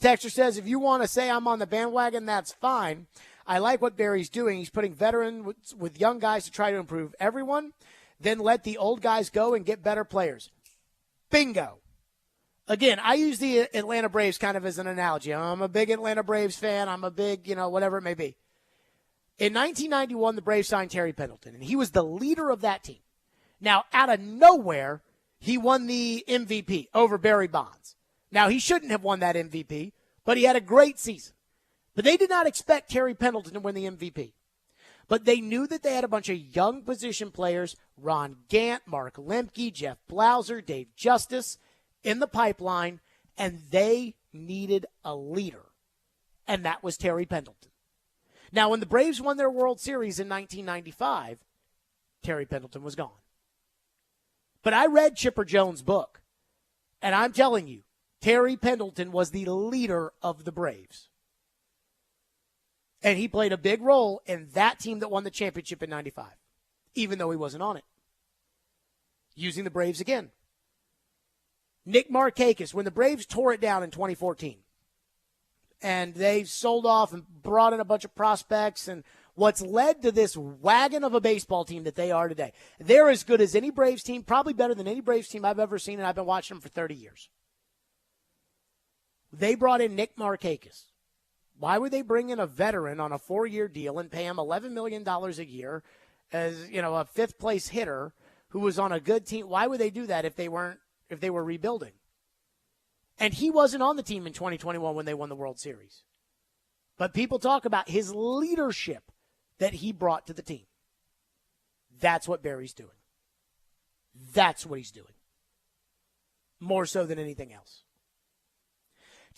Texter says, if you want to say I'm on the bandwagon, that's fine. I like what Barry's doing. He's putting veterans with young guys to try to improve everyone, then let the old guys go and get better players. Bingo. Again, I use the Atlanta Braves kind of as an analogy. I'm a big Atlanta Braves fan. I'm a big, whatever it may be. In 1991, the Braves signed Terry Pendleton, and he was the leader of that team. Now, out of nowhere, he won the MVP over Barry Bonds. Now, he shouldn't have won that MVP, but he had a great season. But they did not expect Terry Pendleton to win the MVP. But they knew that they had a bunch of young position players, Ron Gant, Mark Lemke, Jeff Blauser, Dave Justice, in the pipeline, and they needed a leader. And that was Terry Pendleton. Now, when the Braves won their World Series in 1995, Terry Pendleton was gone. But I read Chipper Jones' book, and I'm telling you, Terry Pendleton was the leader of the Braves. And he played a big role in that team that won the championship in 95, even though he wasn't on it. Using the Braves again. Nick Markakis, when the Braves tore it down in 2014, and they sold off and brought in a bunch of prospects, and what's led to this wagon of a baseball team that they are today. They're as good as any Braves team, probably better than any Braves team I've ever seen, and I've been watching them for 30 years. They brought in Nick Markakis. Why would they bring in a veteran on a 4-year deal and pay him $11 million a year as, a fifth-place hitter who was on a good team? Why would they do that if they were rebuilding? And he wasn't on the team in 2021 when they won the World Series. But people talk about his leadership that he brought to the team. That's what Barry's doing. That's what he's doing. More so than anything else.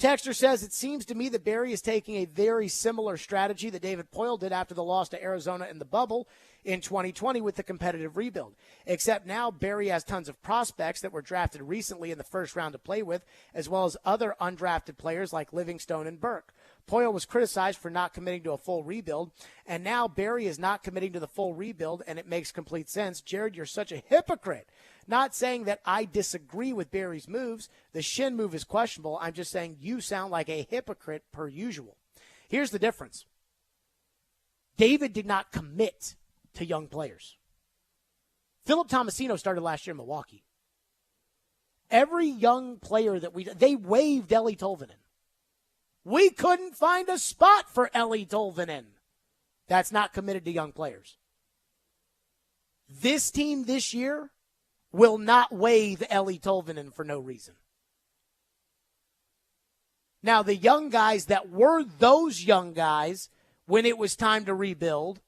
Texter says, it seems to me that Barry is taking a very similar strategy that David Poile did after the loss to Arizona in the bubble in 2020 with the competitive rebuild. Except now Barry has tons of prospects that were drafted recently in the first round to play with, as well as other undrafted players like Livingstone and Burke. Poile was criticized for not committing to a full rebuild, and now Barry is not committing to the full rebuild, and it makes complete sense. Jared, you're such a hypocrite. Not saying that I disagree with Barry's moves. The shin move is questionable. I'm just saying you sound like a hypocrite per usual. Here's the difference. David did not commit to young players. Philip Tomasino started last year in Milwaukee. Every young player that they waived Ellie Tolvanen. We couldn't find a spot for Ellie Tolvanen. That's not committed to young players. This team this year will not waive Ellie Tolvanen for no reason. Now, the young guys that were those young guys when it was time to rebuild,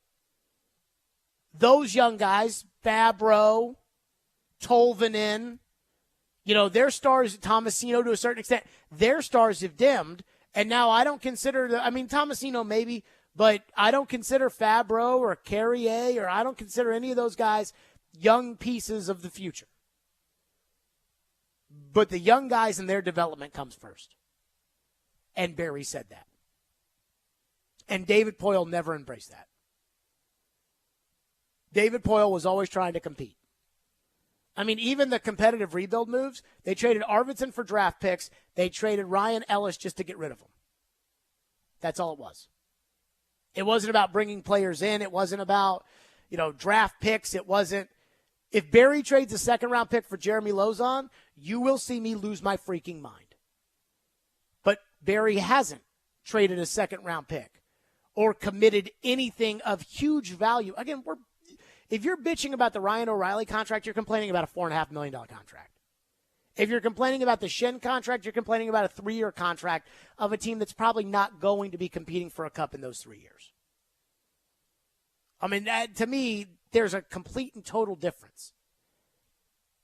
those young guys, Fabro, Tolvanen, their stars, Tomasino to a certain extent, their stars have dimmed. And now I don't consider Tomasino maybe, But I don't consider Fabro or Carrier, or I don't consider any of those guys young pieces of the future. But the young guys and their development comes first. And Barry said that. And David Poyle never embraced that. David Poyle was always trying to compete. I mean, even the competitive rebuild moves, they traded Arvidsson for draft picks. They traded Ryan Ellis just to get rid of him. That's all it was. It wasn't about bringing players in. It wasn't about, draft picks. It wasn't. If Barry trades a second-round pick for Jeremy Lozon, you will see me lose my freaking mind. But Barry hasn't traded a second-round pick or committed anything of huge value. Again, if you're bitching about the Ryan O'Reilly contract, you're complaining about a $4.5 million contract. If you're complaining about the Shen contract, you're complaining about a 3-year contract of a team that's probably not going to be competing for a cup in those 3 years. I mean, to me, there's a complete and total difference.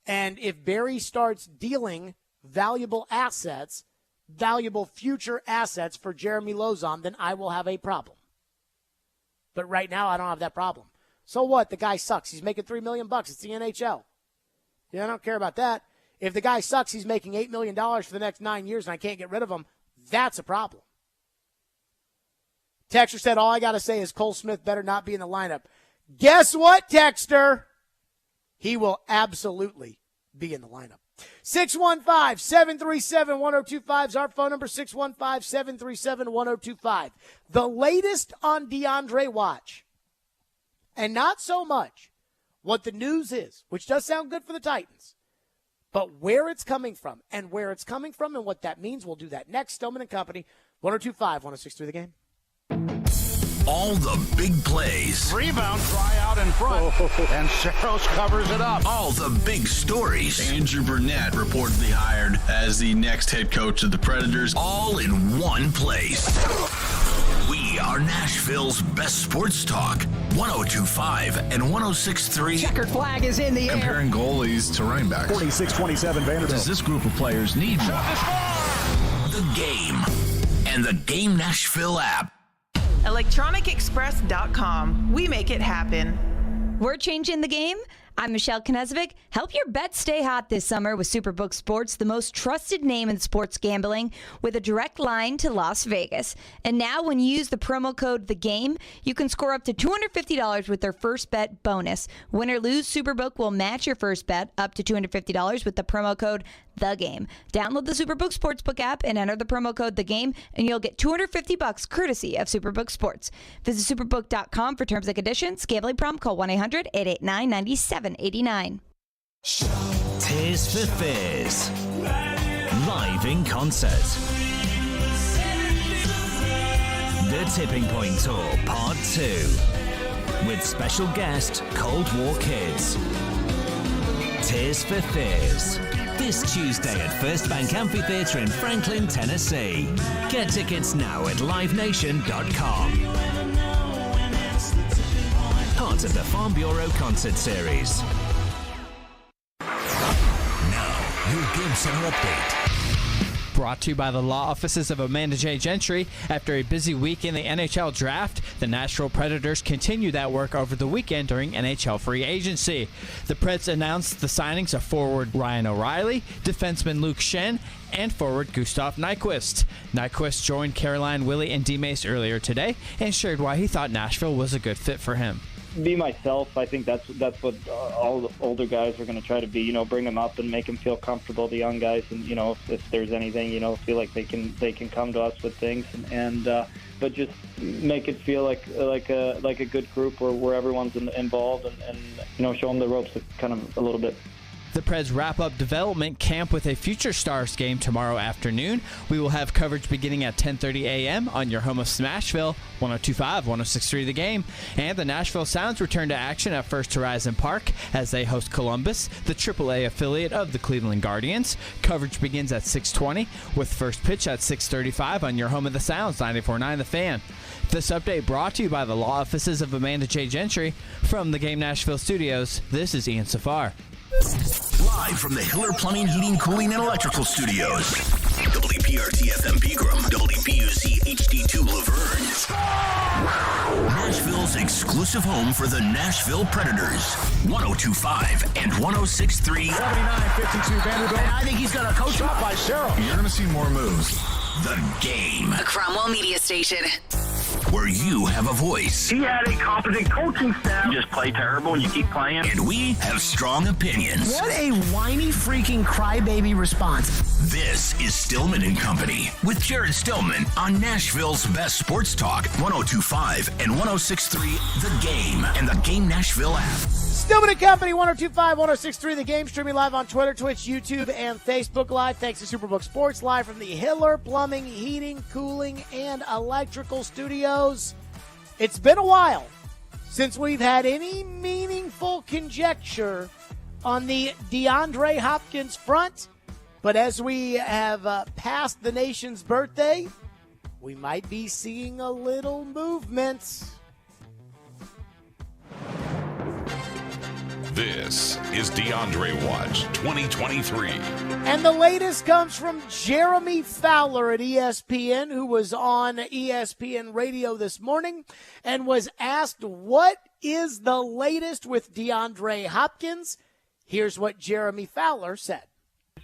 And if Barry starts dealing valuable assets, valuable future assets for Jeremy Lozon, then I will have a problem. But right now, I don't have that problem. So what? The guy sucks. He's making $3 million. It's the NHL. Yeah, I don't care about that. If the guy sucks, he's making $8 million for the next 9 years, and I can't get rid of him. That's a problem. Texter said, all I got to say is Cole Smith better not be in the lineup. Guess what, Texter? He will absolutely be in the lineup. 615-737-1025 is our phone number, 615-737-1025. The latest on DeAndre Watch, and not so much what the news is, which does sound good for the Titans, but where it's coming from and what that means. We'll do that next. Stillman and Company, 102.5, 106.3 The Game. All the big plays. Rebound, try out in front. And Saros covers it up. All the big stories. Andrew Burnett reportedly hired as the next head coach of the Predators. All in one place. We are Nashville's best sports talk. 102.5 and 106.3. Checkered flag is in the air. Comparing goalies to running backs. 46-27 Vanderbilt. Does this group of players need more? The Game and the Game Nashville app. ElectronicExpress.com. We make it happen. We're changing the game. I'm Michelle Knezvik. Help your bets stay hot this summer with Superbook Sports, the most trusted name in sports gambling, with a direct line to Las Vegas. And now when you use the promo code THEGAME, you can score up to $250 with their first bet bonus. Win or lose, Superbook will match your first bet up to $250 with the promo code THEGAME. Download the Superbook Sportsbook app and enter the promo code THEGAME, and you'll get $250 courtesy of Superbook Sports. Visit superbook.com for terms and conditions. Gambling problem, call 1-800-889-9789. Tears for Fears. Live in concert. The Tipping Point Tour Part 2. With special guest Cold War Kids. Tears for Fears. This Tuesday at First Bank Amphitheatre in Franklin, Tennessee. Get tickets now at livenation.com. Part of the Farm Bureau Concert Series. Now, your Game Center update. Brought to you by the law offices of Amanda J. Gentry. After a busy week in the NHL draft, the Nashville Predators continue that work over the weekend during NHL free agency. The Preds announced the signings of forward Ryan O'Reilly, defenseman Luke Shen, and forward Gustav Nyquist. Nyquist joined Caroline, Willie, and D-Mace earlier today and shared why he thought Nashville was a good fit for him. Be myself. I think that's what all the older guys are going to try to be. Bring them up and make them feel comfortable. The young guys, and if there's anything, feel like they can come to us with things, but just make it feel like a good group where everyone's involved, and show them the ropes kind of a little bit. The Preds wrap up development camp with a Future Stars game tomorrow afternoon. We will have coverage beginning at 10:30 a.m. on your home of Smashville, 102.5, 106.3 The Game. And the Nashville Sounds return to action at First Horizon Park as they host Columbus, the AAA affiliate of the Cleveland Guardians. Coverage begins at 6:20 with first pitch at 6:35 on your home of the Sounds, 94.9 The Fan. This update brought to you by the law offices of Amanda J. Gentry. From the Game Nashville studios, this is Ian Safar. Live from the Hiller Plumbing, Heating, Cooling, and Electrical Studios. WPRT FM Pegram, WPUC HD2 Laverne. Nashville's exclusive home for the Nashville Predators. 102.5 and 106.3. 79-52 Vanderbilt. And I think he's going to coach Shot by Sherrill. You're going to see more moves. The Game. A Cromwell Media Station. Where you have a voice. He had a competent coaching staff. You just play terrible and you keep playing. And we have strong opinions. What a whiny freaking crybaby response. This is Stillman and Company with Jared Stillman on Nashville's best sports talk, 102.5 and 106.3 The Game and the Game Nashville app. Stillman and Company, 102.5, 106.3 The Game, streaming live on Twitter, Twitch, YouTube, and Facebook Live. Thanks to Superbook Sports, live from the Hiller Plumbing, Heating, Cooling, and Electrical Studios. It's been a while since we've had any meaningful conjecture on the DeAndre Hopkins front, but as we have passed the nation's birthday, we might be seeing a little movement. This is DeAndre Watch 2023. And the latest comes from Jeremy Fowler at ESPN, who was on ESPN Radio this morning and was asked, what is the latest with DeAndre Hopkins? Here's what Jeremy Fowler said.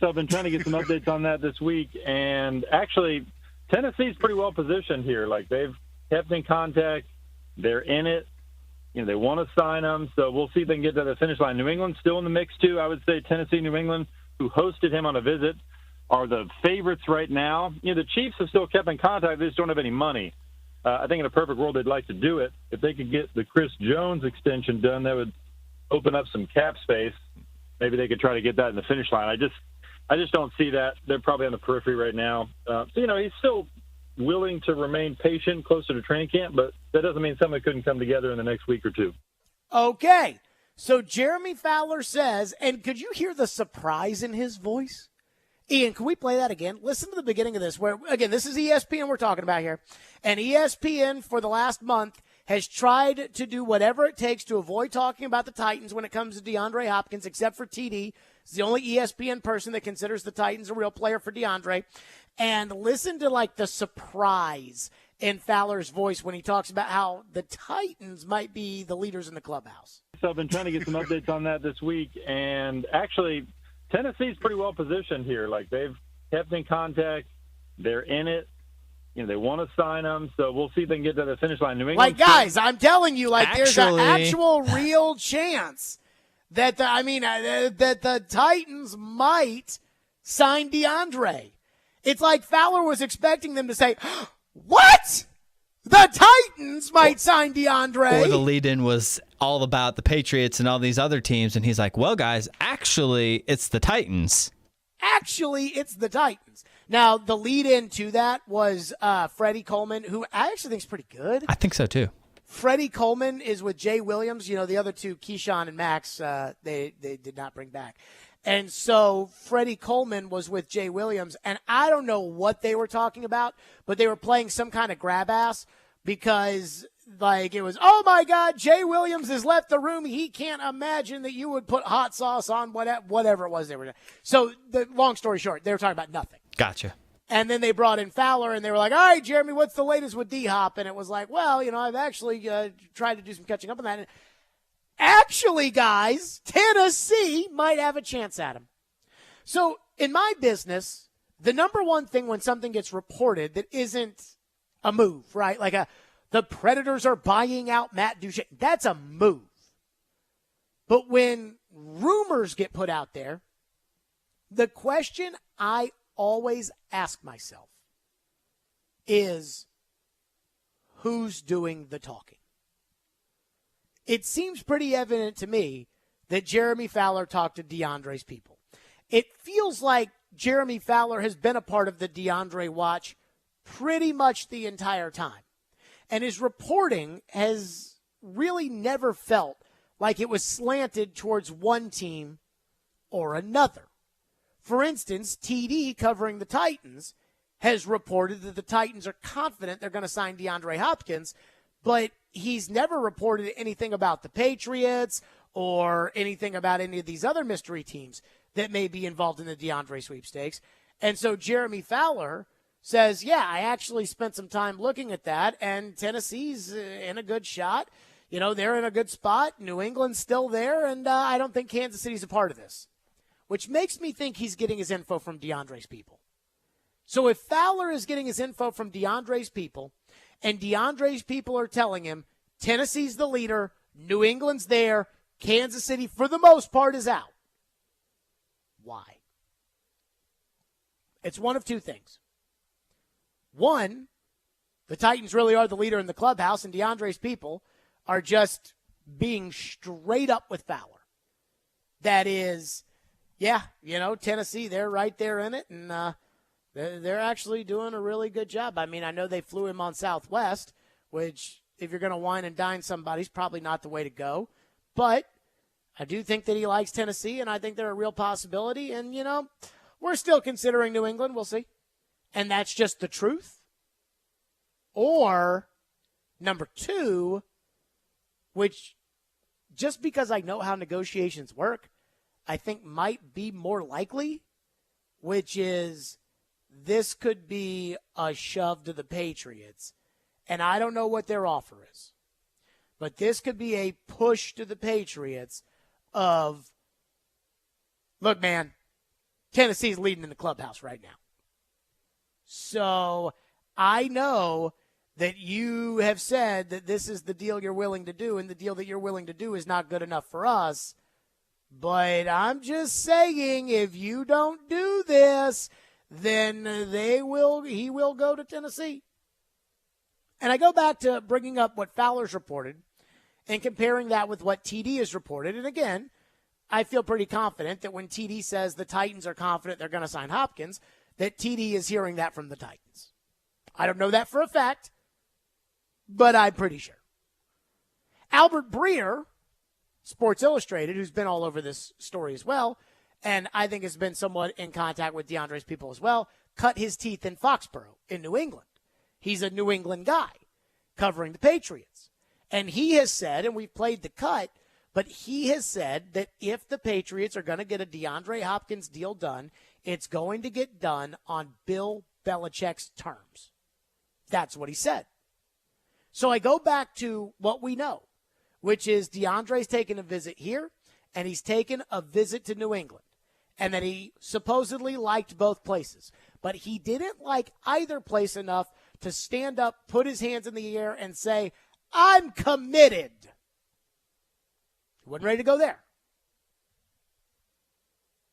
So I've been trying to get some updates on that this week, and actually Tennessee's pretty well positioned here. Like, they've kept in contact. They're in it. You know, they want to sign him, so we'll see if they can get to the finish line. New England's still in the mix, too. I would say Tennessee, New England, who hosted him on a visit, are the favorites right now. You know, the Chiefs have still kept in contact. They just don't have any money. I think in a perfect world they'd like to do it. If they could get the Chris Jones extension done, that would open up some cap space. Maybe they could try to get that in the finish line. I just don't see that. They're probably on the periphery right now. So, you know, he's still willing to remain patient closer to training camp, but that doesn't mean something couldn't come together in the next week or two. Okay, so Jeremy Fowler says, and could you hear the surprise in his voice? Ian, can we play that again? Listen to the beginning of this, where, again, this is ESPN we're talking about here, and ESPN for the last month has tried to do whatever it takes to avoid talking about the Titans when it comes to DeAndre Hopkins, except for TD. He's the only ESPN person that considers the Titans a real player for DeAndre. And listen to, like, the surprise in Fowler's voice when he talks about how the Titans might be the leaders in the clubhouse. So I've been trying to get some updates on that this week, and actually Tennessee's pretty well positioned here. Like, they've kept in contact. They're in it. You know, they want to sign him, so we'll see if they can get to the finish line. New England, like, guys, I'm telling you, like, there's an actual real chance that that the Titans might sign DeAndre. It's like Fowler was expecting them to say, what? The Titans might sign DeAndre. Or the lead-in was all about the Patriots and all these other teams, and he's like, well, guys, actually, it's the Titans. Actually, it's the Titans. Now, the lead-in to that was Freddie Coleman, who I actually think is pretty good. I think so, too. Freddie Coleman is with Jay Williams. You know, the other two, Keyshawn and Max, they did not bring back. And so Freddie Coleman was with Jay Williams, and I don't know what they were talking about, but they were playing some kind of grab ass because, like, it was, oh, my God, Jay Williams has left the room. He can't imagine that you would put hot sauce on whatever it was they were doing. So, the long story short, they were talking about nothing. Gotcha. And then they brought in Fowler, and they were like, all right, Jeremy, what's the latest with D-Hop? And it was like, well, you know, I've actually tried to do some catching up on that. And actually, guys, Tennessee might have a chance at him. So in my business, the number one thing when something gets reported that isn't a move, right? Like the Predators are buying out Matt Duchene, that's a move. But when rumors get put out there, the question I always ask myself is, who's doing the talking? It seems pretty evident to me that Jeremy Fowler talked to DeAndre's people. It feels like Jeremy Fowler has been a part of the DeAndre watch pretty much the entire time. And his reporting has really never felt like it was slanted towards one team or another. For instance, TD, covering the Titans, has reported that the Titans are confident they're going to sign DeAndre Hopkins, but he's never reported anything about the Patriots or anything about any of these other mystery teams that may be involved in the DeAndre sweepstakes. And so Jeremy Fowler says, yeah, I actually spent some time looking at that, and Tennessee's in a good shot. they're in a good spot. New England's still there, and I don't think Kansas City's a part of this, which makes me think he's getting his info from DeAndre's people. So if Fowler is getting his info from DeAndre's people, and DeAndre's people are telling him Tennessee's the leader, New England's there, Kansas City, for the most part, is out. Why? It's one of two things. One, the Titans really are the leader in the clubhouse, and DeAndre's people are just being straight up with Fowler. That is, Tennessee, they're right there in it, and they're actually doing a really good job. I mean, I know they flew him on Southwest, which, if you're going to wine and dine somebody, is probably not the way to go. But I do think that he likes Tennessee, and I think they're a real possibility. And, we're still considering New England. We'll see. And that's just the truth. Or, number two, which just because I know how negotiations work, I think might be more likely, which is this could be a shove to the Patriots. And I don't know what their offer is. But this could be a push to the Patriots of, look, man, Tennessee's leading in the clubhouse right now. So I know that you have said that this is the deal you're willing to do, and the deal that you're willing to do is not good enough for us. But I'm just saying, if you don't do this, then he will go to Tennessee. And I go back to bringing up what Fowler's reported and comparing that with what TD has reported. And again, I feel pretty confident that when TD says the Titans are confident they're going to sign Hopkins, that TD is hearing that from the Titans. I don't know that for a fact, but I'm pretty sure. Albert Breer, Sports Illustrated, who's been all over this story as well, and I think has been somewhat in contact with DeAndre's people as well, cut his teeth in Foxborough in New England. He's a New England guy covering the Patriots. And he has said, and we've played the cut, but he has said that if the Patriots are going to get a DeAndre Hopkins deal done, it's going to get done on Bill Belichick's terms. That's what he said. So I go back to what we know, which is DeAndre's taken a visit here, and he's taken a visit to New England, and that he supposedly liked both places. But he didn't like either place enough to stand up, put his hands in the air, and say, I'm committed. He wasn't ready to go there.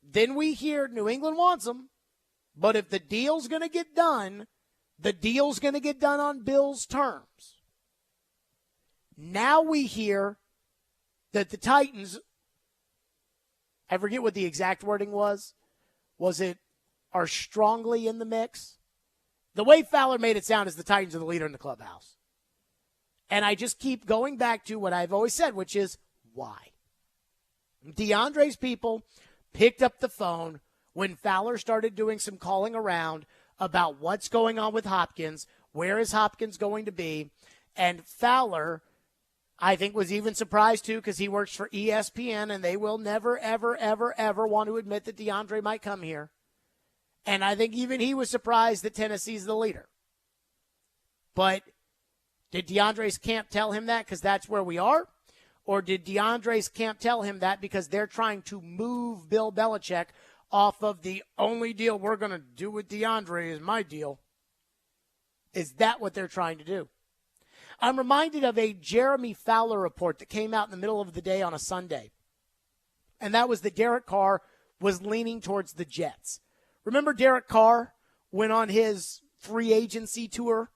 Then we hear New England wants him, but if the deal's going to get done, the deal's going to get done on Bill's terms. Now we hear that the Titans, I forget what the exact wording was. Was it are strongly in the mix? The way Fowler made it sound is the Titans are the leader in the clubhouse. And I just keep going back to what I've always said, which is why? DeAndre's people picked up the phone when Fowler started doing some calling around about what's going on with Hopkins, where is Hopkins going to be, and Fowler, I think, was even surprised, too, because he works for ESPN, and they will never, ever, ever, ever want to admit that DeAndre might come here. And I think even he was surprised that Tennessee's the leader. But did DeAndre's camp tell him that because that's where we are? Or did DeAndre's camp tell him that because they're trying to move Bill Belichick off of the only deal we're going to do with DeAndre is my deal? Is that what they're trying to do? I'm reminded of a Jeremy Fowler report that came out in the middle of the day on a Sunday. And that was that Derek Carr was leaning towards the Jets. Remember Derek Carr went on his free agency tour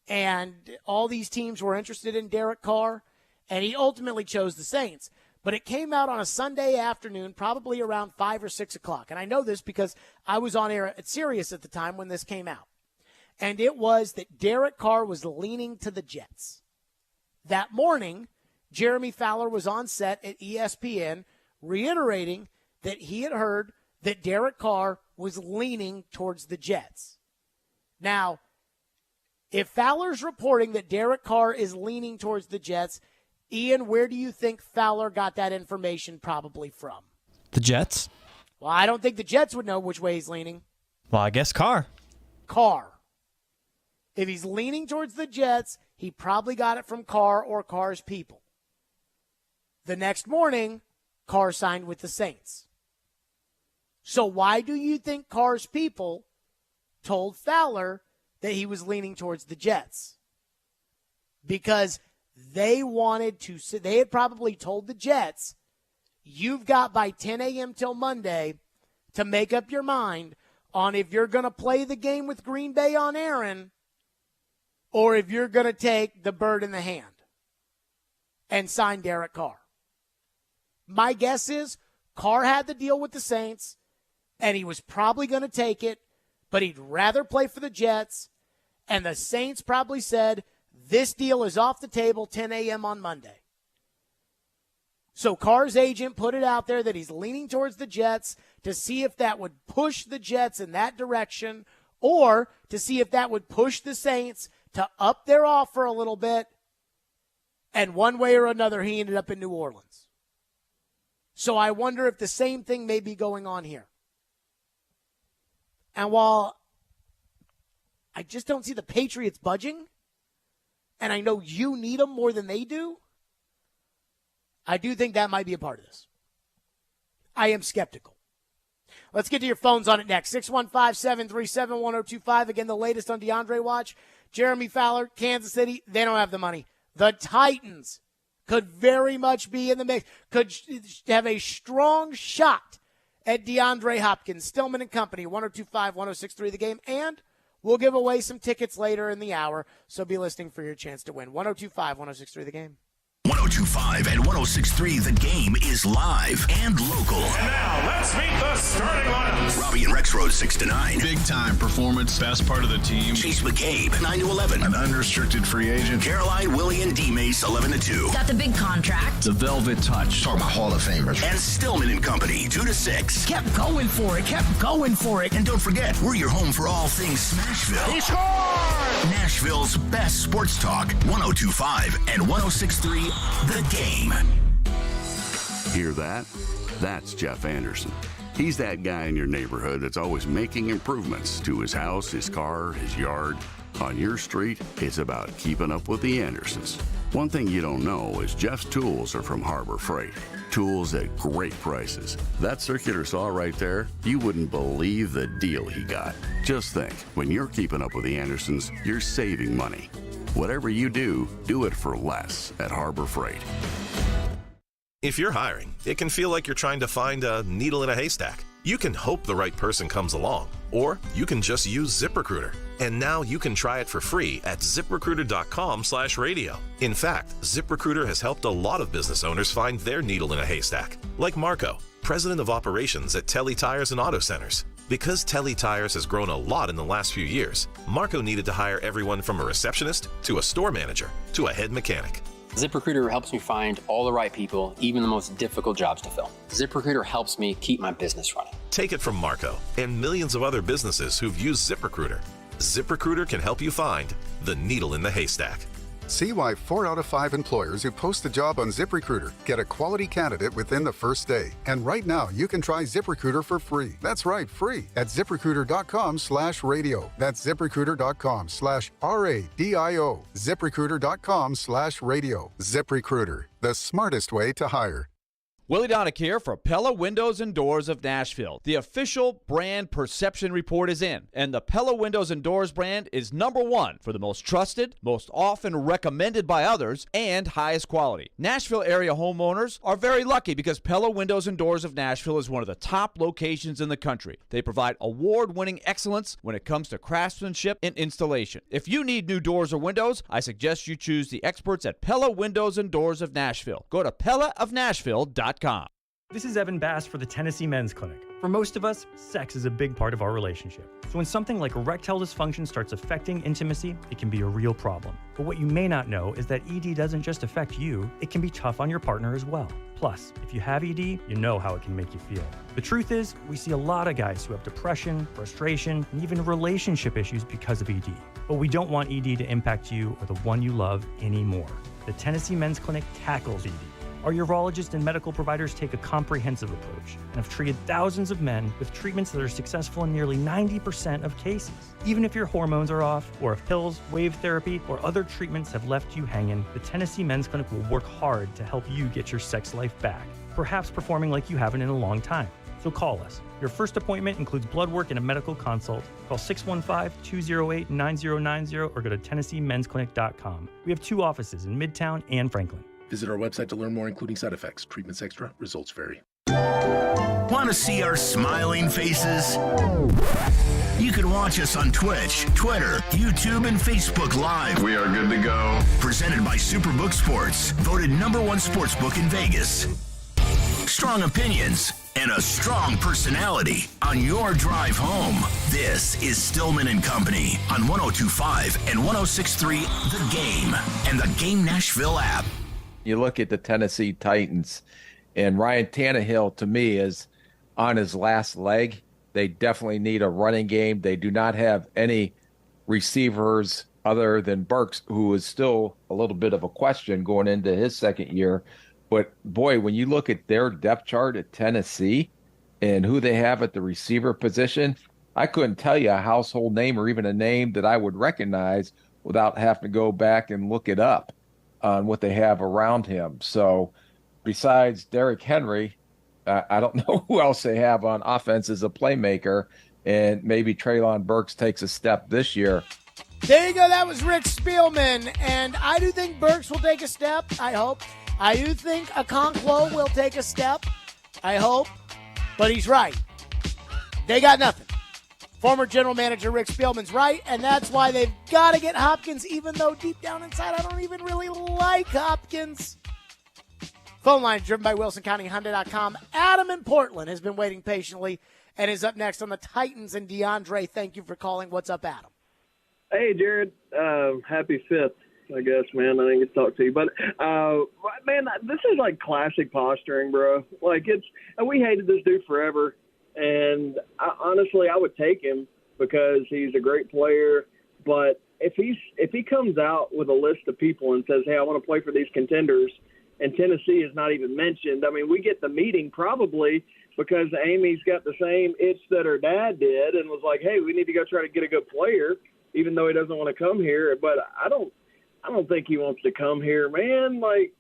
and all these teams were interested in Derek Carr, and he ultimately chose the Saints. But it came out on a Sunday afternoon, probably around 5 or 6 o'clock. And I know this because I was on air at Sirius at the time when this came out. And it was that Derek Carr was leaning to the Jets. That morning, Jeremy Fowler was on set at ESPN reiterating that he had heard that Derek Carr was leaning towards the Jets. Now, if Fowler's reporting that Derek Carr is leaning towards the Jets, Ian, where do you think Fowler got that information probably from? The Jets? Well, I don't think the Jets would know which way he's leaning. Well, I guess Carr. Carr. If he's leaning towards the Jets, he probably got it from Carr or Carr's people. The next morning, Carr signed with the Saints. So why do you think Carr's people told Fowler that he was leaning towards the Jets? Because they had probably told the Jets, you've got by 10 a.m. till Monday to make up your mind on if you're going to play the game with Green Bay on Aaron or if you're going to take the bird in the hand and sign Derek Carr. My guess is Carr had the deal with the Saints, and he was probably going to take it, but he'd rather play for the Jets, and the Saints probably said, this deal is off the table 10 a.m. on Monday. So Carr's agent put it out there that he's leaning towards the Jets to see if that would push the Jets in that direction or to see if that would push the Saints to up their offer a little bit. And one way or another, he ended up in New Orleans. So I wonder if the same thing may be going on here. And while I just don't see the Patriots budging, and I know you need them more than they do, I do think that might be a part of this. I am skeptical. Let's get to your phones on it next. 615-737-1025. Again, the latest on DeAndre Watch. Jeremy Fowler, Kansas City, they don't have the money. The Titans could very much be in the mix, could have a strong shot at DeAndre Hopkins. Stillman and Company, 102.5-106.3 The Game. And we'll give away some tickets later in the hour, so be listening for your chance to win. 102.5-106.3 The Game. 102.5 and 106.3 The Game is live and local. And now, let's meet the starting lineups. Robbie and Rex Rose, 6 to 9. Big time performance, best part of the team. Chase McCabe, 9 to 11. An unrestricted free agent. Caroline, Willie, and D. Mace, 11 to 2. Got the big contract. The Velvet Touch. Talking about Hall of Famers. And Stillman and Company, 2 to 6. Kept going for it. And don't forget, we're your home for all things Smashville. He scored! Nashville's best sports talk, 102.5 and 106.3 The Game. Hear that? That's Jeff Anderson. He's that guy in your neighborhood that's always making improvements to his house, his car, his yard. On your street, it's about keeping up with the Andersons. One thing you don't know is Jeff's tools are from Harbor Freight. Tools at great prices. That circular saw right there, you wouldn't believe the deal he got. Just think, when you're keeping up with the Andersons, you're saving money. Whatever you do, do it for less at Harbor Freight. If you're hiring, it can feel like you're trying to find a needle in a haystack. You can hope the right person comes along, or you can just use ZipRecruiter. And now you can try it for free at ZipRecruiter.com/radio. In fact, ZipRecruiter has helped a lot of business owners find their needle in a haystack, like Marco, president of operations at Telly Tires and Auto Centers. Because Telly Tires has grown a lot in the last few years, Marco needed to hire everyone from a receptionist to a store manager to a head mechanic. ZipRecruiter helps me find all the right people, even the most difficult jobs to fill. ZipRecruiter helps me keep my business running. Take it from Marco and millions of other businesses who've used ZipRecruiter. ZipRecruiter can help you find the needle in the haystack. See why 4 out of 5 employers who post a job on ZipRecruiter get a quality candidate within the first day. And right now, you can try ZipRecruiter for free. That's right, free at ZipRecruiter.com/radio. That's ZipRecruiter.com/RADIO. ZipRecruiter.com/radio. ZipRecruiter, the smartest way to hire. Willie Donick here for Pella Windows and Doors of Nashville. The official brand perception report is in, and the Pella Windows and Doors brand is #1 for the most trusted, most often recommended by others, and highest quality. Nashville area homeowners are very lucky because Pella Windows and Doors of Nashville is one of the top locations in the country. They provide award-winning excellence when it comes to craftsmanship and installation. If you need new doors or windows, I suggest you choose the experts at Pella Windows and Doors of Nashville. Go to PellaofNashville.com. This is Evan Bass for the Tennessee Men's Clinic. For most of us, sex is a big part of our relationship. So when something like erectile dysfunction starts affecting intimacy, it can be a real problem. But what you may not know is that ED doesn't just affect you, it can be tough on your partner as well. Plus, if you have ED, you know how it can make you feel. The truth is, we see a lot of guys who have depression, frustration, and even relationship issues because of ED. But we don't want ED to impact you or the one you love anymore. The Tennessee Men's Clinic tackles ED. Our urologists and medical providers take a comprehensive approach and have treated thousands of men with treatments that are successful in nearly 90% of cases. Even if your hormones are off, or if pills, wave therapy, or other treatments have left you hanging, the Tennessee Men's Clinic will work hard to help you get your sex life back, perhaps performing like you haven't in a long time. So call us. Your first appointment includes blood work and a medical consult. Call 615-208-9090 or go to TennesseeMen'sClinic.com. We have 2 offices in Midtown and Franklin. Visit our website to learn more, including side effects. Treatments extra, results vary. Want to see our smiling faces? You can watch us on Twitch, Twitter, YouTube, and Facebook Live. We are good to go. Presented by Superbook Sports, voted #1 sportsbook in Vegas. Strong opinions and a strong personality on your drive home. This is Stillman and Company on 102.5 and 106.3 The Game and the Game Nashville app. You look at the Tennessee Titans, and Ryan Tannehill, to me, is on his last leg. They definitely need a running game. They do not have any receivers other than Burks, who is still a little bit of a question going into his second year. But, boy, when you look at their depth chart at Tennessee and who they have at the receiver position, I couldn't tell you a household name or even a name that I would recognize without having to go back and look it up on what they have around him. So besides Derrick Henry, I don't know who else they have on offense as a playmaker, and maybe Treylon Burks takes a step this year. There you go. That was Rick Spielman, and I do think Burks will take a step, I hope. I do think Okonkwo will take a step, I hope, but he's right. They got nothing. Former general manager Rick Spielman's right, and that's why they've got to get Hopkins, even though deep down inside I don't even really like Hopkins. Phone line driven by WilsonCountyHyundai.com. Adam in Portland has been waiting patiently and is up next on the Titans and DeAndre. Thank you for calling. What's up, Adam? Hey, Jared. Happy 5th. I guess, man. I didn't get to talk to you. But, man, this is like classic posturing, bro. Like, we hated this dude forever. And honestly, I would take him because he's a great player. But if he comes out with a list of people and says, hey, I want to play for these contenders, and Tennessee is not even mentioned, I mean, we get the meeting probably because Amy's got the same itch that her dad did and was like, hey, we need to go try to get a good player, even though he doesn't want to come here. But I don't think he wants to come here, man. Like,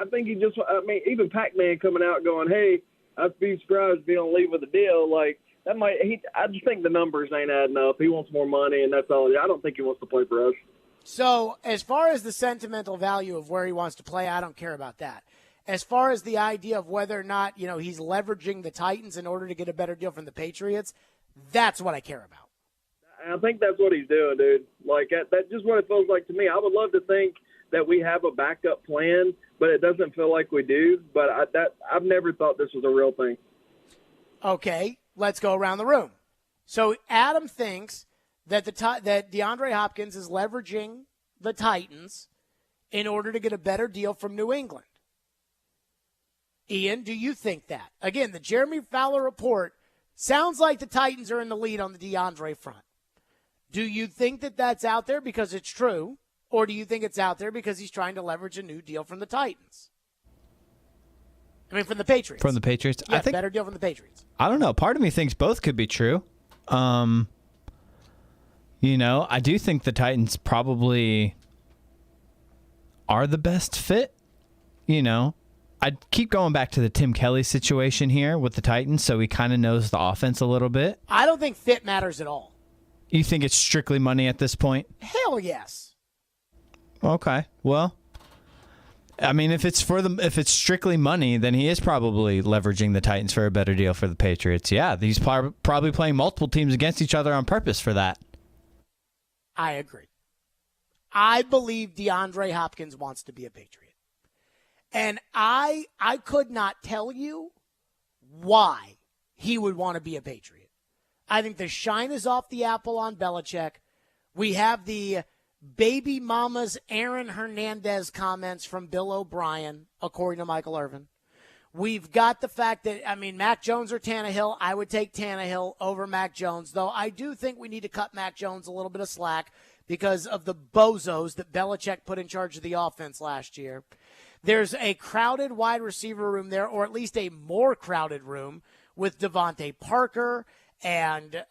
I think even Pac-Man coming out going, hey, I'd be surprised if he don't leave with a deal. Like, I just think the numbers ain't adding up. He wants more money, and that's all. I don't think he wants to play for us. So as far as the sentimental value of where he wants to play, I don't care about that. As far as the idea of whether or not, he's leveraging the Titans in order to get a better deal from the Patriots, that's what I care about. I think that's what he's doing, dude. Like, that's just what it feels like to me. I would love to think that we have a backup plan, but it doesn't feel like we do. But I've never thought this was a real thing. Okay, let's go around the room. So Adam thinks that that DeAndre Hopkins is leveraging the Titans in order to get a better deal from New England. Ian, do you think that? Again, the Jeremy Fowler report sounds like the Titans are in the lead on the DeAndre front. Do you think that that's out there because it's true, or do you think it's out there because he's trying to leverage a new deal from the Titans? I mean, from the Patriots. From the Patriots? Yeah, I think better deal from the Patriots. I don't know. Part of me thinks both could be true. I do think the Titans probably are the best fit. I'd keep going back to the Tim Kelly situation here with the Titans, so he kind of knows the offense a little bit. I don't think fit matters at all. You think it's strictly money at this point? Hell yes. Okay. Well, I mean, if it's strictly money, then he is probably leveraging the Titans for a better deal for the Patriots. Yeah, he's probably playing multiple teams against each other on purpose for that. I agree. I believe DeAndre Hopkins wants to be a Patriot. And I could not tell you why he would want to be a Patriot. I think the shine is off the apple on Belichick. We have the baby mama's Aaron Hernandez comments from Bill O'Brien, according to Michael Irvin. We've got the fact that, Mac Jones or Tannehill, I would take Tannehill over Mac Jones, though I do think we need to cut Mac Jones a little bit of slack because of the bozos that Belichick put in charge of the offense last year. There's a crowded wide receiver room there, or at least a more crowded room, with Devontae Parker and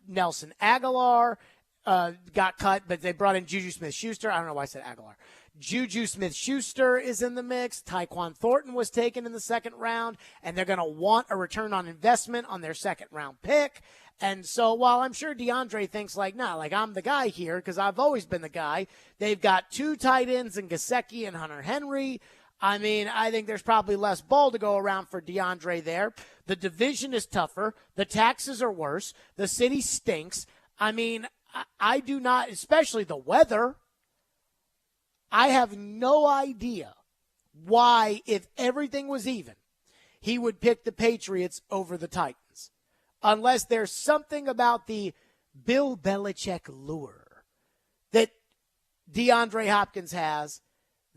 Nelson Aguilar. Got cut, but they brought in Juju Smith-Schuster. I don't know why I said Aguilar. Juju Smith-Schuster is in the mix. Tyquan Thornton was taken in the second round, and they're going to want a return on investment on their second-round pick. And so while I'm sure DeAndre thinks I'm the guy here because I've always been the guy, they've got 2 tight ends in Gesicki and Hunter Henry. I mean, I think there's probably less ball to go around for DeAndre there. The division is tougher. The taxes are worse. The city stinks. I mean, I do not, especially the weather. I have no idea why, if everything was even, he would pick the Patriots over the Titans. Unless there's something about the Bill Belichick lure that DeAndre Hopkins has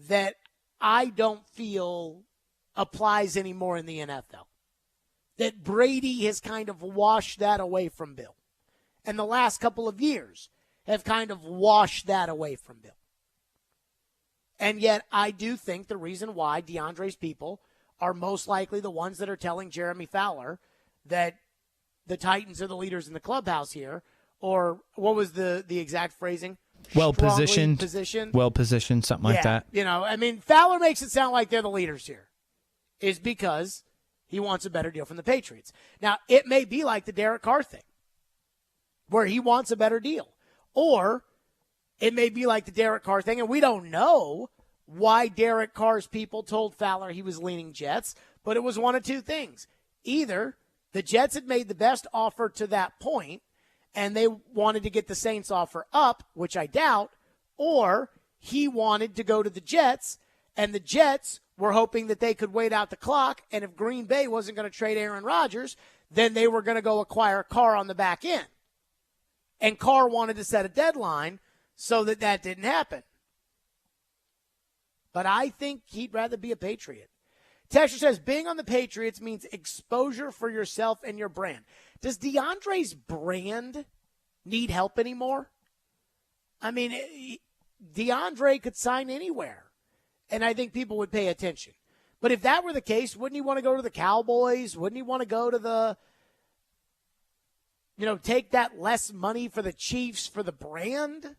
that I don't feel applies anymore in the NFL. That Brady has kind of washed that away from Bill. And the last couple of years have kind of washed that away from Bill. And yet I do think the reason why DeAndre's people are most likely the ones that are telling Jeremy Fowler that the Titans are the leaders in the clubhouse here, or what was the exact phrasing? Well-positioned, something like that. You know, I mean, Fowler makes it sound like they're the leaders here, is because he wants a better deal from the Patriots. Now, it may be like the Derek Carr thing, where he wants a better deal. Or it may be like the Derek Carr thing, and we don't know why Derek Carr's people told Fowler he was leaning Jets, but it was one of two things. Either the Jets had made the best offer to that point, and they wanted to get the Saints offer up, which I doubt, or he wanted to go to the Jets, and the Jets were hoping that they could wait out the clock, and if Green Bay wasn't going to trade Aaron Rodgers, then they were going to go acquire Carr on the back end. And Carr wanted to set a deadline so that didn't happen. But I think he'd rather be a Patriot. Texture says, being on the Patriots means exposure for yourself and your brand. Does DeAndre's brand need help anymore? I mean, DeAndre could sign anywhere, and I think people would pay attention. But if that were the case, wouldn't he want to go to the Cowboys? Wouldn't he want to go to the, take that less money for the Chiefs for the brand?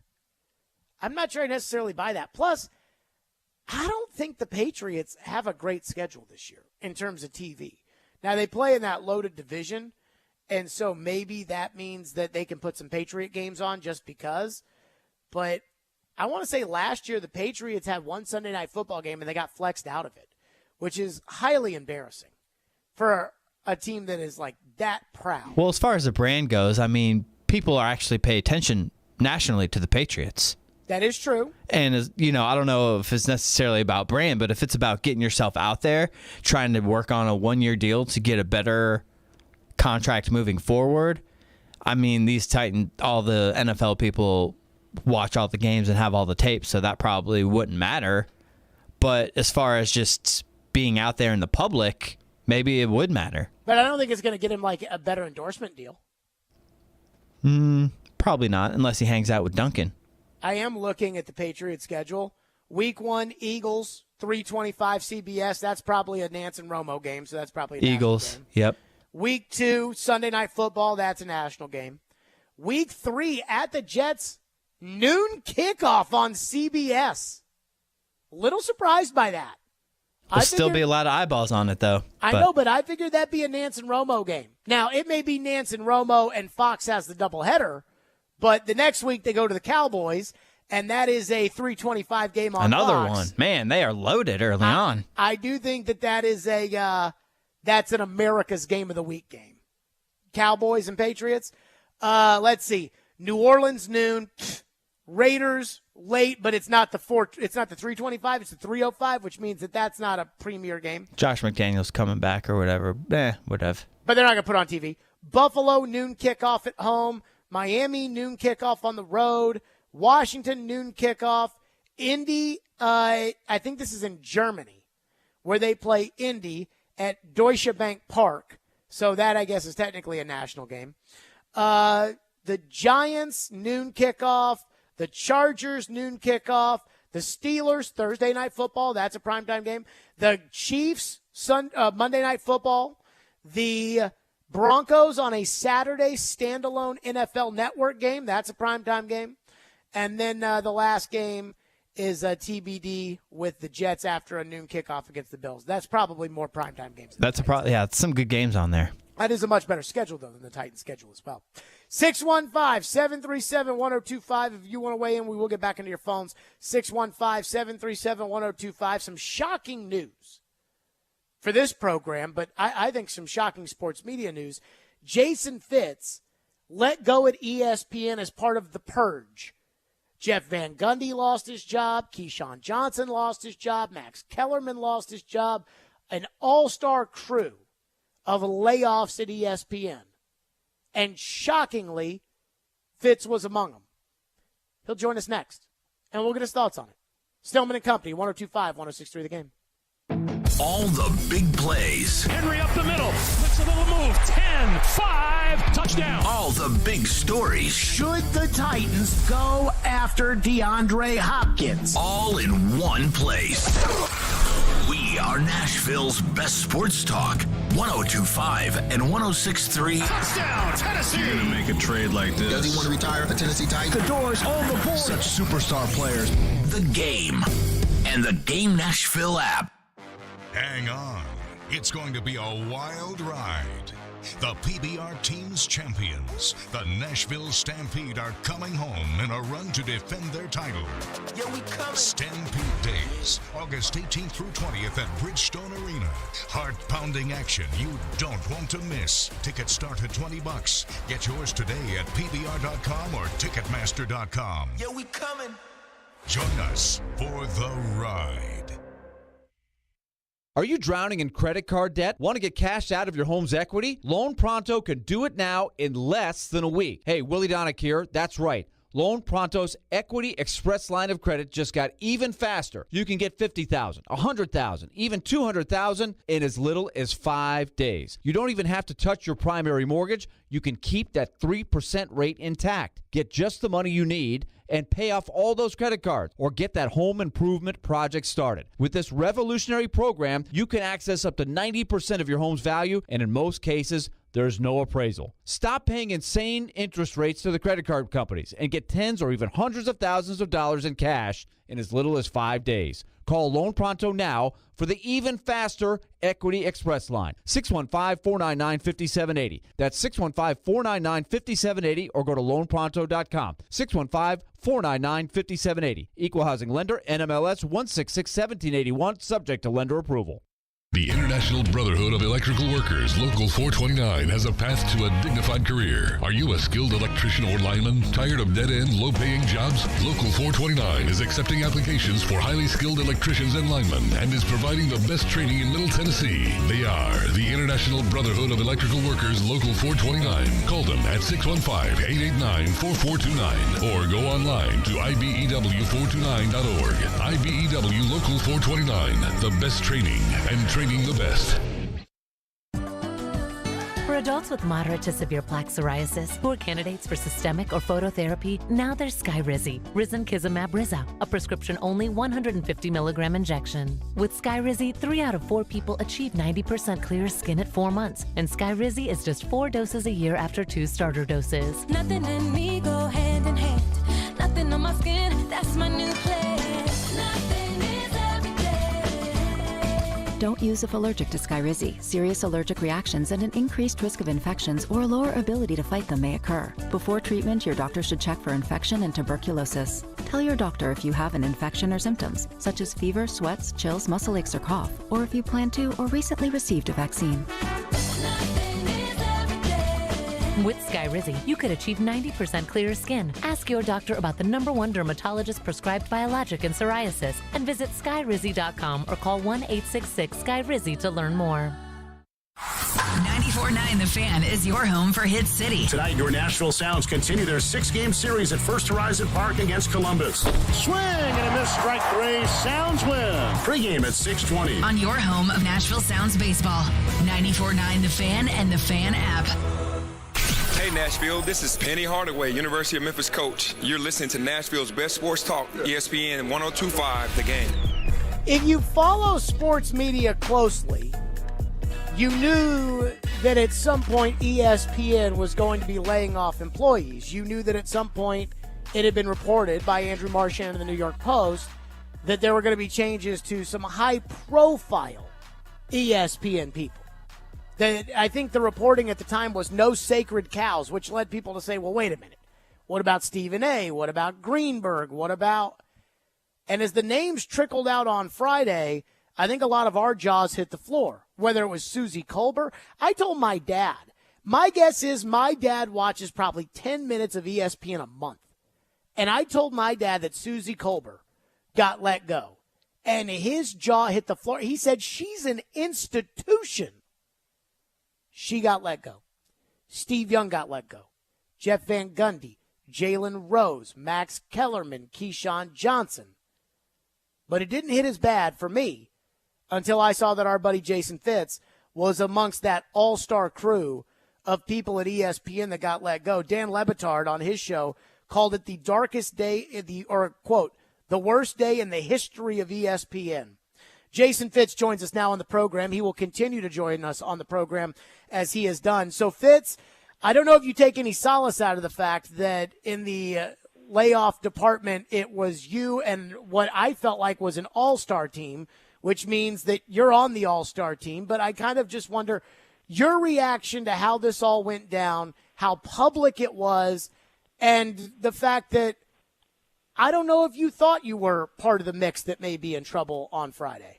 I'm not sure I necessarily buy that. Plus, I don't think the Patriots have a great schedule this year in terms of TV. Now, they play in that loaded division, and so maybe that means that they can put some Patriot games on just because. But I want to say last year the Patriots had one Sunday night football game and they got flexed out of it, which is highly embarrassing for a team that is like that proud. Well, as far as the brand goes, I mean, people are actually pay attention nationally to the Patriots. That is true. And, I don't know if it's necessarily about brand, but if it's about getting yourself out there, trying to work on a one-year deal to get a better contract moving forward, I mean, all the NFL people watch all the games and have all the tapes, so that probably wouldn't matter. But as far as just being out there in the public, maybe it would matter. But I don't think it's going to get him like a better endorsement deal. Probably not, unless he hangs out with Duncan. I am looking at the Patriots schedule. Week 1, Eagles, 325 CBS. That's probably a Nance and Romo game, so that's probably a Eagles, game. Yep. Week 2, Sunday Night Football. That's a national game. Week 3, at the Jets, noon kickoff on CBS. A little surprised by that. There'll still be a lot of eyeballs on it, though. I know, but I figured that'd be a Nance and Romo game. Now, it may be Nance and Romo and Fox has the doubleheader, but the next week they go to the Cowboys, and that is a 325 game on Another Fox. one. Man, they are loaded early on. I do think that is that's an America's Game of the Week game. Cowboys and Patriots. Let's see. New Orleans noon. Raiders late, but it's not the 325, it's the 305, which means that's not a premier game. Josh McDaniels coming back or whatever. Whatever. But they're not going to put on TV. Buffalo noon kickoff at home. Miami noon kickoff on the road. Washington noon kickoff. Indy, I think this is in Germany, where they play Indy at Deutsche Bank Park. So that, I guess, is technically a national game. The Giants noon kickoff. The Chargers, noon kickoff. The Steelers, Thursday Night Football. That's a primetime game. The Chiefs, Monday Night Football. The Broncos on a Saturday standalone NFL Network game. That's a primetime game. And then the last game is TBD with the Jets after a noon kickoff against the Bills. That's probably more primetime games. That's it's some good games on there. That is a much better schedule, though, than the Titans' schedule as well. 615-737-1025. If you want to weigh in, we will get back into your phones. 615-737-1025. Some shocking news for this program, but I think some shocking sports media news. Jason Fitz let go at ESPN as part of the purge. Jeff Van Gundy lost his job. Keyshawn Johnson lost his job. Max Kellerman lost his job. An all-star crew of layoffs at ESPN. And shockingly, Fitz was among them. He'll join us next, and we'll get his thoughts on it. Stillman and Company, 102.5, 106.3 The Game. All the big plays. Henry up the middle. Looks a little move. 10, 5, touchdown. All the big stories. Should the Titans go after DeAndre Hopkins? All in one place. We are Nashville's best sports talk. 102.5 and 106.3. Touchdown, Tennessee. You're going to make a trade like this. Does he want to retire the Tennessee Titans? The door's on the board. Such superstar players. The Game and the Game Nashville app. Hang on. It's going to be a wild ride. The PBR team's champions, the Nashville Stampede, are coming home in a run to defend their title. Yo, we coming. Stampede Days, August 18th through 20th at Bridgestone Arena. Heart-pounding action you don't want to miss. Tickets start at $20. Get yours today at PBR.com or Ticketmaster.com. Yo, we coming. Join us for the ride. Are you drowning in credit card debt? Want to get cash out of your home's equity? Loan Pronto can do it now in less than a week. Hey, Willie Donick here. That's right. Loan Pronto's Equity Express line of credit just got even faster. You can get $50,000, $100,000, even $200,000 in as little as 5 days. You don't even have to touch your primary mortgage. You can keep that 3% rate intact. Get just the money you need and pay off all those credit cards or get that home improvement project started. With this revolutionary program, you can access up to 90% of your home's value, and in most cases, there's no appraisal. Stop paying insane interest rates to the credit card companies and get tens or even hundreds of thousands of dollars in cash in as little as 5 days. Call Loan Pronto now for the even faster Equity Express line. 615-499-5780. That's 615-499-5780 or go to loanpronto.com. 615-499-5780. Equal Housing Lender, NMLS 1661781, subject to lender approval. The International Brotherhood of Electrical Workers, Local 429, has a path to a dignified career. Are you a skilled electrician or lineman? Tired of dead-end, low-paying jobs? Local 429 is accepting applications for highly skilled electricians and linemen and is providing the best training in Middle Tennessee. They are the International Brotherhood of Electrical Workers, Local 429. Call them at 615-889-4429 or go online to IBEW429.org. IBEW Local 429, the best training and training the best. For adults with moderate to severe plaque psoriasis who are candidates for systemic or phototherapy, now there's Skyrizi, Risankizumab Riza, a prescription-only 150 milligram injection. With Skyrizi, 3 out of 4 people achieve 90% clear skin at 4 months, and Skyrizi is just 4 doses a year after 2 starter doses. Nothing in me go hand in hand. Nothing on my skin, that's my new plan. Nothing is everything. Don't use if allergic to Skyrizi. Serious allergic reactions and an increased risk of infections or a lower ability to fight them may occur. Before treatment, your doctor should check for infection and tuberculosis. Tell your doctor if you have an infection or symptoms, such as fever, sweats, chills, muscle aches, or cough, or if you plan to or recently received a vaccine. With Skyrizi, you could achieve 90% clearer skin. Ask your doctor about the #1 dermatologist-prescribed biologic in psoriasis and visit skyrizi.com or call 1-866-SKYRIZI to learn more. 94.9 The Fan is your home for Hit City. Tonight, your Nashville Sounds continue their 6-game series at First Horizon Park against Columbus. Swing and a miss, strike 3. Sounds win. Pre-game at 6:20. On your home of Nashville Sounds baseball. 94.9 The Fan and The Fan app. Hey, Nashville, this is Penny Hardaway, University of Memphis coach. You're listening to Nashville's best sports talk, ESPN 102.5 The Game. If you follow sports media closely, you knew that at some point ESPN was going to be laying off employees. You knew that at some point it had been reported by Andrew Marchand in the New York Post that there were going to be changes to some high-profile ESPN people. I think the reporting at the time was no sacred cows, which led people to say, well, wait a minute. What about Stephen A.? What about Greenberg? What about... And as the names trickled out on Friday, I think a lot of our jaws hit the floor, whether it was Susie Colbert. I told my dad, my guess is my dad watches probably 10 minutes of ESPN a month. And I told my dad that Susie Colbert got let go. And his jaw hit the floor. He said, she's an institution. She got let go. Steve Young got let go. Jeff Van Gundy, Jalen Rose, Max Kellerman, Keyshawn Johnson. But it didn't hit as bad for me until I saw that our buddy Jason Fitz was amongst that all-star crew of people at ESPN that got let go. Dan Lebitard on his show called it the darkest day, quote, the worst day in the history of ESPN. Jason Fitz joins us now on the program. He will continue to join us on the program as he has done. So, Fitz, I don't know if you take any solace out of the fact that in the layoff department, it was you and what I felt like was an all-star team, which means that you're on the all-star team. But I kind of just wonder your reaction to how this all went down, how public it was, and the fact that I don't know if you thought you were part of the mix that may be in trouble on Friday.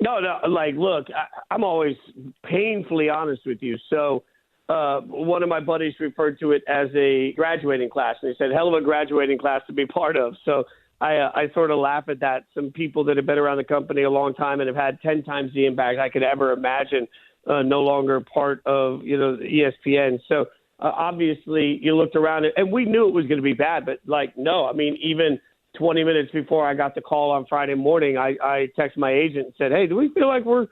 No, like, look, I'm always painfully honest with you. So one of my buddies referred to it as a graduating class, and he said, hell of a graduating class to be part of. So I sort of laugh at that. Some people that have been around the company a long time and have had 10 times the impact I could ever imagine, no longer part of, ESPN. So obviously you looked around, and we knew it was going to be bad, but, like, no. I mean, even 20 minutes before I got the call on Friday morning, I texted my agent and said, hey, do we feel like we're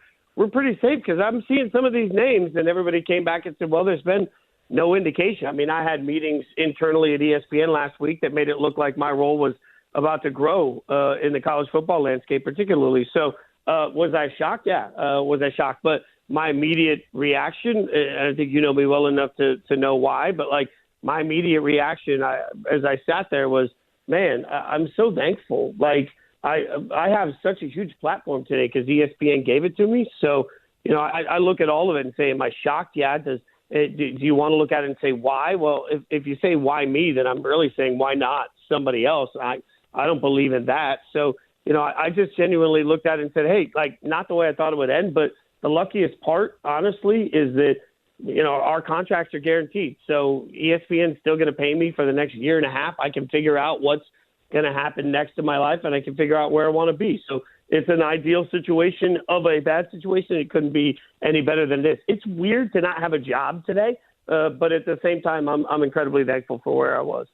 pretty safe? Because I'm seeing some of these names. And everybody came back and said, well, there's been no indication. I mean, I had meetings internally at ESPN last week that made it look like my role was about to grow in the college football landscape particularly. So was I shocked? Yeah, was I shocked? But my immediate reaction, and I think you know me well enough to know why, but, like, my immediate reaction as I sat there was, man, I'm so thankful. Like, I have such a huge platform today because ESPN gave it to me. So, I look at all of it and say, am I shocked? Yeah. Do you want to look at it and say why? Well, if you say why me, then I'm really saying why not somebody else? I don't believe in that. So, I just genuinely looked at it and said, hey, like, not the way I thought it would end, but the luckiest part, honestly, is that, our contracts are guaranteed. So ESPN's still going to pay me for the next year and a half. I can figure out what's going to happen next in my life, and I can figure out where I want to be. So it's an ideal situation of a bad situation. It couldn't be any better than this. It's weird to not have a job today, but at the same time, I'm incredibly thankful for where I was.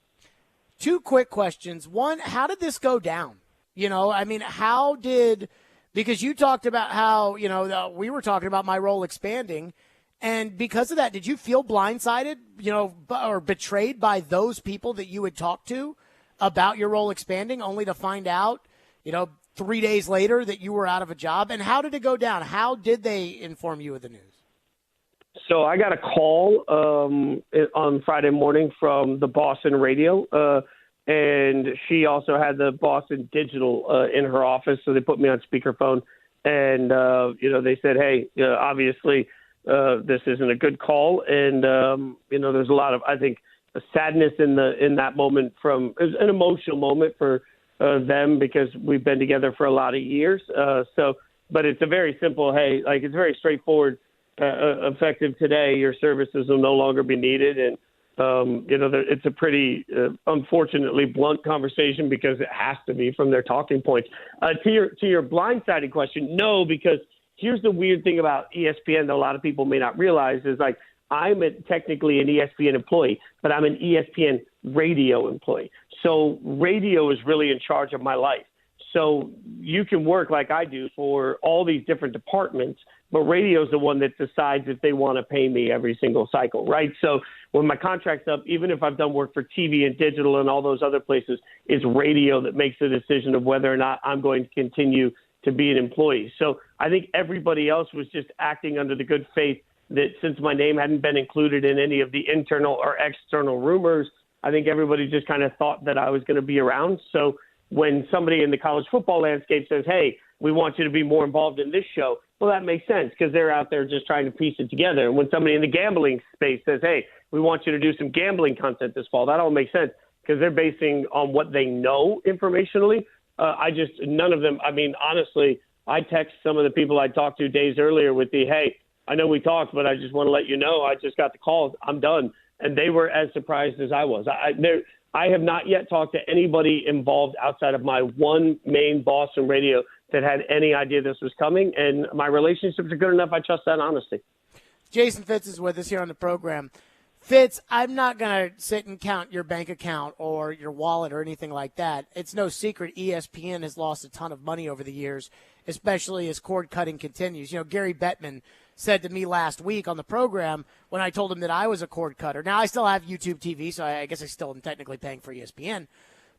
Two quick questions. One, how did this go down? Because you talked about how, we were talking about my role expanding. And because of that, did you feel blindsided, or betrayed by those people that you had talked to about your role expanding, only to find out, 3 days later that you were out of a job? And how did it go down? How did they inform you of the news? So I got a call on Friday morning from the Boston radio, and she also had the Boston Digital in her office. So they put me on speakerphone, and, they said, hey, obviously – this isn't a good call, and there's a lot of, I think, sadness in that moment. It was an emotional moment for them because we've been together for a lot of years. But it's a very simple, hey, like, it's very straightforward, effective today. Your services will no longer be needed, and it's a pretty unfortunately blunt conversation because it has to be from their talking points. To your blindsided question, no, because here's the weird thing about ESPN that a lot of people may not realize is, like, I'm technically an ESPN employee, but I'm an ESPN radio employee. So radio is really in charge of my life. So you can work like I do for all these different departments, but radio's the one that decides if they want to pay me every single cycle, right? So when my contract's up, even if I've done work for TV and digital and all those other places, it's radio that makes the decision of whether or not I'm going to continue to be an employee. So I think everybody else was just acting under the good faith that since my name hadn't been included in any of the internal or external rumors, I think everybody just kind of thought that I was going to be around. So when somebody in the college football landscape says, hey, we want you to be more involved in this show, well, that makes sense because they're out there just trying to piece it together. And when somebody in the gambling space says, hey, we want you to do some gambling content this fall, that all makes sense because they're basing on what they know informationally. None of them, I mean, honestly, I text some of the people I talked to days earlier with the, hey, I know we talked, but I just want to let you know I just got the call. I'm done. And they were as surprised as I was. I have not yet talked to anybody involved outside of my one main boss in radio that had any idea this was coming. And my relationships are good enough. I trust that honesty. Jason Fitz is with us here on the program. Fitz, I'm not going to sit and count your bank account or your wallet or anything like that. It's no secret ESPN has lost a ton of money over the years, especially as cord cutting continues. You know, Gary Bettman said to me last week on the program when I told him that I was a cord cutter. Now, I still have YouTube TV, so I guess I still am technically paying for ESPN.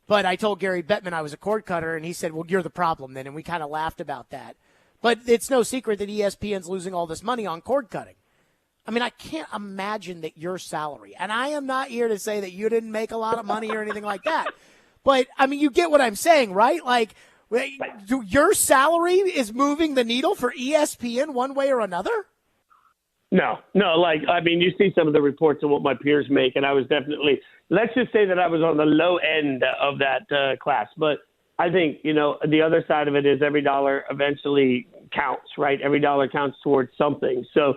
But I told Gary Bettman I was a cord cutter, and he said, well, you're the problem then, and we kind of laughed about that. But it's no secret that ESPN's losing all this money on cord cutting. I mean, I can't imagine that your salary, and I am not here to say that you didn't make a lot of money or anything like that, but, I mean, you get what I'm saying, right? Like, your salary is moving the needle for ESPN one way or another? No. I mean, you see some of the reports of what my peers make, and I was definitely, let's just say that I was on the low end of that class. But I think, the other side of it is every dollar eventually counts, right? Every dollar counts towards something. So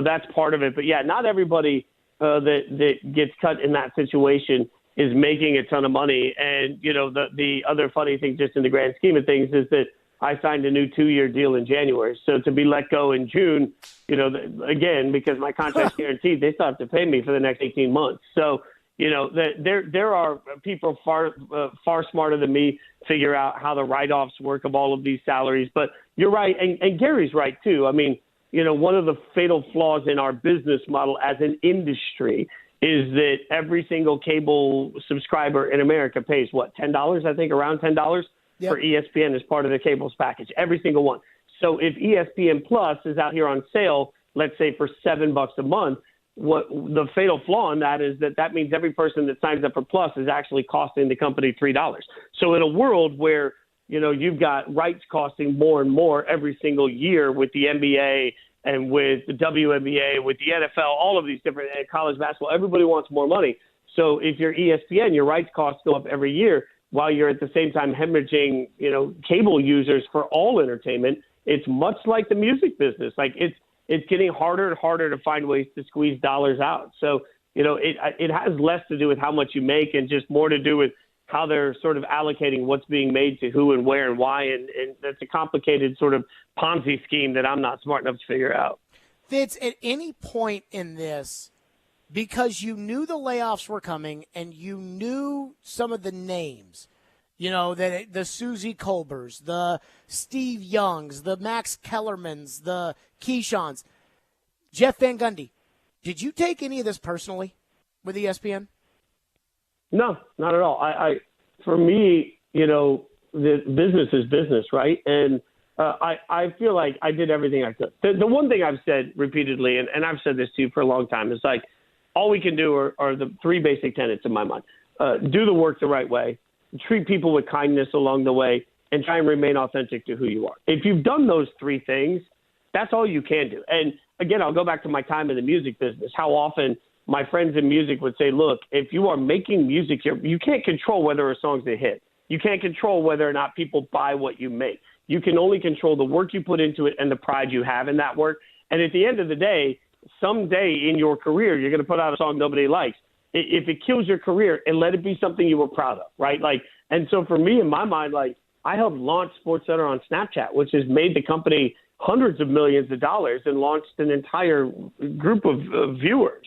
that's part of it. But, yeah, not everybody that gets cut in that situation is making a ton of money. And, the other funny thing just in the grand scheme of things is that I signed a new 2-year deal in January. So to be let go in June, again, because my contract's guaranteed, they still have to pay me for the next 18 months. So, there are people far smarter than me figure out how the write-offs work of all of these salaries. But you're right. And Gary's right, too. I mean, one of the fatal flaws in our business model as an industry is that every single cable subscriber in America pays, $10, I think, around $10 for ESPN as part of the cable's package, every single one. So if ESPN Plus is out here on sale, let's say for $7 a month, what the fatal flaw in that is that means every person that signs up for Plus is actually costing the company $3. So in a world where, you've got rights costing more and more every single year with the NBA and with the WNBA, with the NFL, all of these different college basketball, everybody wants more money. So if you're ESPN, your rights costs go up every year while you're at the same time hemorrhaging, cable users for all entertainment. It's much like the music business. Like it's getting harder and harder to find ways to squeeze dollars out. So, it has less to do with how much you make and just more to do with how they're sort of allocating what's being made to who and where and why. And that's a complicated sort of Ponzi scheme that I'm not smart enough to figure out. Fitz, at any point in this, because you knew the layoffs were coming and you knew some of the names, the Susie Colbers, the Steve Youngs, the Max Kellermans, the Keyshawn's, Jeff Van Gundy, did you take any of this personally with ESPN? No, not at all. For me, the business is business, right? And I feel like I did everything I could. The one thing I've said repeatedly, and I've said this to you for a long time, is like all we can do are the three basic tenets in my mind. Do the work the right way, treat people with kindness along the way, and try and remain authentic to who you are. If you've done those three things, that's all you can do. And again, I'll go back to my time in the music business, how often my friends in music would say, look, if you are making music, you can't control whether a song's a hit. You can't control whether or not people buy what you make. You can only control the work you put into it and the pride you have in that work. And at the end of the day, someday in your career, you're going to put out a song nobody likes. If it kills your career, and let it be something you were proud of, right? And so for me, in my mind, I helped launch SportsCenter on Snapchat, which has made the company hundreds of millions of dollars and launched an entire group of viewers.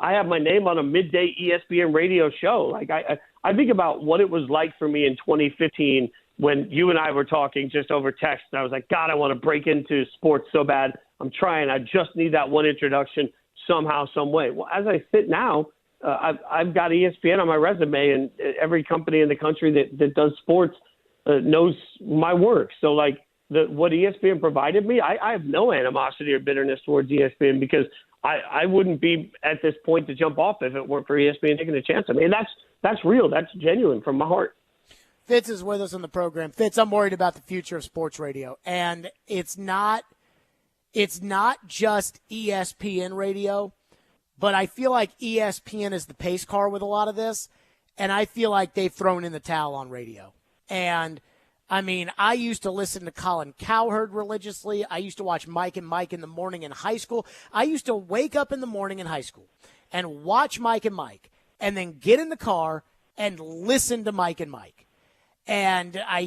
I have my name on a midday ESPN radio show. I think about what it was like for me in 2015 when you and I were talking just over text, and I was like, God, I want to break into sports so bad. I'm trying. I just need that one introduction somehow, some way. Well, as I sit now, I've got ESPN on my resume, and every company in the country that does sports knows my work. So, like, what ESPN provided me, I have no animosity or bitterness towards ESPN because I wouldn't be at this point to jump off if it weren't for ESPN taking a chance. I mean, that's real. That's genuine from my heart. Fitz is with us on the program. Fitz, I'm worried about the future of sports radio, and it's not just ESPN radio, but I feel like ESPN is the pace car with a lot of this, and I feel like they've thrown in the towel on radio. And, I mean, I used to listen to Colin Cowherd religiously. I used to watch Mike and Mike in the morning in high school. I used to wake up in the morning in high school and watch Mike and Mike and then get in the car and listen to Mike and Mike. And I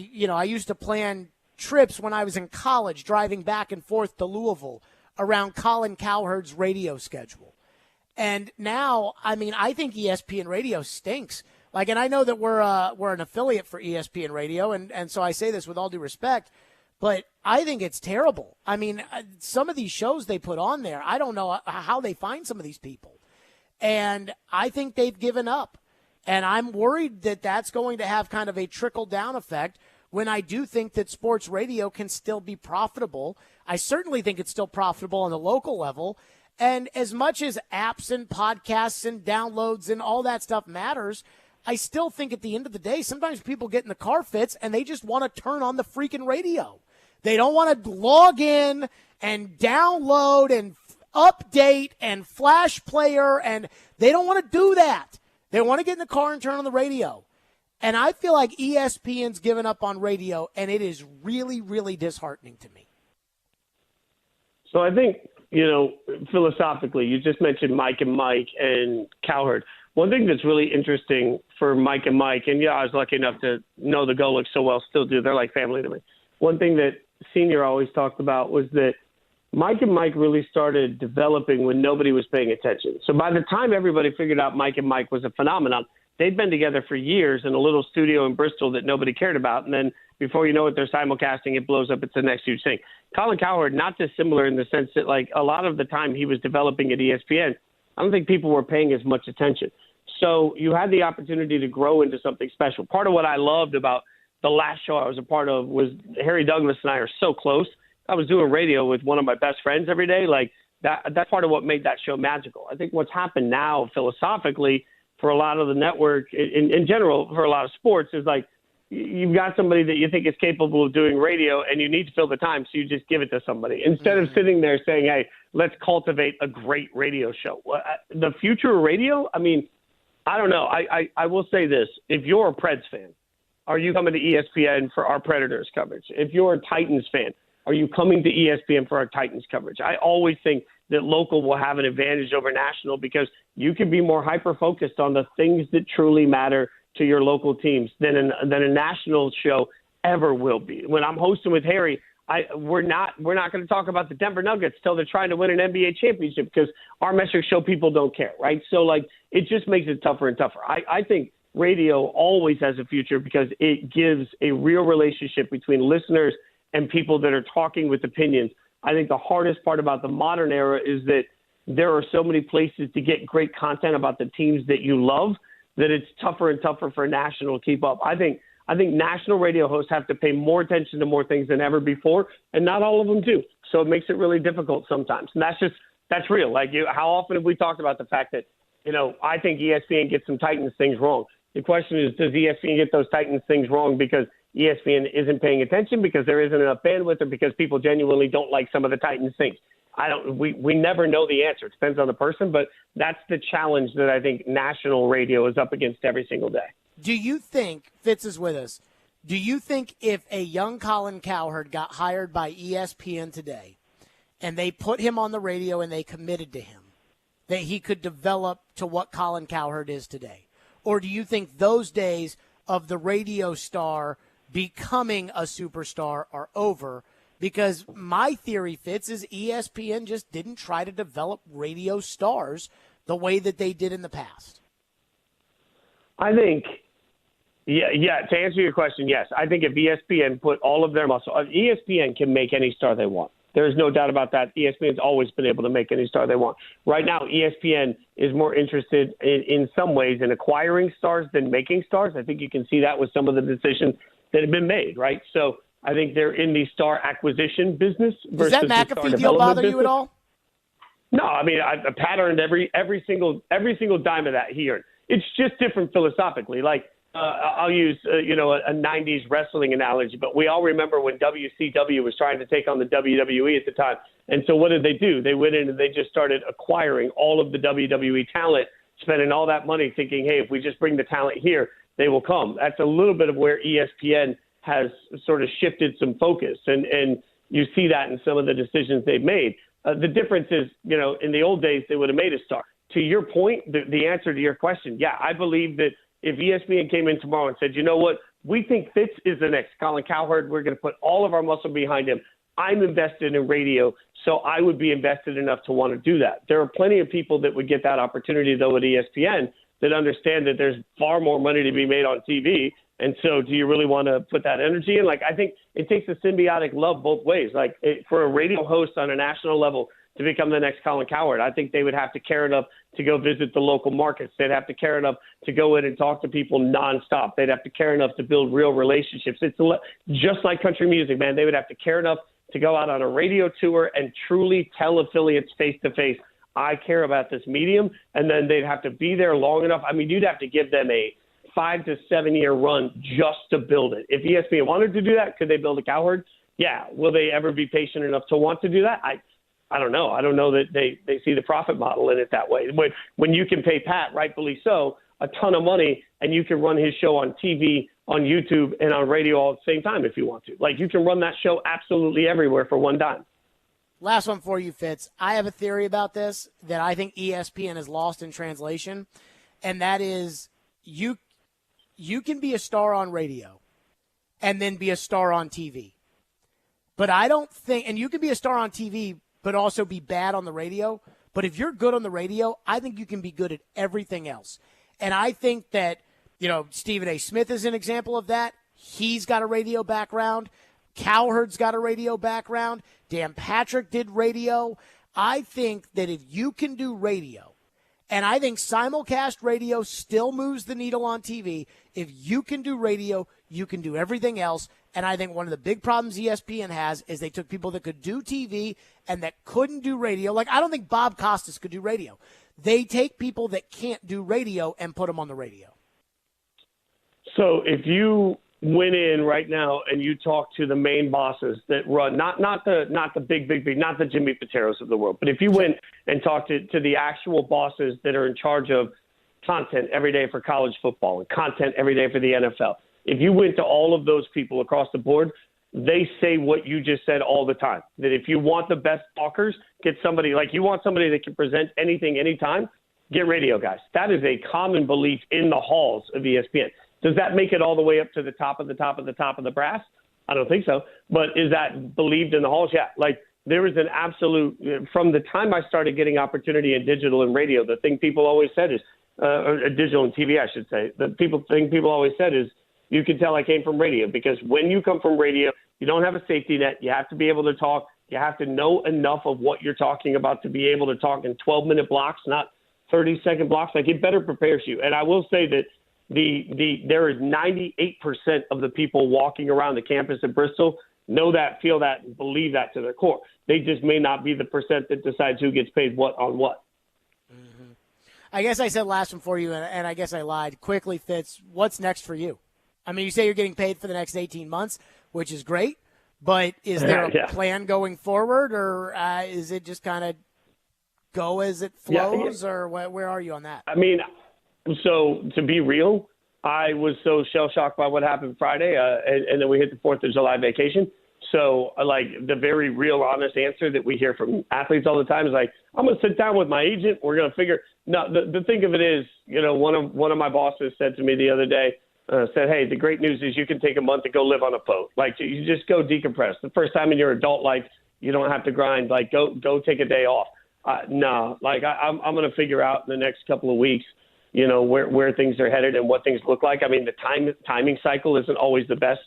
used to plan trips when I was in college, driving back and forth to Louisville around Colin Cowherd's radio schedule. And now, I mean, I think ESPN radio stinks. Like, and I know that we're an affiliate for ESPN radio, and so I say this with all due respect, but I think it's terrible. I mean, some of these shows they put on there, I don't know how they find some of these people. And I think they've given up. And I'm worried that that's going to have kind of a trickle-down effect when I do think that sports radio can still be profitable. I certainly think it's still profitable on the local level. And as much as apps and podcasts and downloads and all that stuff matters, I still think at the end of the day, sometimes people get in the car, Fitz, and they just want to turn on the freaking radio. They don't want to log in and download and update and flash player, and they don't want to do that. They want to get in the car and turn on the radio. And I feel like ESPN's given up on radio, and it is really, really disheartening to me. So I think, philosophically, you just mentioned Mike and Mike and Cowherd. One thing that's really interesting for Mike and Mike, and I was lucky enough to know the Golics so well, still do. They're like family to me. One thing that Senior always talked about was that Mike and Mike really started developing when nobody was paying attention. So by the time everybody figured out Mike and Mike was a phenomenon, they'd been together for years in a little studio in Bristol that nobody cared about. And then before you know it, they're simulcasting, it blows up, it's the next huge thing. Colin Cowherd, not dissimilar in the sense that, like, a lot of the time he was developing at ESPN, I don't think people were paying as much attention. So you had the opportunity to grow into something special. Part of what I loved about the last show I was a part of was Harry Douglas and I are so close. I was doing radio with one of my best friends every day. Like, that's part of what made that show magical. I think what's happened now philosophically for a lot of the network in general, for a lot of sports, is like you've got somebody that you think is capable of doing radio and you need to fill the time. So you just give it to somebody instead of sitting there saying, hey, let's cultivate a great radio show. The future of radio, I mean, I don't know. I will say this. If you're a Preds fan, are you coming to ESPN for our Predators coverage? If you're a Titans fan, are you coming to ESPN for our Titans coverage? I always think that local will have an advantage over national because you can be more hyper-focused on the things that truly matter to your local teams than a national show ever will be. When I'm hosting with Harry, we're not going to talk about the Denver Nuggets till they're trying to win an NBA championship because our metrics show people don't care, right? So, like, it just makes it tougher and tougher. I think radio always has a future because it gives a real relationship between listeners and people that are talking with opinions. I think the hardest part about the modern era is that there are so many places to get great content about the teams that you love that it's tougher and tougher for national to keep up. I think national radio hosts have to pay more attention to more things than ever before, and not all of them do. So it makes it really difficult sometimes. And that's real. Like, how often have we talked about the fact that, I think ESPN gets some Titans things wrong. The question is, does ESPN get those Titans things wrong because ESPN isn't paying attention, because there isn't enough bandwidth, or because people genuinely don't like some of the Titans things? We never know the answer. It depends on the person, but that's the challenge that I think national radio is up against every single day. Do you think, Fitz is with us, do you think if a young Colin Cowherd got hired by ESPN today and they put him on the radio and they committed to him, that he could develop to what Colin Cowherd is today? Or do you think those days of the radio star becoming a superstar are over? Because my theory, Fitz, is ESPN just didn't try to develop radio stars the way that they did in the past. I think, Yeah. To answer your question, yes. I think if ESPN put all of their muscle, ESPN can make any star they want. There's no doubt about that. ESPN's always been able to make any star they want. Right now, ESPN is more interested in some ways in acquiring stars than making stars. I think you can see that with some of the decisions that have been made, right? So I think they're in the star acquisition business. Does that McAfee deal bother you at all? No, I mean I patterned every single dime of that here. It's just different philosophically. Like I'll use a 90s wrestling analogy, but we all remember when WCW was trying to take on the WWE at the time. And so what did they do? They went in and they just started acquiring all of the WWE talent, spending all that money thinking, hey, if we just bring the talent here, they will come. That's a little bit of where ESPN has sort of shifted some focus. And you see that in some of the decisions they've made. The difference is, in the old days, they would have made a star. To your point, the answer to your question, yeah, I believe that if ESPN came in tomorrow and said, you know what, we think Fitz is the next Colin Cowherd, we're going to put all of our muscle behind him. I'm invested in radio, so I would be invested enough to want to do that. There are plenty of people that would get that opportunity, though, at ESPN that understand that there's far more money to be made on TV. And so do you really want to put that energy in? Like, I think it takes a symbiotic love both ways. Like, for a radio host on a national level to become the next Colin Cowherd, I think they would have to care enough to go visit the local markets. They'd have to care enough to go in and talk to people nonstop. They'd have to care enough to build real relationships. It's just like country music, man. They would have to care enough to go out on a radio tour and truly tell affiliates face-to-face, I care about this medium, and then they'd have to be there long enough. I mean, you'd have to give them a 5 to 7 year run just to build it. If ESPN wanted to do that, could they build a Cowherd? Yeah. Will they ever be patient enough to want to do that? I don't know. I don't know that they see the profit model in it that way. When you can pay Pat, rightfully so, a ton of money, and you can run his show on TV, on YouTube, and on radio all at the same time if you want to. Like, you can run that show absolutely everywhere for one dime. Last one for you, Fitz. I have a theory about this that I think ESPN has lost in translation, and that is you can be a star on radio and then be a star on TV. But I don't think – and you can be a star on TV but also be bad on the radio. But if you're good on the radio, I think you can be good at everything else. And I think that, Stephen A. Smith is an example of that. He's got a radio background. Cowherd's got a radio background. Dan Patrick did radio. I think that if you can do radio, and I think simulcast radio still moves the needle on TV. If you can do radio, you can do everything else. And I think one of the big problems ESPN has is they took people that could do TV and that couldn't do radio. Like, I don't think Bob Costas could do radio. They take people that can't do radio and put them on the radio. So if you went in right now and you talk to the main bosses that run, not the big, not the Jimmy Pateros of the world, but if you went and talked to the actual bosses that are in charge of content every day for college football and content every day for the NFL, if you went to all of those people across the board, they say what you just said all the time, that if you want the best talkers, get somebody like you want somebody that can present anything, anytime, get radio guys. That is a common belief in the halls of ESPN. Does that make it all the way up to the top of the top of the top of the brass? I don't think so. But is that believed in the halls? Yeah. Like, there is an absolute, from the time I started getting opportunity in digital and radio, the thing people always said is, or digital and TV, I should say, the thing people always said is, you can tell I came from radio, because when you come from radio, you don't have a safety net. You have to be able to talk. You have to know enough of what you're talking about to be able to talk in 12-minute blocks, not 30-second blocks. Like, it better prepares you. And I will say that there is 98% of the people walking around the campus at Bristol know that, feel that, and believe that to their core. They just may not be the percent that decides who gets paid what on what. Mm-hmm. I guess I said last one for you, and I guess I lied. Quickly, Fitz, what's next for you? I mean, you say you're getting paid for the next 18 months, which is great, but is there a plan going forward, or is it just kind of go as it flows, or where are you on that? I mean, so to be real, I was so shell-shocked by what happened Friday, and then we hit the 4th of July vacation. So, like, the very real, honest answer that we hear from athletes all the time is like, I'm going to sit down with my agent. We're going to figure. No, the thing of it is, one of my bosses said to me the other day, said, hey, the great news is you can take a month to go live on a boat. Like, you just go decompress. The first time in your adult life, you don't have to grind. Like, go take a day off. No, like, I'm going to figure out in the next couple of weeks where things are headed and what things look like. I mean, the timing cycle isn't always the best.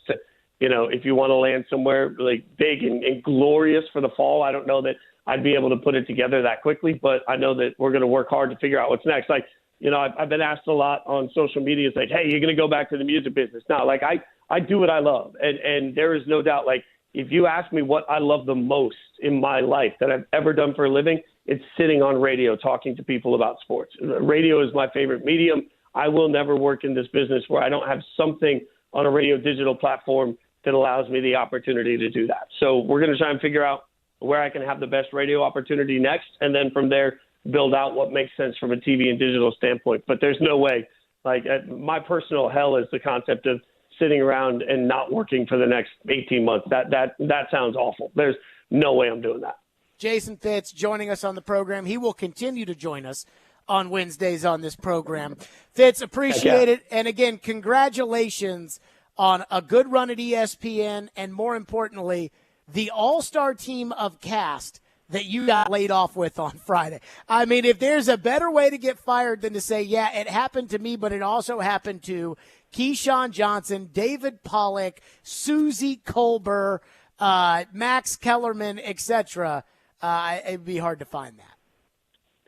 If you want to land somewhere like big and glorious for the fall, I don't know that I'd be able to put it together that quickly, but I know that we're going to work hard to figure out what's next. Like, I've been asked a lot on social media. It's like, hey, you're going to go back to the music business. No, like I do what I love. And there is no doubt, like, if you ask me what I love the most in my life that I've ever done for a living, it's sitting on radio talking to people about sports. Radio is my favorite medium. I will never work in this business where I don't have something on a radio digital platform that allows me the opportunity to do that. So we're going to try and figure out where I can have the best radio opportunity next, and then from there build out what makes sense from a TV and digital standpoint. But there's no way. Like, my personal hell is the concept of sitting around and not working for the next 18 months. That sounds awful. There's no way I'm doing that. Jason Fitz joining us on the program. He will continue to join us on Wednesdays on this program. Fitz, appreciate it. And again, congratulations on a good run at ESPN, and more importantly, the all-star team of cast that you got laid off with on Friday. I mean, if there's a better way to get fired than to say, yeah, it happened to me, but it also happened to Keyshawn Johnson, David Pollack, Susie Colbert, Max Kellerman, etc., it'd be hard to find that.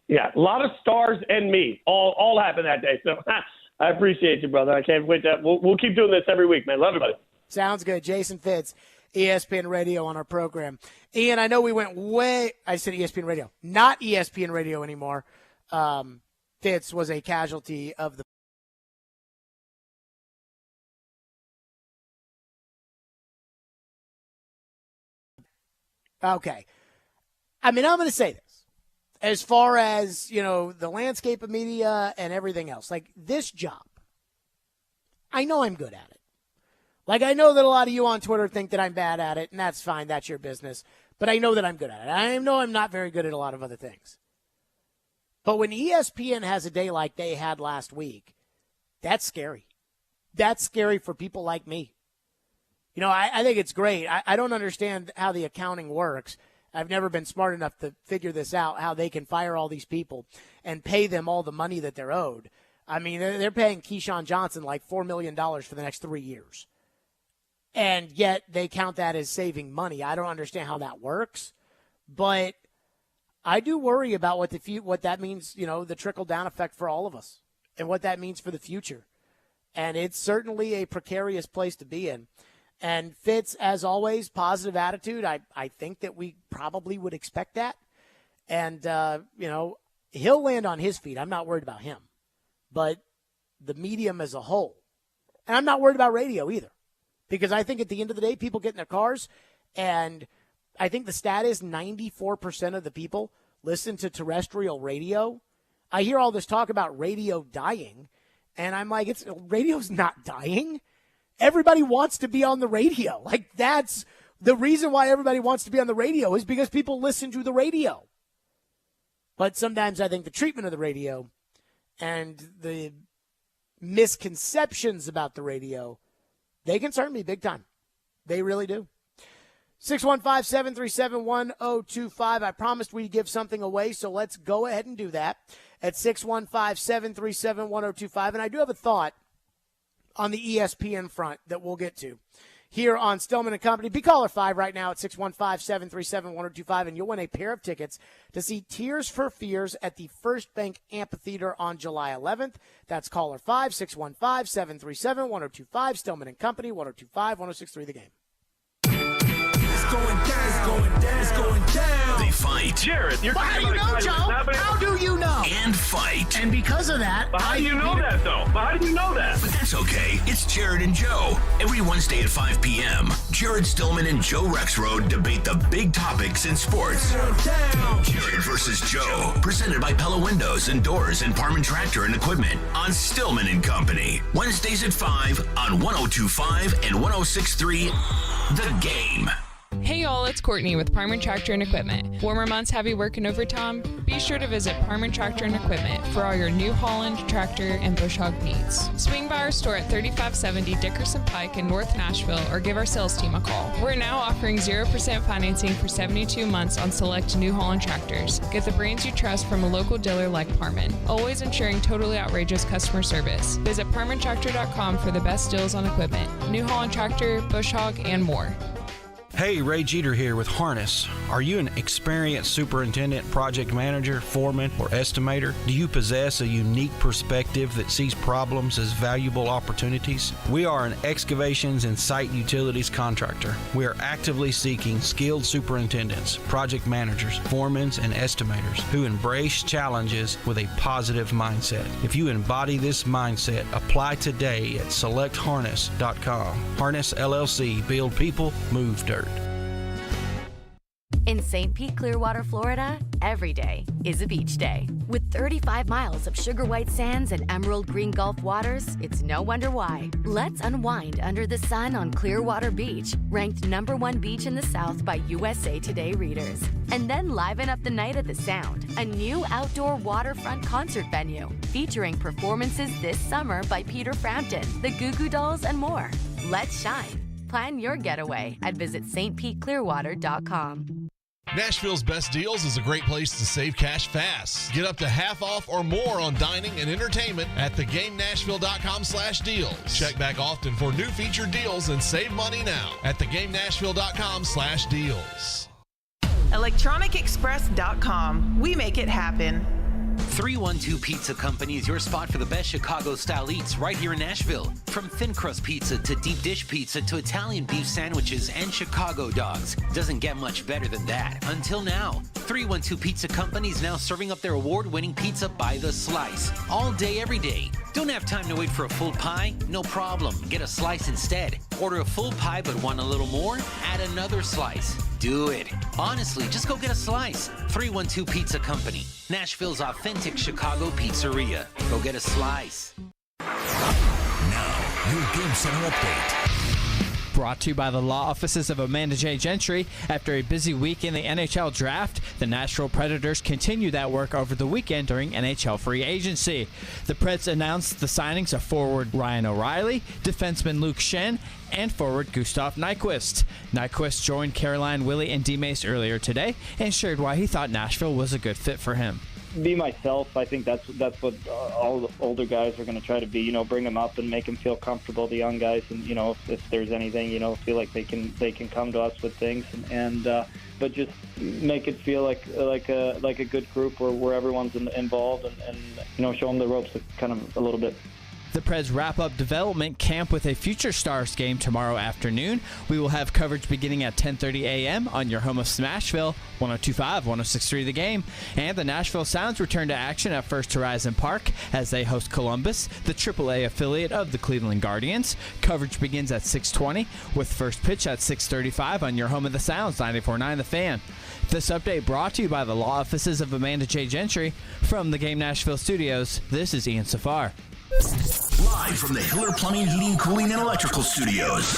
Yeah, a lot of stars and me all happened that day. So I appreciate you, brother. I can't wait to we'll keep doing this every week, man. Love everybody. Sounds good. Jason Fitz, ESPN Radio on our program. Ian, I know we went I said ESPN Radio, not ESPN Radio anymore. Fitz was a casualty of the Okay. I mean, I'm going to say this. As far as, the landscape of media and everything else, like this job, I know I'm good at it. Like, I know that a lot of you on Twitter think that I'm bad at it, and that's fine. That's your business. But I know that I'm good at it. I know I'm not very good at a lot of other things. But when ESPN has a day like they had last week, that's scary. That's scary for people like me. I think it's great. I don't understand how the accounting works. I've never been smart enough to figure this out, how they can fire all these people and pay them all the money that they're owed. I mean, they're paying Keyshawn Johnson like $4 million for the next 3 years. And yet they count that as saving money. I don't understand how that works. But I do worry about what that means, the trickle-down effect for all of us and what that means for the future. And it's certainly a precarious place to be in. And Fitz, as always, positive attitude. I think that we probably would expect that. And, he'll land on his feet. I'm not worried about him. But the medium as a whole. And I'm not worried about radio either. Because I think at the end of the day, people get in their cars, and I think the stat is 94% of the people listen to terrestrial radio. I hear all this talk about radio dying, and I'm like, radio's not dying. Everybody wants to be on the radio. Like, that's the reason why everybody wants to be on the radio, is because people listen to the radio. But sometimes I think the treatment of the radio and the misconceptions about the radio, they concern me big time. They really do. 615-737-1025. I promised we'd give something away, so let's go ahead and do that at 615-737-1025. And I do have a thought on the ESPN front that we'll get to here on Stillman and Company. Be caller 5 right now at 615-737-1025, and you'll win a pair of tickets to see Tears for Fears at the First Bank Amphitheater on July 11th. That's caller 5, 615-737-1025. Stillman and Company, 102.5, 106.3 The Game. It's going down. It's going down. It's going down. They fight. Jared, you're How do you know, Joe? How do you know? And fight. And because of that, how do you know that, though? How do you know that? But that's okay. It's Jared and Joe. Every Wednesday at 5 p.m., Jared Stillman and Joe Rexroad debate the big topics in sports. Jared versus Joe. Presented by Pella Windows and Doors and Parman Tractor and Equipment on Stillman and Company. Wednesdays at 5 on 102.5 and 106.3 The Game. Hey y'all, it's Courtney with Parman Tractor and Equipment. Warmer months have you working overtime? Be sure to visit Parman Tractor and Equipment for all your New Holland tractor and bush hog needs. Swing by our store at 3570 Dickerson Pike in North Nashville or give our sales team a call. We're now offering 0% financing for 72 months on select New Holland tractors. Get the brands you trust from a local dealer like Parman, always ensuring totally outrageous customer service. Visit ParmanTractor.com for the best deals on equipment, New Holland tractor, bush hog, and more. Hey, Ray Jeter here with Harness. Are you an experienced superintendent, project manager, foreman, or estimator? Do you possess a unique perspective that sees problems as valuable opportunities? We are an excavations and site utilities contractor. We are actively seeking skilled superintendents, project managers, foremen, and estimators who embrace challenges with a positive mindset. If you embody this mindset, apply today at selectharness.com. Harness LLC, build people, move dirt. In St. Pete, Clearwater, Florida, every day is a beach day. With 35 miles of sugar white sands and emerald green Gulf waters, it's no wonder why. Let's unwind under the sun on Clearwater Beach, ranked #1 beach in the South by USA Today readers. And then liven up the night at the Sound, a new outdoor waterfront concert venue featuring performances this summer by Peter Frampton, the Goo Goo Dolls, and more. Let's shine. Plan your getaway at visitstpeteclearwater.com. Nashville's Best Deals is a great place to save cash fast. Get up to half off or more on dining and entertainment at thegamenashville.com/deals. Check back often for new featured deals and save money now at thegamenashville.com/deals. ElectronicExpress.com. We make it happen. 312 Pizza Company is your spot for the best Chicago-style eats right here in Nashville. From thin crust pizza to deep dish pizza to Italian beef sandwiches and Chicago dogs. Doesn't get much better than that. Until now. 312 Pizza Company is now serving up their award-winning pizza by the slice. All day, every day. Don't have time to wait for a full pie? No problem. Get a slice instead. Order a full pie but want a little more? Add another slice. Do it. Honestly, just go get a slice. 312 Pizza Company. Nashville's authentic Chicago pizzeria. Go get a slice. Now, your Game Center update. Brought to you by the law offices of Amanda J. Gentry. After a busy week in the NHL draft, the Nashville Predators continue that work over the weekend during NHL free agency. The Preds announced the signings of forward Ryan O'Reilly, defenseman Luke Schenn, and forward Gustav Nyquist. Nyquist joined Caroline, Willie, and D-Mace earlier today and shared why he thought Nashville was a good fit for him. Be myself. I think that's what all the older guys are going to try to be. You know, bring them up and make them feel comfortable. The young guys, and if there's anything, feel like they can come to us with things, but just make it feel like a good group where everyone's involved, and show them the ropes kind of a little bit. The Preds wrap up development camp with a Future Stars game tomorrow afternoon. We will have coverage beginning at 10:30 a.m. on your home of Smashville, 102.5, 106.3 The Game. And the Nashville Sounds return to action at First Horizon Park as they host Columbus, the AAA affiliate of the Cleveland Guardians. Coverage begins at 6:20 with first pitch at 6:35 on your home of the Sounds, 94.9 The Fan. This update brought to you by the law offices of Amanda J. Gentry. From the Game Nashville studios, this is Ian Safar. Live from the Hiller Plumbing, Heating, Cooling, and Electrical Studios.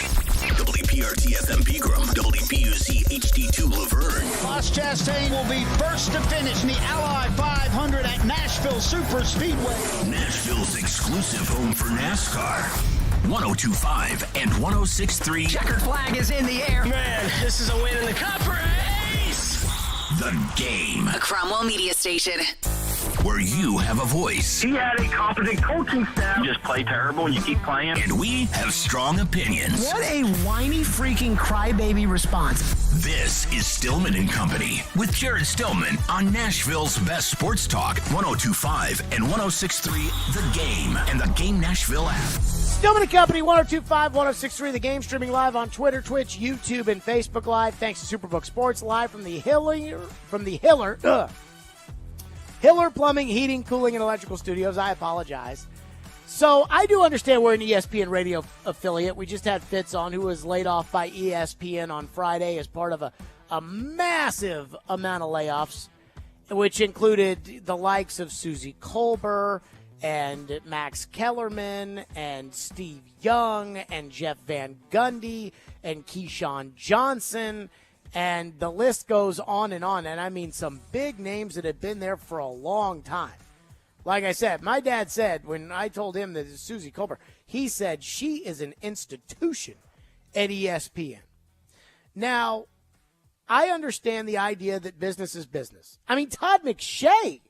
WPRT FM Pegram, WPUZ HD2 Laverne. Ross Chastain will be first to finish in the Ally 500 at Nashville Super Speedway. Nashville's exclusive home for NASCAR. 102.5 and 106.3. Checkered flag is in the air. Man, this is a win in the cup race. The Game. A Cromwell media station. Where you have a voice. He had a competent coaching staff. You just play terrible and you keep playing. And we have strong opinions. What a whiny freaking crybaby response. This is Stillman and Company with Jared Stillman on Nashville's best sports talk, 102.5 and 106.3 The Game and the Game Nashville app. Stillman and Company, 102.5, 106.3 The Game, streaming live on Twitter, Twitch, YouTube, and Facebook Live. Thanks to Superbook Sports, live from the Hiller Plumbing, Heating, Cooling, and Electrical Studios. I apologize. So I do understand we're an ESPN radio affiliate. We just had Fitz on, who was laid off by ESPN on Friday as part of a massive amount of layoffs, which included the likes of Susie Kolber and Max Kellerman and Steve Young and Jeff Van Gundy and Keyshawn Johnson And the list goes on, and I mean some big names that have been there for a long time. Like I said, my dad said when I told him that it's Susie Colbert, he said she is an institution at ESPN. Now, I understand the idea that business is business. I mean, Todd McShay,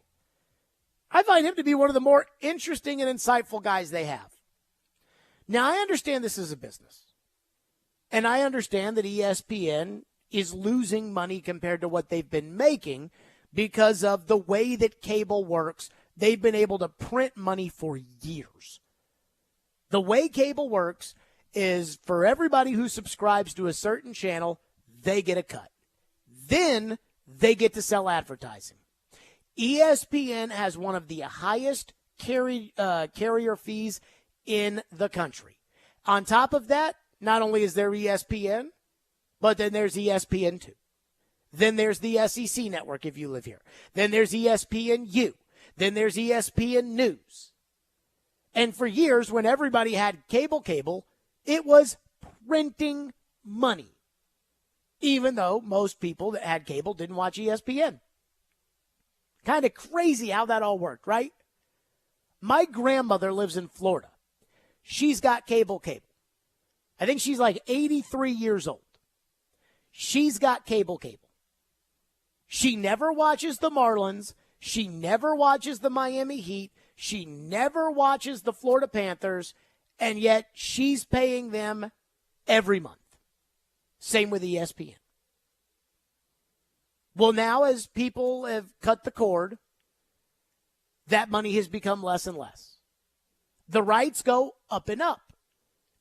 I find him to be one of the more interesting and insightful guys they have. Now, I understand this is a business. And I understand that ESPN is losing money compared to what they've been making because of the way that cable works. They've been able to print money for years. The way cable works is for everybody who subscribes to a certain channel, they get a cut. Then they get to sell advertising. ESPN has one of the highest carrier fees in the country. On top of that, not only is there ESPN, but then there's ESPN2. Then there's the SEC network if you live here. Then there's ESPNU. Then there's ESPN News. And for years, when everybody had cable, it was printing money. Even though most people that had cable didn't watch ESPN. Kind of crazy how that all worked, right? My grandmother lives in Florida. She's got cable. I think she's like 83 years old. She's got cable. She never watches the Marlins. She never watches the Miami Heat. She never watches the Florida Panthers. And yet she's paying them every month. Same with ESPN. Well, now as people have cut the cord, that money has become less and less. The rights go up and up.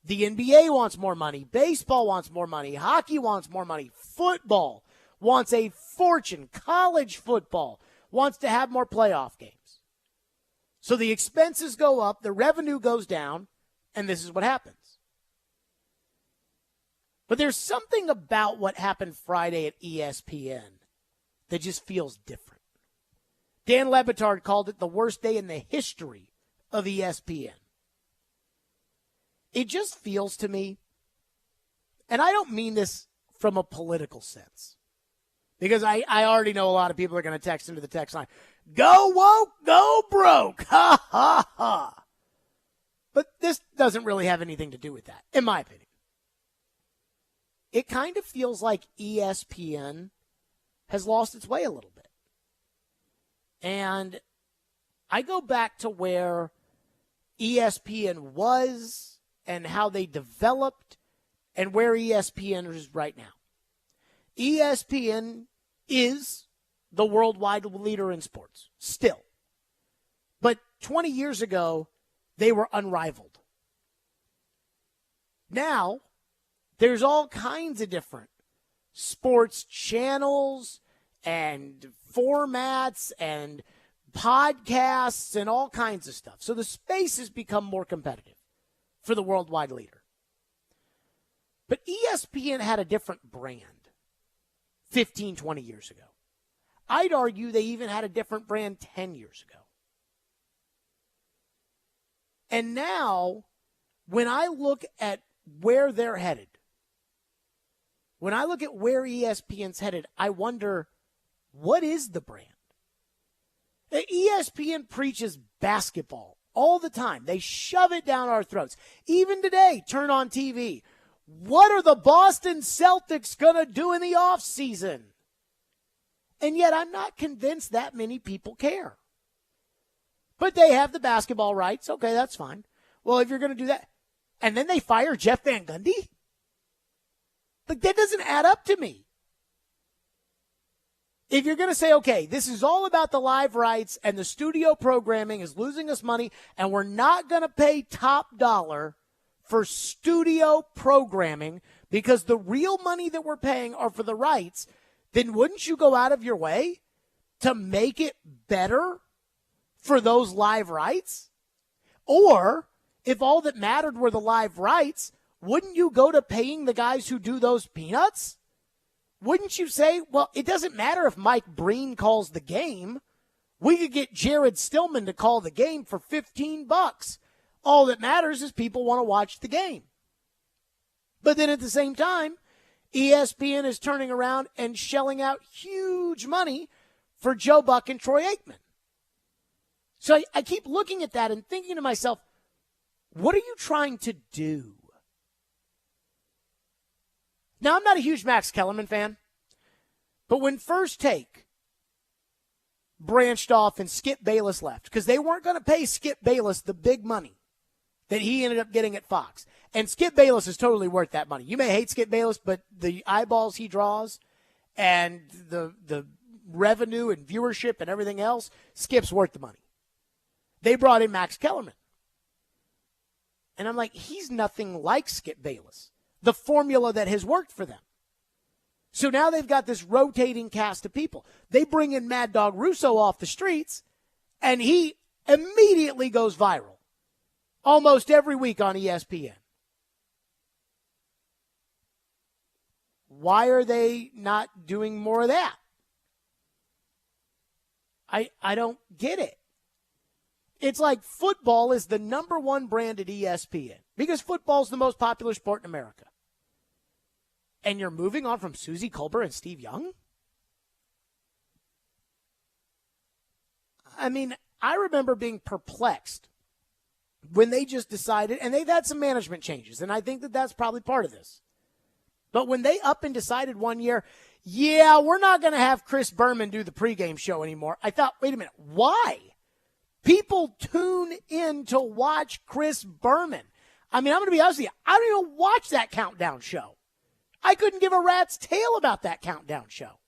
The NBA wants more money. Baseball wants more money. Hockey wants more money. Football wants a fortune. College football wants to have more playoff games. So the expenses go up, the revenue goes down, and this is what happens. But there's something about what happened Friday at ESPN that just feels different. Dan Le Batard called it the worst day in the history of ESPN. It just feels to me, and I don't mean this from a political sense, because I already know a lot of people are going to text into the text line, go woke, go broke, ha, ha, ha. But this doesn't really have anything to do with that, in my opinion. It kind of feels like ESPN has lost its way a little bit. And I go back to where ESPN was and how they developed and where ESPN is right now. ESPN is the worldwide leader in sports, still. But 20 years ago, they were unrivaled. Now, there's all kinds of different sports channels and formats and podcasts and all kinds of stuff. So the space has become more competitive for the worldwide leader. But ESPN had a different brand 15, 20 years ago. I'd argue they even had a different brand 10 years ago. And now, when I look at where they're headed, when I look at where ESPN's headed, I wonder, what is the brand? ESPN preaches basketball all the time. They shove it down our throats. Even today, turn on TV. What are the Boston Celtics going to do in the offseason? And yet I'm not convinced that many people care. But they have the basketball rights. Okay, that's fine. Well, if you're going to do that, and then they fire Jeff Van Gundy? Like, that doesn't add up to me. If you're going to say, okay, this is all about the live rights and the studio programming is losing us money and we're not going to pay top dollar for studio programming because the real money that we're paying are for the rights, then wouldn't you go out of your way to make it better for those live rights? Or if all that mattered were the live rights, wouldn't you go to paying the guys who do those peanuts? Wouldn't you say, well, it doesn't matter if Mike Breen calls the game. We could get Jared Stillman to call the game for $15. All that matters is people want to watch the game. But then at the same time, ESPN is turning around and shelling out huge money for Joe Buck and Troy Aikman. So I keep looking at that and thinking to myself, what are you trying to do? Now, I'm not a huge Max Kellerman fan, but when First Take branched off and Skip Bayless left, because they weren't going to pay Skip Bayless the big money that he ended up getting at Fox. And Skip Bayless is totally worth that money. You may hate Skip Bayless, but the eyeballs he draws and the revenue and viewership and everything else, Skip's worth the money. They brought in Max Kellerman. And I'm like, he's nothing like Skip Bayless, the formula that has worked for them. So now they've got this rotating cast of people. They bring in Mad Dog Russo off the streets, and he immediately goes viral almost every week on ESPN. Why are they not doing more of that? I don't get it. It's like football is the number one brand at ESPN because football is the most popular sport in America. And you're moving on from Susie Colbert and Steve Young? I mean, I remember being perplexed when they just decided, and they've had some management changes, and I think that that's probably part of this. But when they up and decided one year, yeah, we're not going to have Chris Berman do the pregame show anymore, I thought, wait a minute, why? People tune in to watch Chris Berman. I mean, I'm going to be honest with you, I don't even watch that countdown show. I couldn't give a rat's tail about that countdown show.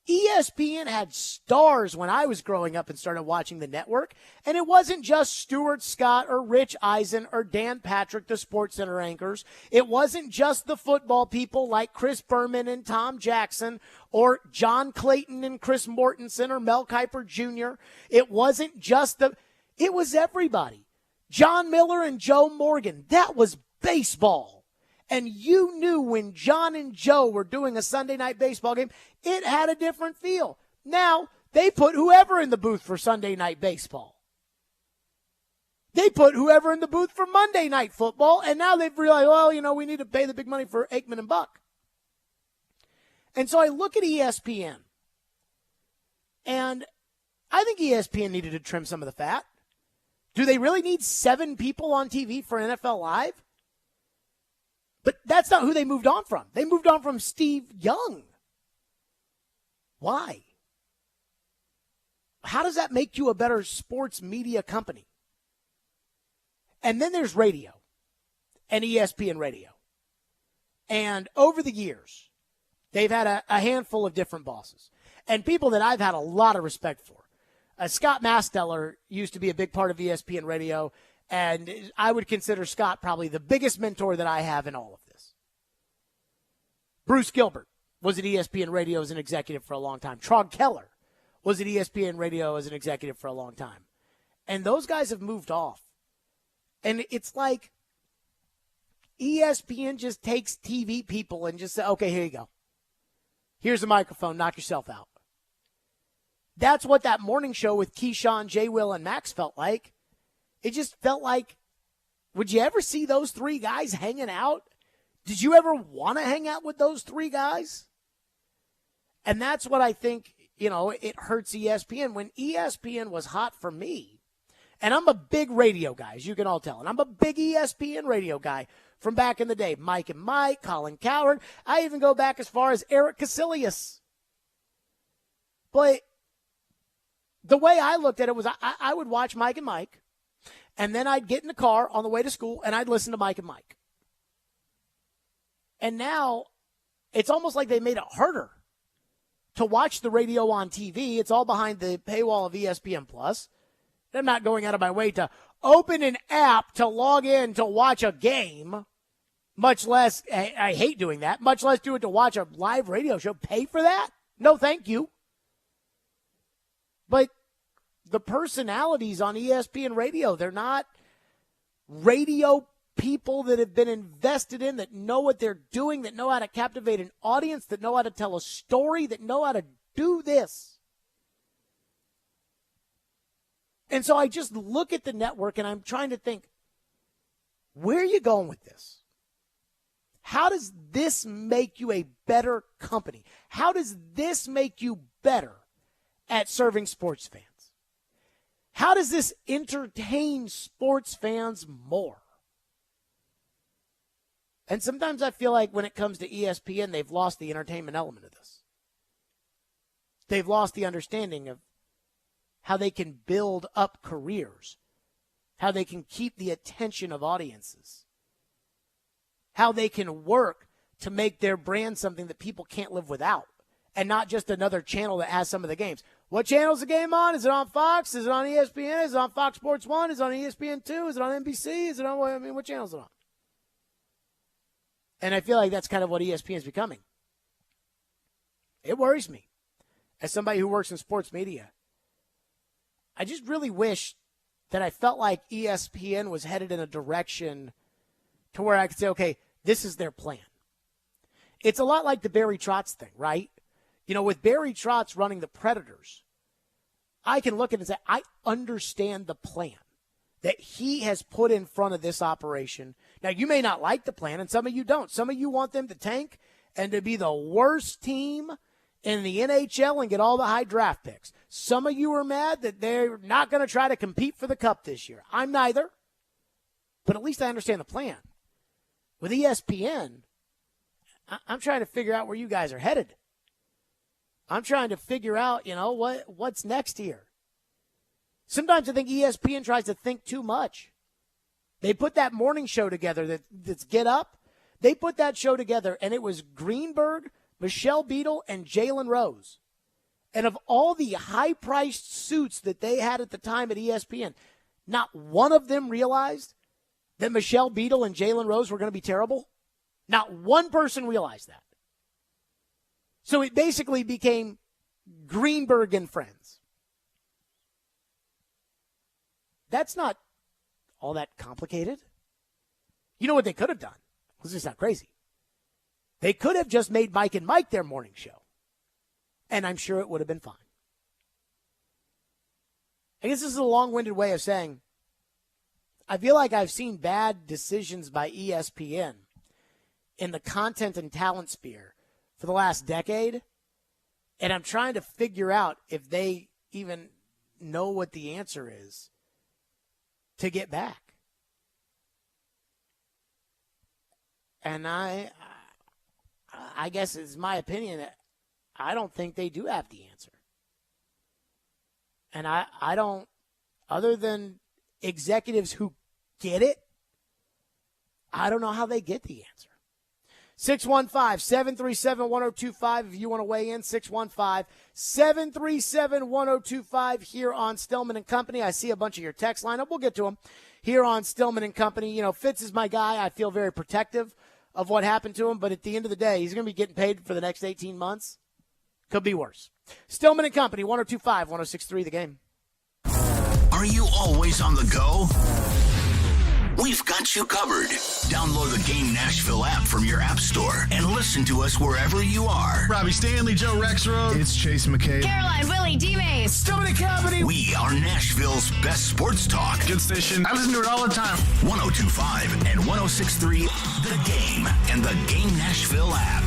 ESPN had stars when I was growing up and started watching the network, and it wasn't just Stuart Scott or Rich Eisen or Dan Patrick, the SportsCenter anchors. It wasn't just the football people like Chris Berman and Tom Jackson or John Clayton and Chris Mortensen or Mel Kiper Jr. It wasn't just it was everybody. John Miller and Joe Morgan. That was baseball. And you knew when John and Joe were doing a Sunday night baseball game, it had a different feel. Now, they put whoever in the booth for Sunday night baseball. They put whoever in the booth for Monday night football, and now they've realized, well, we need to pay the big money for Aikman and Buck. And so I look at ESPN, and I think ESPN needed to trim some of the fat. Do they really need 7 people on TV for NFL Live? But that's not who they moved on from. They moved on from Steve Young. Why? How does that make you a better sports media company? And then there's radio and ESPN Radio. And over the years, they've had a handful of different bosses and people that I've had a lot of respect for. Scott Masteller used to be a big part of ESPN Radio. And I would consider Scott probably the biggest mentor that I have in all of this. Bruce Gilbert was at ESPN Radio as an executive for a long time. Trog Keller was at ESPN Radio as an executive for a long time. And those guys have moved off. And it's like ESPN just takes TV people and just says, okay, here you go. Here's a microphone. Knock yourself out. That's what that morning show with Keyshawn, J. Will, and Max felt like. It just felt like, would you ever see those 3 guys hanging out? Did you ever want to hang out with those 3 guys? And that's what I think, it hurts ESPN. When ESPN was hot for me, and I'm a big radio guy, as you can all tell, and I'm a big ESPN radio guy from back in the day. Mike and Mike, Colin Cowherd. I even go back as far as Eric Casillas. But the way I looked at it was I would watch Mike and Mike. And then I'd get in the car on the way to school, and I'd listen to Mike and Mike. And now it's almost like they made it harder to watch the radio on TV. It's all behind the paywall of ESPN+. I'm not going out of my way to open an app to log in to watch a game, much less, I hate doing that, much less do it to watch a live radio show. Pay for that? No, thank you. But the personalities on ESPN Radio, they're not radio people that have been invested in, that know what they're doing, that know how to captivate an audience, that know how to tell a story, that know how to do this. And so I just look at the network and I'm trying to think, where are you going with this? How does this make you a better company? How does this make you better at serving sports fans? How does this entertain sports fans more? And sometimes I feel like when it comes to ESPN, they've lost the entertainment element of this. They've lost the understanding of how they can build up careers, how they can keep the attention of audiences, how they can work to make their brand something that people can't live without, and not just another channel that has some of the games. What channel is the game on? Is it on Fox? Is it on ESPN? Is it on Fox Sports 1? Is it on ESPN 2? Is it on NBC? Is it on, what channel is it on? And I feel like that's kind of what ESPN is becoming. It worries me. As somebody who works in sports media, I just really wish that I felt like ESPN was headed in a direction to where I could say, okay, this is their plan. It's a lot like the Barry Trotz thing, right? You know, with Barry Trotz running the Predators, I can look at it and say, I understand the plan that he has put in front of this operation. Now, you may not like the plan, and some of you don't. Some of you want them to tank and to be the worst team in the NHL and get all the high draft picks. Some of you are mad that they're not going to try to compete for the cup this year. I'm neither, but at least I understand the plan. With ESPN, I'm trying to figure out where you guys are headed. I'm trying to figure out, what's next here. Sometimes I think ESPN tries to think too much. They put that morning show together that's Get Up. They put that show together, and it was Greenberg, Michelle Beadle, and Jalen Rose. And of all the high-priced suits that they had at the time at ESPN, not one of them realized that Michelle Beadle and Jalen Rose were going to be terrible. Not one person realized that. So it basically became Greenberg and Friends. That's not all that complicated. You know what they could have done? This is not crazy. They could have just made Mike and Mike their morning show. And I'm sure it would have been fine. I guess this is a long-winded way of saying I feel like I've seen bad decisions by ESPN in the content and talent sphere for the last decade. And I'm trying to figure out if they even know what the answer is to get back. And I guess it's my opinion that I don't think they do have the answer. And I don't, other than executives who get it, I don't know how they get the answer. 615-737-1025 if you want to weigh in. 615-737-1025 here on Stillman and Company. I see a bunch of your text lineup. We'll get to them here on Stillman and Company. You know, Fitz is my guy. I feel very protective of what happened to him, but at the end of the day, he's going to be getting paid for the next 18 months. Could be worse. Stillman and Company, 102.5, 106.3 The Game. Are you always on the go? We've got you covered. Download the Game Nashville app from your app store and listen to us wherever you are. Robbie Stanley, Joe Rexroad. It's Chase McKay. Caroline, Willie, D-Mays. Stillman and Company. We are Nashville's best sports talk. Good station. I listen to it all the time. 102.5 and 106.3 The Game and the Game Nashville app.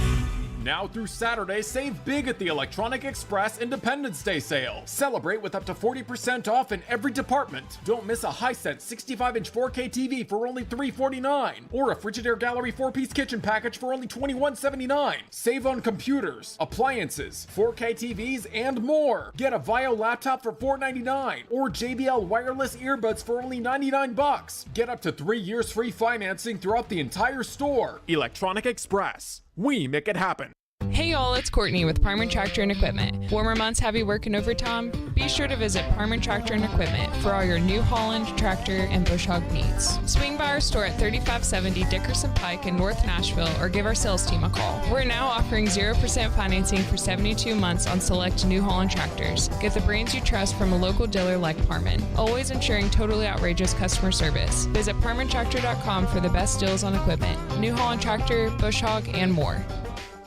Now through Saturday, save big at the Electronic Express Independence Day sale. Celebrate with up to 40% off in every department. Don't miss a Hisense 65-inch 4K TV for only $349, or a Frigidaire Gallery 4-piece kitchen package for only $21.79. Save on computers, appliances, 4K TVs, and more. Get a Vio laptop for $499, or JBL wireless earbuds for only $99. Get up to 3 years free financing throughout the entire store. Electronic Express. We make it happen. Hey y'all, it's Courtney with Parman Tractor and Equipment. Warmer months have you working overtime? Be sure to visit Parman Tractor and Equipment for all your New Holland, tractor, and bush hog needs. Swing by our store at 3570 Dickerson Pike in North Nashville or give our sales team a call. We're now offering 0% financing for 72 months on select New Holland tractors. Get the brands you trust from a local dealer like Parman, always ensuring totally outrageous customer service. Visit ParmanTractor.com for the best deals on equipment, New Holland tractor, bush hog, and more.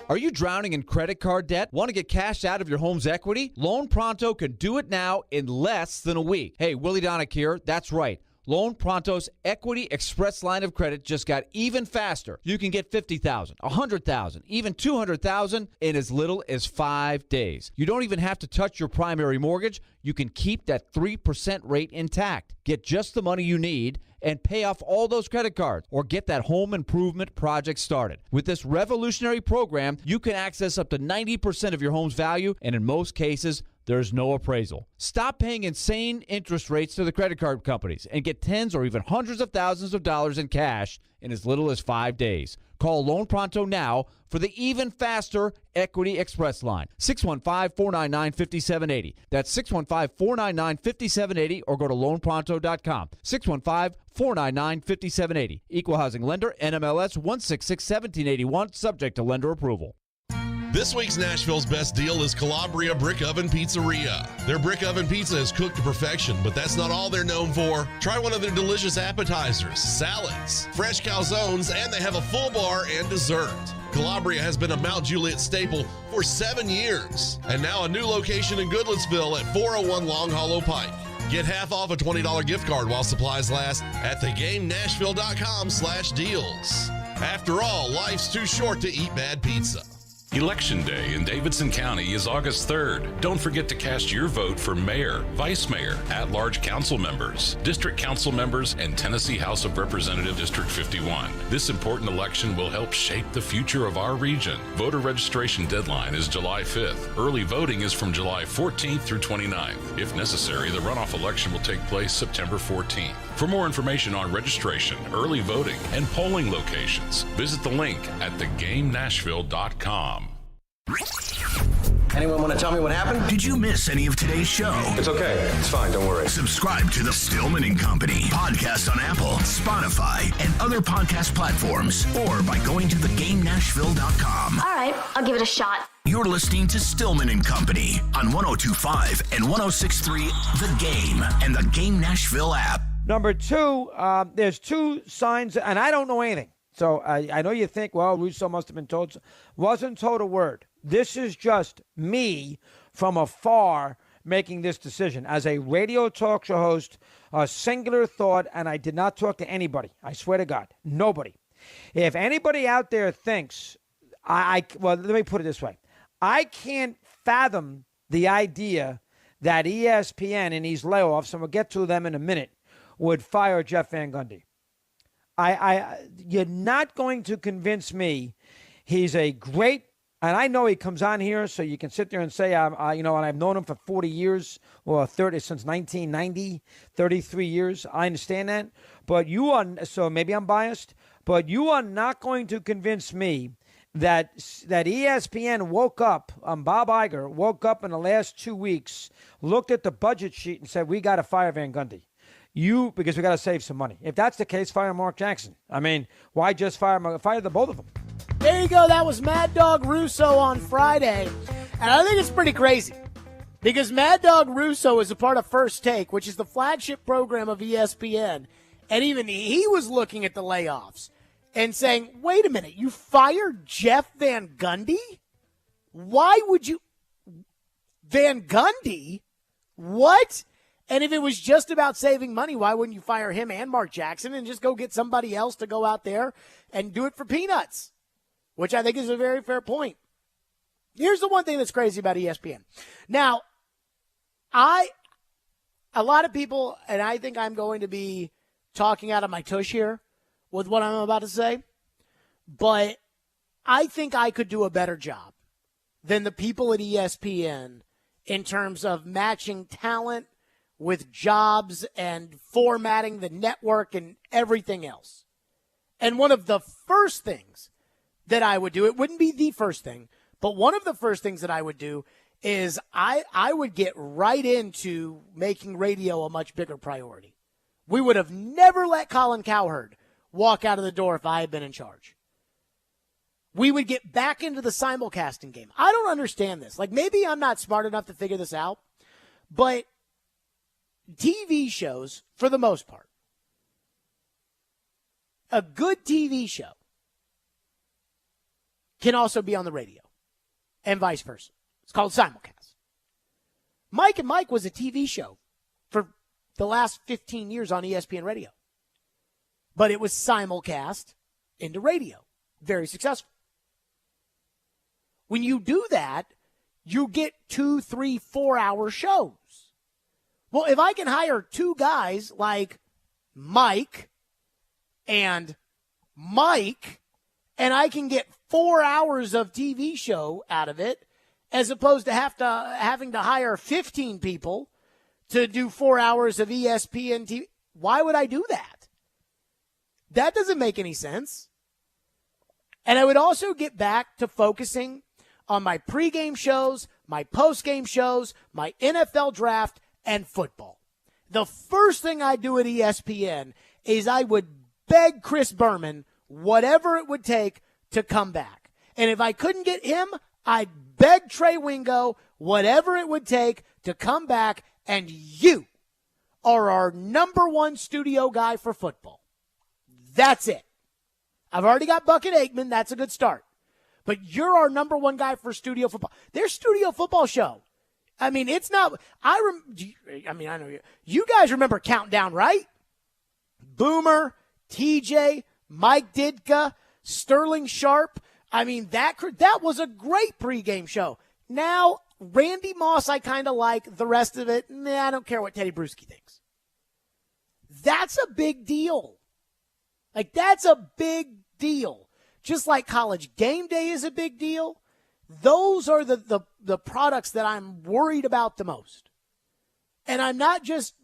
Are you drowning in credit card debt? Want to get cash out of your home's equity? Loan Pronto can do it now in less than a week. Hey, Willie Donick here. That's right. Loan Pronto's Equity Express line of credit just got even faster. You can get $50,000, $100,000, even $200,000 in as little as 5 days. You don't even have to touch your primary mortgage. You can keep that 3% rate intact. Get just the money you need and pay off all those credit cards or get that home improvement project started. With this revolutionary program, you can access up to 90% of your home's value, and in most cases, there's no appraisal. Stop paying insane interest rates to the credit card companies and get tens or even hundreds of thousands of dollars in cash in as little as 5 days. Call Loan Pronto now for the even faster Equity Express line. 615-499-5780. That's 615-499-5780 or go to loanpronto.com. 615-499-5780. Equal Housing Lender, NMLS 1661781, subject to lender approval. This week's Nashville's best deal is Calabria Brick Oven Pizzeria. Their brick oven pizza is cooked to perfection, but that's not all they're known for. Try one of their delicious appetizers, salads, fresh calzones, and they have a full bar and dessert. Calabria has been a Mount Juliet staple for 7 years, and now a new location in Goodlettsville at 401 Long Hollow Pike. Get half off a $20 gift card while supplies last at thegamenashville.com/deals. After all, life's too short to eat bad pizza. Election Day in Davidson County is August 3rd. Don't forget to cast your vote for mayor, vice mayor, at-large council members, district council members, and Tennessee House of Representatives District 51. This important election will help shape the future of our region. Voter registration deadline is July 5th. Early voting is from July 14th through 29th. If necessary, the runoff election will take place September 14th. For more information on registration, early voting, and polling locations, visit the link at thegamenashville.com. Anyone want to tell me what happened? Did you miss any of today's show? It's okay. It's fine. Don't worry. Subscribe to the Stillman and Company podcast on Apple, Spotify, and other podcast platforms, or by going to thegamenashville.com. All right, I'll give it a shot. You're listening to Stillman and Company on 102.5 and 106.3 The Game and the Game Nashville app. Number two, there's two signs, and I don't know anything. So I know you think, well, Russo must have been told. Wasn't told a word. This is just me from afar making this decision. As a radio talk show host, a singular thought, and I did not talk to anybody. I swear to God, nobody. If anybody out there thinks, well, let me put it this way. I can't fathom the idea that ESPN in these layoffs, and we'll get to them in a minute, would fire Jeff Van Gundy. You're not going to convince me he's a great, and I know he comes on here so you can sit there and say, and I've known him for 40 years, or 30, since 1990, 33 years. I understand that. But so maybe I'm biased, but you are not going to convince me that ESPN woke up, Bob Iger woke up in the last 2 weeks, looked at the budget sheet and said, we got to fire Van Gundy. Because we got to save some money. If that's the case, fire Mark Jackson. I mean, why just fire the both of them? There you go. That was Mad Dog Russo on Friday. And I think it's pretty crazy because Mad Dog Russo is a part of First Take, which is the flagship program of ESPN. And even he was looking at the layoffs and saying, wait a minute, you fired Jeff Van Gundy? Why would you? Van Gundy? What? And if it was just about saving money, why wouldn't you fire him and Mark Jackson and just go get somebody else to go out there and do it for peanuts? Which I think is a very fair point. Here's the one thing that's crazy about ESPN. Now, a lot of people, and I think I'm going to be talking out of my tush here with what I'm about to say, but I think I could do a better job than the people at ESPN in terms of matching talent with jobs and formatting the network and everything else. And one of the first things that I would do, it wouldn't be the first thing, but one of the first things that I would do is I would get right into making radio a much bigger priority. We would have never let Colin Cowherd walk out of the door if I had been in charge. We would get back into the simulcasting game. I don't understand this. Like, maybe I'm not smart enough to figure this out, but TV shows, for the most part, a good TV show can also be on the radio and vice versa. It's called simulcast. Mike and Mike was a TV show for the last 15 years on ESPN radio. But it was simulcast into radio. Very successful. When you do that, you get 2, 3, 4-hour shows. Well, if I can hire two guys like Mike and Mike, and I can get 4 hours of TV show out of it, as opposed to having to hire 15 people to do 4 hours of ESPN TV, why would I do that? That doesn't make any sense. And I would also get back to focusing on my pregame shows, my postgame shows, my NFL draft, and football. The first thing I do at ESPN is I would beg Chris Berman whatever it would take to come back. And if I couldn't get him, I'd beg Trey Wingo whatever it would take to come back, and you are our number one studio guy for football. That's it. I've already got Bucket Aikman. That's a good start. But you're our number one guy for studio football. Their studio football show. I mean, it's not. I know you guys remember Countdown, right? Boomer, TJ, Mike Ditka, Sterling Sharp. I mean, that was a great pregame show. Now, Randy Moss, I kind of like. The rest of it, I don't care what Teddy Bruschi thinks. That's a big deal. Like, that's a big deal. Just like College Game Day is a big deal. Those are the products that I'm worried about the most. And I'm not just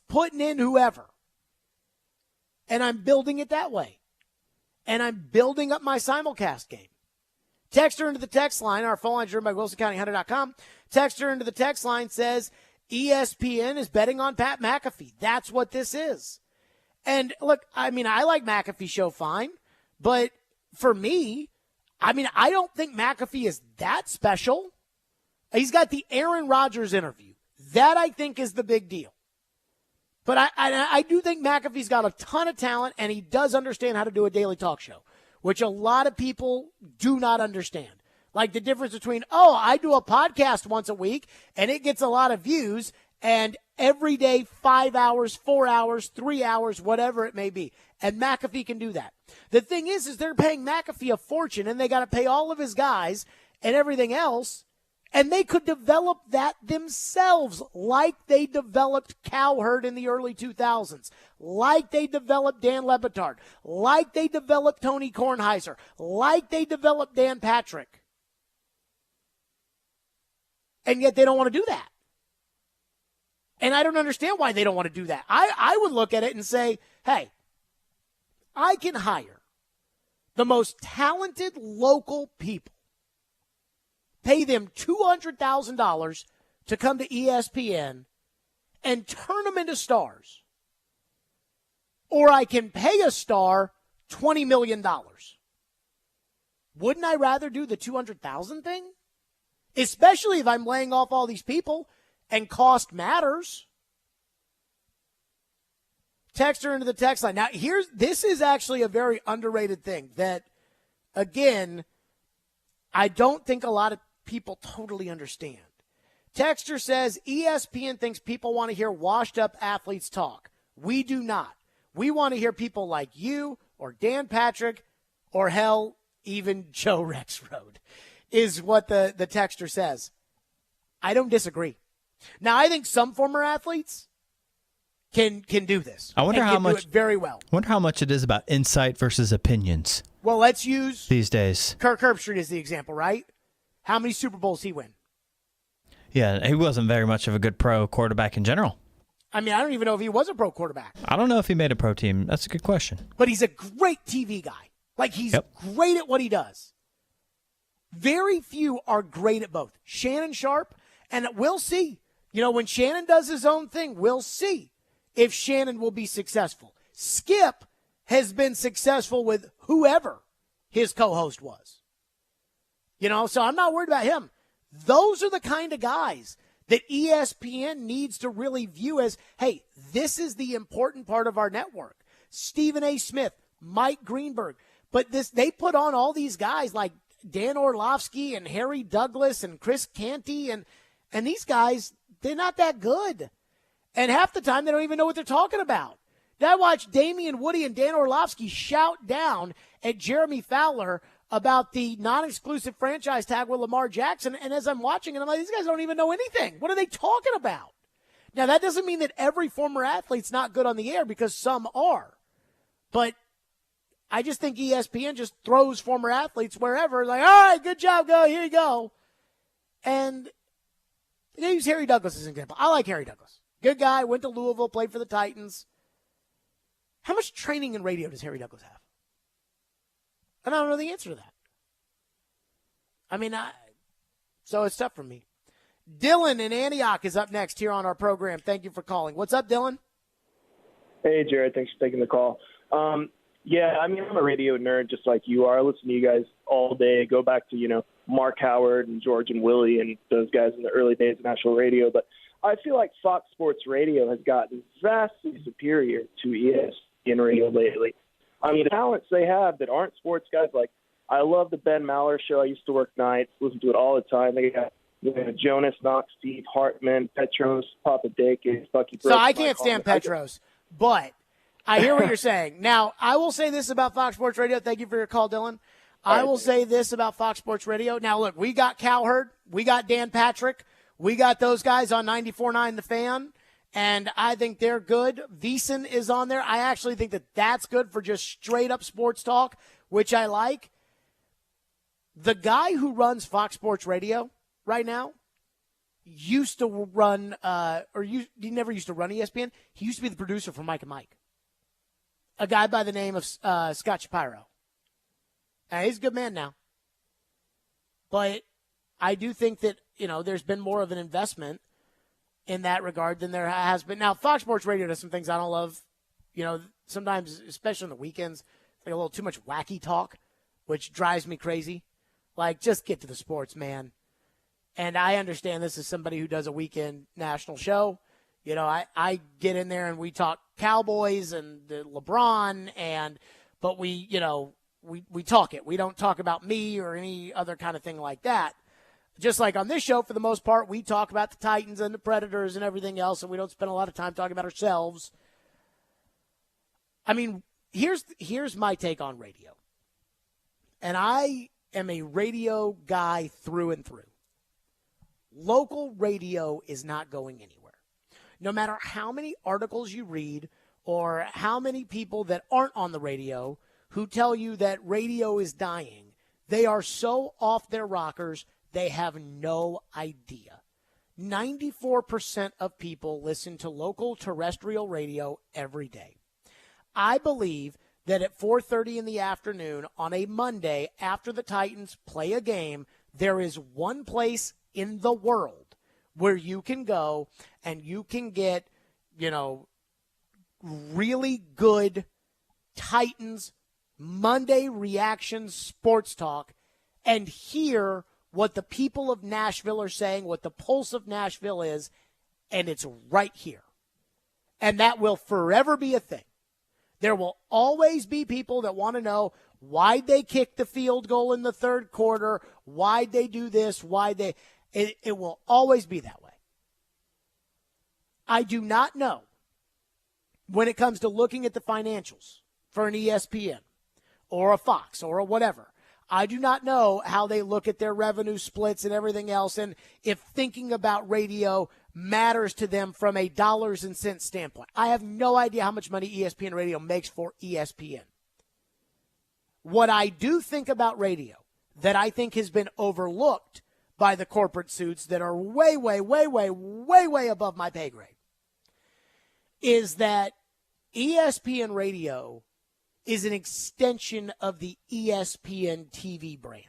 putting in whoever. And I'm building it that way. And I'm building up my simulcast game. Texter into the text line. Our phone line is driven by WilsonCountyHunter.com. Texter into the text line says ESPN is betting on Pat McAfee. That's what this is. And look, I mean, I like McAfee's show fine. But for me, I mean, I don't think McAfee is that special. He's got the Aaron Rodgers interview. That, I think, is the big deal. But I do think McAfee's got a ton of talent, and he does understand how to do a daily talk show, which a lot of people do not understand. Like the difference between, I do a podcast once a week, and it gets a lot of views, and every day, 5 hours, 4 hours, 3 hours, whatever it may be. And McAfee can do that. The thing is they're paying McAfee a fortune, and they got to pay all of his guys and everything else, and they could develop that themselves like they developed Cowherd in the early 2000s, like they developed Dan Le Batard, like they developed Tony Kornheiser, like they developed Dan Patrick. And yet they don't want to do that. And I don't understand why they don't want to do that. I would look at it and say, hey, I can hire the most talented local people, pay them $200,000 to come to ESPN and turn them into stars. Or I can pay a star $20 million. Wouldn't I rather do the $200,000 thing? Especially if I'm laying off all these people and cost matters. Texter into the text line. Now, this is actually a very underrated thing that, again, I don't think a lot of people totally understand. Texter says, ESPN thinks people want to hear washed-up athletes talk. We do not. We want to hear people like you or Dan Patrick or, hell, even Joe Rexrode, is what the texter says. I don't disagree. Now, I think some former athletes can do this. I wonder how much do it very well. I wonder how much it is about insight versus opinions. Well, let's use these days Kirk Herbstreit as the example, right? How many Super Bowls he win? Yeah, he wasn't very much of a good pro quarterback in general. I mean, I don't even know if he was a pro quarterback. I don't know if he made a pro team. That's a good question. But he's a great TV guy. Like, he's great at what he does. Very few are great at both. Shannon Sharp, and we'll see. You know, when Shannon does his own thing, we'll see if Shannon will be successful. Skip has been successful with whoever his co-host was. You know, so I'm not worried about him. Those are the kind of guys that ESPN needs to really view as, hey, this is the important part of our network. Stephen A. Smith, Mike Greenberg. But they put on all these guys like Dan Orlovsky and Harry Douglas and Chris Canty, and these guys, they're not that good. And half the time, they don't even know what they're talking about. I watched Damian Woody and Dan Orlovsky shout down at Jeremy Fowler about the non-exclusive franchise tag with Lamar Jackson. And as I'm watching it, I'm like, these guys don't even know anything. What are they talking about? Now, that doesn't mean that every former athlete's not good on the air, because some are. But I just think ESPN just throws former athletes wherever. Like, all right, good job, go, here you go. And they use Harry Douglas as an example. I like Harry Douglas. Good guy, went to Louisville, played for the Titans. How much training in radio does Harry Douglas have? And I don't know the answer to that. I mean, so it's tough for me. Dylan in Antioch is up next here on our program. Thank you for calling. What's up, Dylan? Hey, Jared. Thanks for taking the call. Yeah, I mean, I'm a radio nerd just like you are. I listen to you guys all day. Go back to, Mark Howard and George and Willie and those guys in the early days of national radio. But I feel like Fox Sports Radio has gotten vastly superior to ESPN Radio lately. I mean, the talents they have that aren't sports guys, like I love the Ben Maller show. I used to work nights, listen to it all the time. They got Jonas, Knox, Steve Hartman, Petros, Papa Dick, Bucky Brooks. So I can't stand Petros, but I hear what you're saying. Now, I will say this about Fox Sports Radio. Thank you for your call, Dylan. I will say this about Fox Sports Radio. Now, look, we got Cowherd. We got Dan Patrick. We got those guys on 94.9 The Fan, and I think they're good. VEASAN is on there. I actually think that that's good for just straight-up sports talk, which I like. The guy who runs Fox Sports Radio right now used to run, he never used to run ESPN. He used to be the producer for Mike and Mike. A guy by the name of Scott Shapiro. He's a good man now. But I do think that, there's been more of an investment in that regard than there has been. Now, Fox Sports Radio does some things I don't love. Sometimes, especially on the weekends, it's like a little too much wacky talk, which drives me crazy. Like, just get to the sports, man. And I understand this is somebody who does a weekend national show. I get in there and we talk Cowboys and the LeBron, but we talk it. We don't talk about me or any other kind of thing like that. Just like on this show, for the most part, we talk about the Titans and the Predators and everything else, and we don't spend a lot of time talking about ourselves. I mean, here's my take on radio. And I am a radio guy through and through. Local radio is not going anywhere. No matter how many articles you read or how many people that aren't on the radio who tell you that radio is dying, they are so off their rockers, they have no idea. 94% of people listen to local terrestrial radio every day. I believe that at 4:30 in the afternoon on a Monday after the Titans play a game, there is one place in the world where you can go and you can get, really good Titans Monday reaction sports talk and hear what the people of Nashville are saying, what the pulse of Nashville is, and it's right here. And that will forever be a thing. There will always be people that want to know why they kicked the field goal in the third quarter, why they do this, it will always be that way. I do not know when it comes to looking at the financials for an ESPN or a Fox or a whatever. I do not know how they look at their revenue splits and everything else, and if thinking about radio matters to them from a dollars and cents standpoint. I have no idea how much money ESPN Radio makes for ESPN. What I do think about radio that I think has been overlooked by the corporate suits that are way, way, way, way, way, way above my pay grade is that ESPN Radio is an extension of the ESPN TV brand.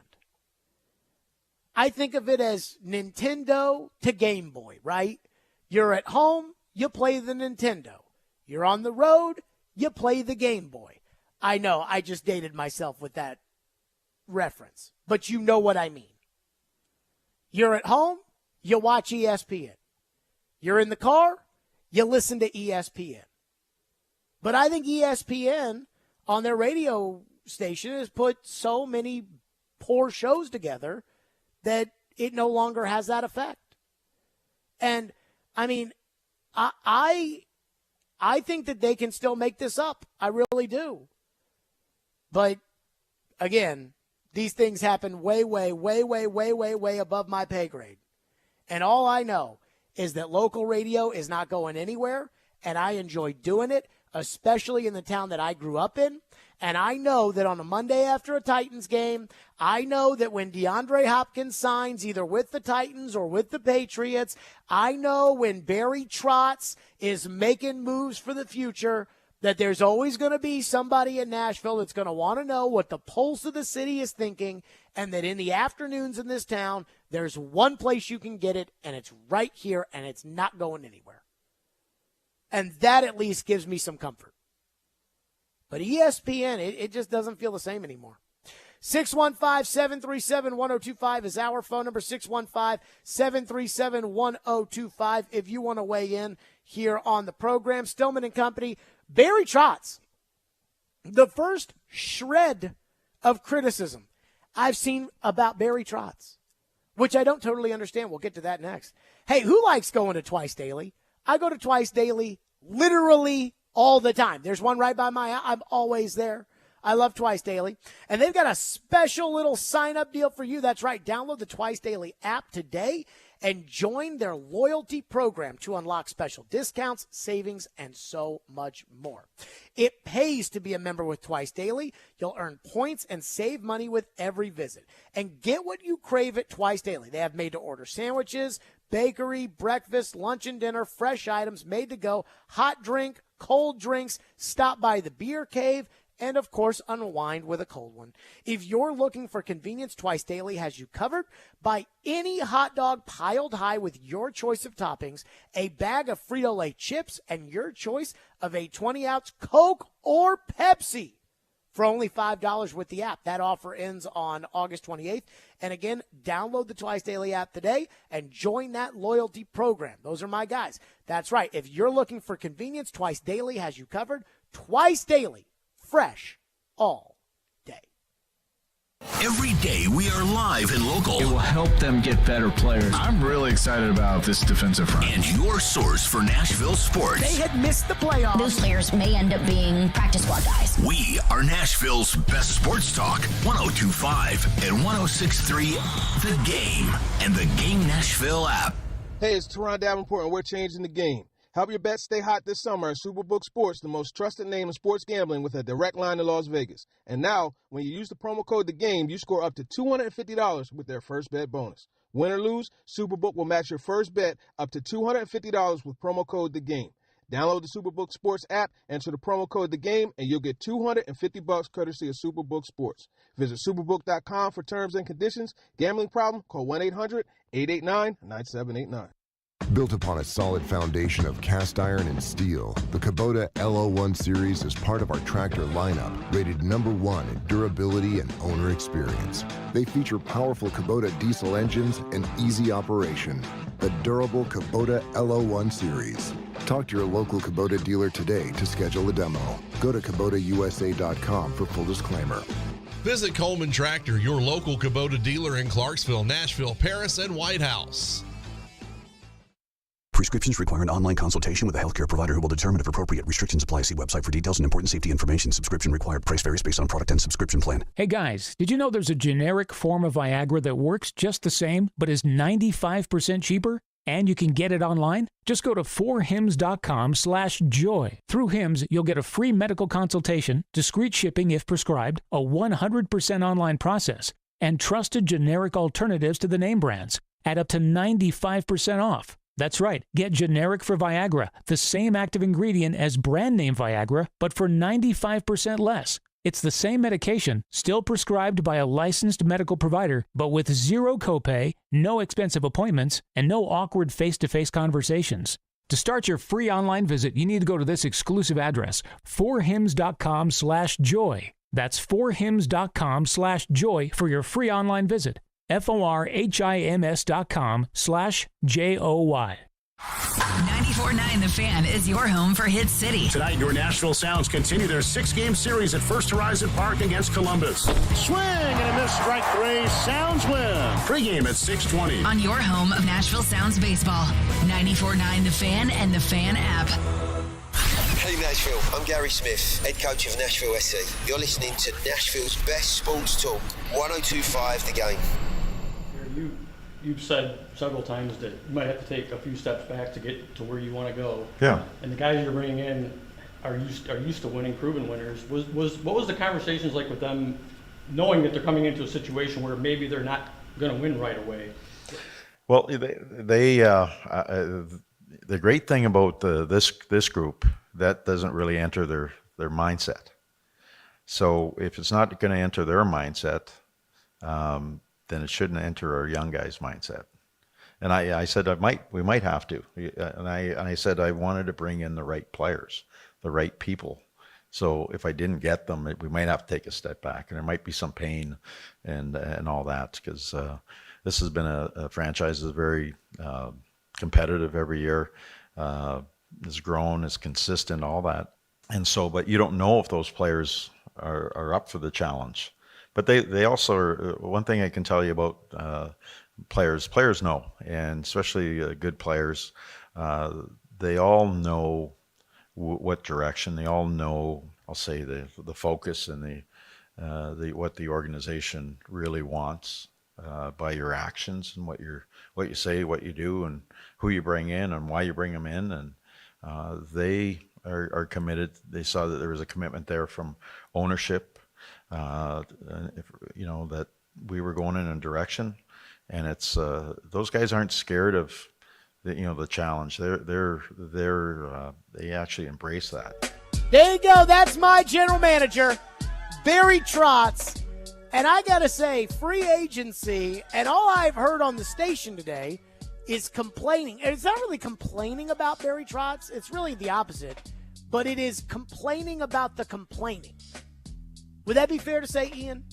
I think of it as Nintendo to Game Boy, right? You're at home, you play the Nintendo. You're on the road, you play the Game Boy. I know, I just dated myself with that reference, but you know what I mean. You're at home, you watch ESPN. You're in the car, you listen to ESPN. But I think ESPN on their radio station has put so many poor shows together that it no longer has that effect. And, I mean, I think that they can still make this up. I really do. But again, these things happen way above my pay grade. And all I know is that local radio is not going anywhere, and I enjoy doing it, especially in the town that I grew up in. And I know that on a Monday after a Titans game, I know that when DeAndre Hopkins signs either with the Titans or with the Patriots, I know when Barry Trotz is making moves for the future, that there's always going to be somebody in Nashville that's going to want to know what the pulse of the city is thinking, and that in the afternoons in this town, there's one place you can get it, and it's right here, and it's not going anywhere. And that at least gives me some comfort. But ESPN, it just doesn't feel the same anymore. 615-737-1025 is our phone number, 615-737-1025 if you want to weigh in here on the program. Stillman and Company, Barry Trotz, the first shred of criticism I've seen about Barry Trotz, which I don't totally understand. We'll get to that next. Hey, who likes going to Twice Daily? I go to Twice Daily literally all the time. There's one right by my house. I'm always there. I love Twice Daily. And they've got a special little sign-up deal for you. That's right. Download the Twice Daily app today and join their loyalty program to unlock special discounts, savings, and so much more. It pays to be a member with Twice Daily. You'll earn points and save money with every visit. And get what you crave at Twice Daily. They have made-to-order sandwiches, bakery, breakfast, lunch and dinner, fresh items, made to go, hot drink, cold drinks, stop by the beer cave, and, of course, unwind with a cold one. If you're looking for convenience, Twice Daily has you covered. Buy any hot dog piled high with your choice of toppings, a bag of Frito-Lay chips, and your choice of a 20-ounce Coke or Pepsi for only $5 with the app. That offer ends on August 28th. And again, download the Twice Daily app today and join that loyalty program. Those are my guys. That's right. If you're looking for convenience, Twice Daily has you covered. Twice Daily. Fresh all day. Every day we are live and local. It will help them get better players. I'm really excited about this defensive front. And your source for Nashville sports. They had missed the playoffs. Those players may end up being practice squad guys. We are Nashville's best sports talk. 102.5 and 106.3 The Game and the Game Nashville app. Hey, it's Teron Davenport, and we're changing the game. Help your bets stay hot this summer at Superbook Sports, the most trusted name in sports gambling with a direct line to Las Vegas. And now, when you use the promo code THEGAME, you score up to $250 with their first bet bonus. Win or lose, Superbook will match your first bet up to $250 with promo code THEGAME. Download the Superbook Sports app, enter the promo code THEGAME, and you'll get $250 courtesy of Superbook Sports. Visit superbook.com for terms and conditions. Gambling problem? Call 1-800-889-9789. Built upon a solid foundation of cast iron and steel, the Kubota LO1 series is part of our tractor lineup, rated #1 in durability and owner experience. They feature powerful Kubota diesel engines and easy operation. The durable Kubota LO1 series. Talk to your local Kubota dealer today to schedule a demo. Go to KubotaUSA.com for full disclaimer. Visit Coleman Tractor, your local Kubota dealer in Clarksville, Nashville, Paris, and White House. Prescriptions require an online consultation with a healthcare provider who will determine if appropriate. Restrictions apply. See website for details and important safety information. Subscription required. Price varies based on product and subscription plan. Hey guys, did you know there's a generic form of Viagra that works just the same, but is 95% cheaper? And you can get it online? Just go to 4hims.com/joy. Through Hims, you'll get a free medical consultation, discreet shipping if prescribed, a 100% online process, and trusted generic alternatives to the name brands at up to 95% off. That's right. Get generic for Viagra, the same active ingredient as brand name Viagra, but for 95% less. It's the same medication, still prescribed by a licensed medical provider, but with zero copay, no expensive appointments, and no awkward face-to-face conversations. To start your free online visit, you need to go to this exclusive address, 4hims.com/joy. That's 4hims.com/joy for your free online visit. FORHIMS.com/JOY. 94.9 The Fan is your home for Hit City. Tonight, your Nashville Sounds continue their 6-game series at First Horizon Park against Columbus. Swing and a miss, strike 3. Sounds win. Pre-game at 6:20. On your home of Nashville Sounds baseball. 94.9 The Fan and The Fan app. Hey Nashville, I'm Gary Smith, head coach of Nashville SC. You're listening to Nashville's best sports talk, 102.5 The Game. You've said several times that you might have to take a few steps back to get to where you want to go. Yeah. And the guys you're bringing in are used to winning, proven winners. What was the conversations like with them, knowing that they're coming into a situation where maybe they're not going to win right away? Well, the great thing about this group, that doesn't really enter their mindset. So if it's not going to enter their mindset, then it shouldn't enter our young guys' mindset. And I said we might have to. And I said I wanted to bring in the right players, the right people. So if I didn't get them, we might have to take a step back, and there might be some pain and all that, because this has been a franchise that's very competitive every year. Has grown, is consistent, all that. And so, but you don't know if those players are up for the challenge. But they also are, one thing I can tell you about players know, and especially good players, they all know what direction. They all know, I'll say, the focus and the what the organization really wants by your actions and what you say, what you do, and who you bring in and why you bring them in. And they are committed. They saw that there was a commitment there from ownership. That we were going in a direction, and it's those guys aren't scared of the challenge. They actually embrace that. There you go. That's my general manager, Barry Trotz. And I gotta say, free agency, and all I've heard on the station today is complaining. And it's not really complaining about Barry Trotz. It's really the opposite. But it is complaining about the complaining. Would that be fair to say, Ian?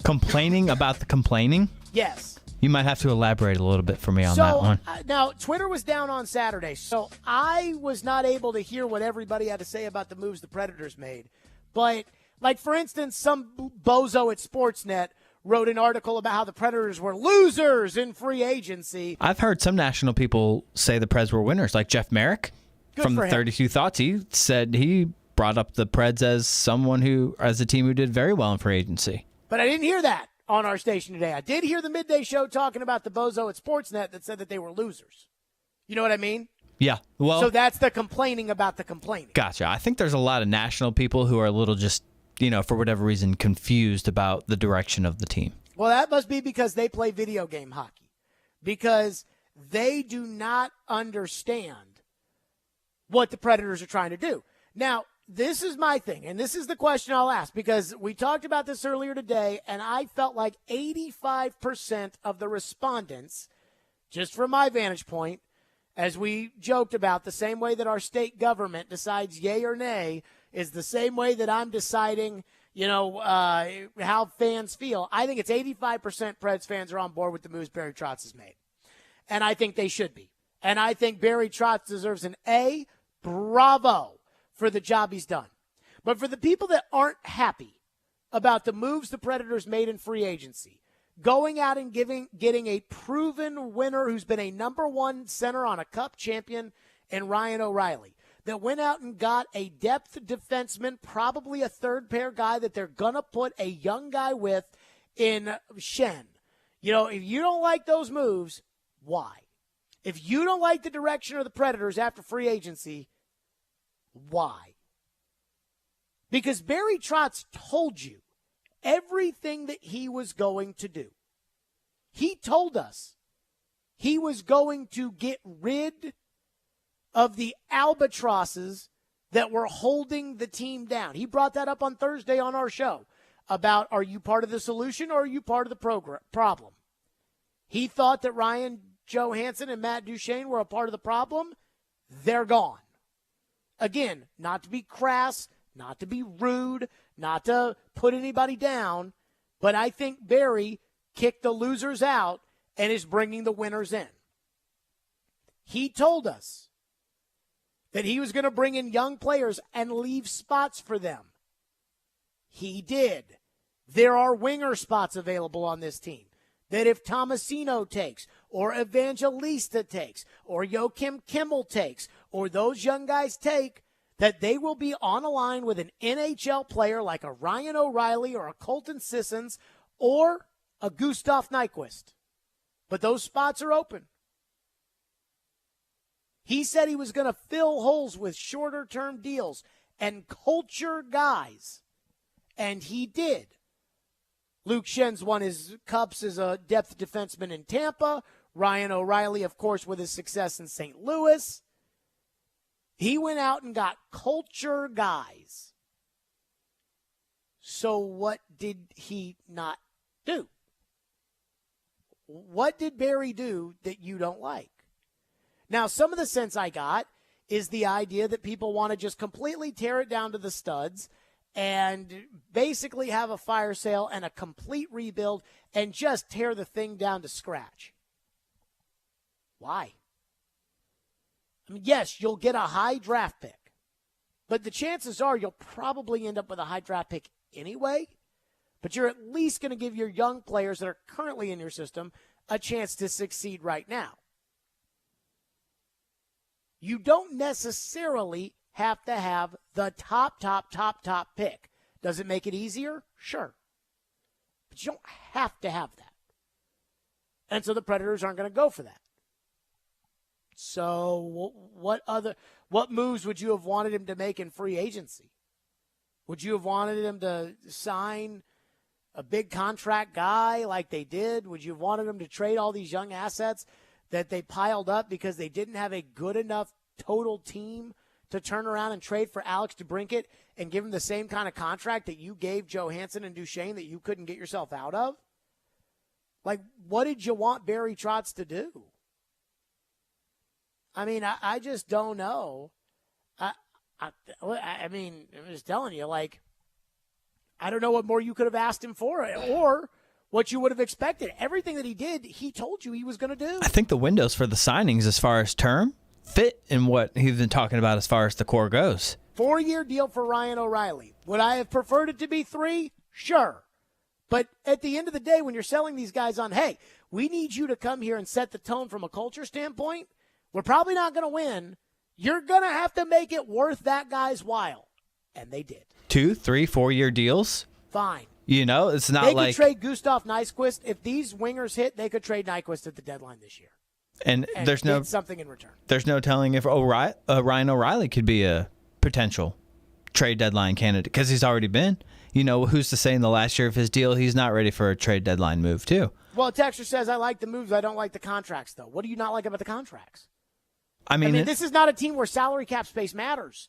Complaining about the complaining? Yes. You might have to elaborate a little bit for me on that one. Now, Twitter was down on Saturday, so I was not able to hear what everybody had to say about the moves the Predators made. But, like, for instance, some bozo at Sportsnet wrote an article about how the Predators were losers in free agency. I've heard some national people say the Preds were winners, like Jeff Merrick from the 32 Thoughts. He said he brought up the Preds as a team who did very well in free agency. But I didn't hear that on our station today. I did hear the midday show talking about the bozo at Sportsnet that said that they were losers. You know what I mean? Yeah. Well, so that's the complaining about the complaining. Gotcha. I think there's a lot of national people who are a little just, for whatever reason, confused about the direction of the team. Well, that must be because they play video game hockey. Because they do not understand what the Predators are trying to do. Now, this is my thing, and this is the question I'll ask, because we talked about this earlier today, and I felt like 85% of the respondents, just from my vantage point, as we joked about, the same way that our state government decides yay or nay is the same way that I'm deciding, how fans feel. I think it's 85% Preds fans are on board with the moves Barry Trotz has made, and I think they should be. And I think Barry Trotz deserves an A. Bravo for the job he's done. But for the people that aren't happy about the moves the Predators made in free agency, going out and getting a proven winner who's been a number one center on a cup champion in Ryan O'Reilly, that went out and got a depth defenseman, probably a third pair guy that they're going to put a young guy with in Shen. If you don't like those moves, why? If you don't like the direction of the Predators after free agency, why? Because Barry Trotz told you everything that he was going to do. He told us he was going to get rid of the albatrosses that were holding the team down. He brought that up on Thursday on our show about, are you part of the solution or are you part of the problem? He thought that Ryan Johansson and Matt Duchene were a part of the problem. They're gone. Again, not to be crass, not to be rude, not to put anybody down, but I think Barry kicked the losers out and is bringing the winners in. He told us that he was going to bring in young players and leave spots for them. He did. There are winger spots available on this team that if Tomasino takes, or Evangelista takes, or Joachim Kimmel takes, or those young guys take, that they will be on a line with an NHL player like a Ryan O'Reilly or a Colton Sissons or a Gustav Nyquist. But those spots are open. He said he was going to fill holes with shorter-term deals and culture guys, and he did. Luke Schen's won his cups as a depth defenseman in Tampa. Ryan O'Reilly, of course, with his success in St. Louis. He went out and got culture guys. So what did he not do? What did Barry do that you don't like? Now, some of the sense I got is the idea that people want to just completely tear it down to the studs and basically have a fire sale and a complete rebuild and just tear the thing down to scratch. Why? I mean, yes, you'll get a high draft pick, but the chances are you'll probably end up with a high draft pick anyway, but you're at least going to give your young players that are currently in your system a chance to succeed right now. You don't necessarily have to have the top pick. Does it make it easier? Sure. But you don't have to have that. And so the Predators aren't going to go for that. So what moves would you have wanted him to make in free agency? Would you have wanted him to sign a big contract guy like they did? Would you have wanted him to trade all these young assets that they piled up because they didn't have a good enough total team to turn around and trade for Alex DeBrincat and give him the same kind of contract that you gave Johansson and Duchesne that you couldn't get yourself out of? Like, what did you want Barry Trotz to do? I mean, I just don't know. I mean, I'm just telling you, like, I don't know what more you could have asked him for or what you would have expected. Everything that he did, he told you he was going to do. I think the windows for the signings as far as term fit in what he's been talking about as far as the core goes. 4-year deal for Ryan O'Reilly. Would I have preferred it to be 3? Sure. But at the end of the day, when you're selling these guys on, hey, we need you to come here and set the tone from a culture standpoint, we're probably not going to win. You're going to have to make it worth that guy's while. And they did. 2, 3, 4-year deals? Fine. You know, it's not like... They could trade Gustav Nyquist. If these wingers hit, they could trade Nyquist at the deadline this year. And there's no something in return. There's no telling if Ryan O'Reilly could be a potential trade deadline candidate because he's already been. You know, who's to say in the last year of his deal he's not ready for a trade deadline move too? Well, Texter says, I like the moves. I don't like the contracts, though. What do you not like about the contracts? I mean, this is not a team where salary cap space matters.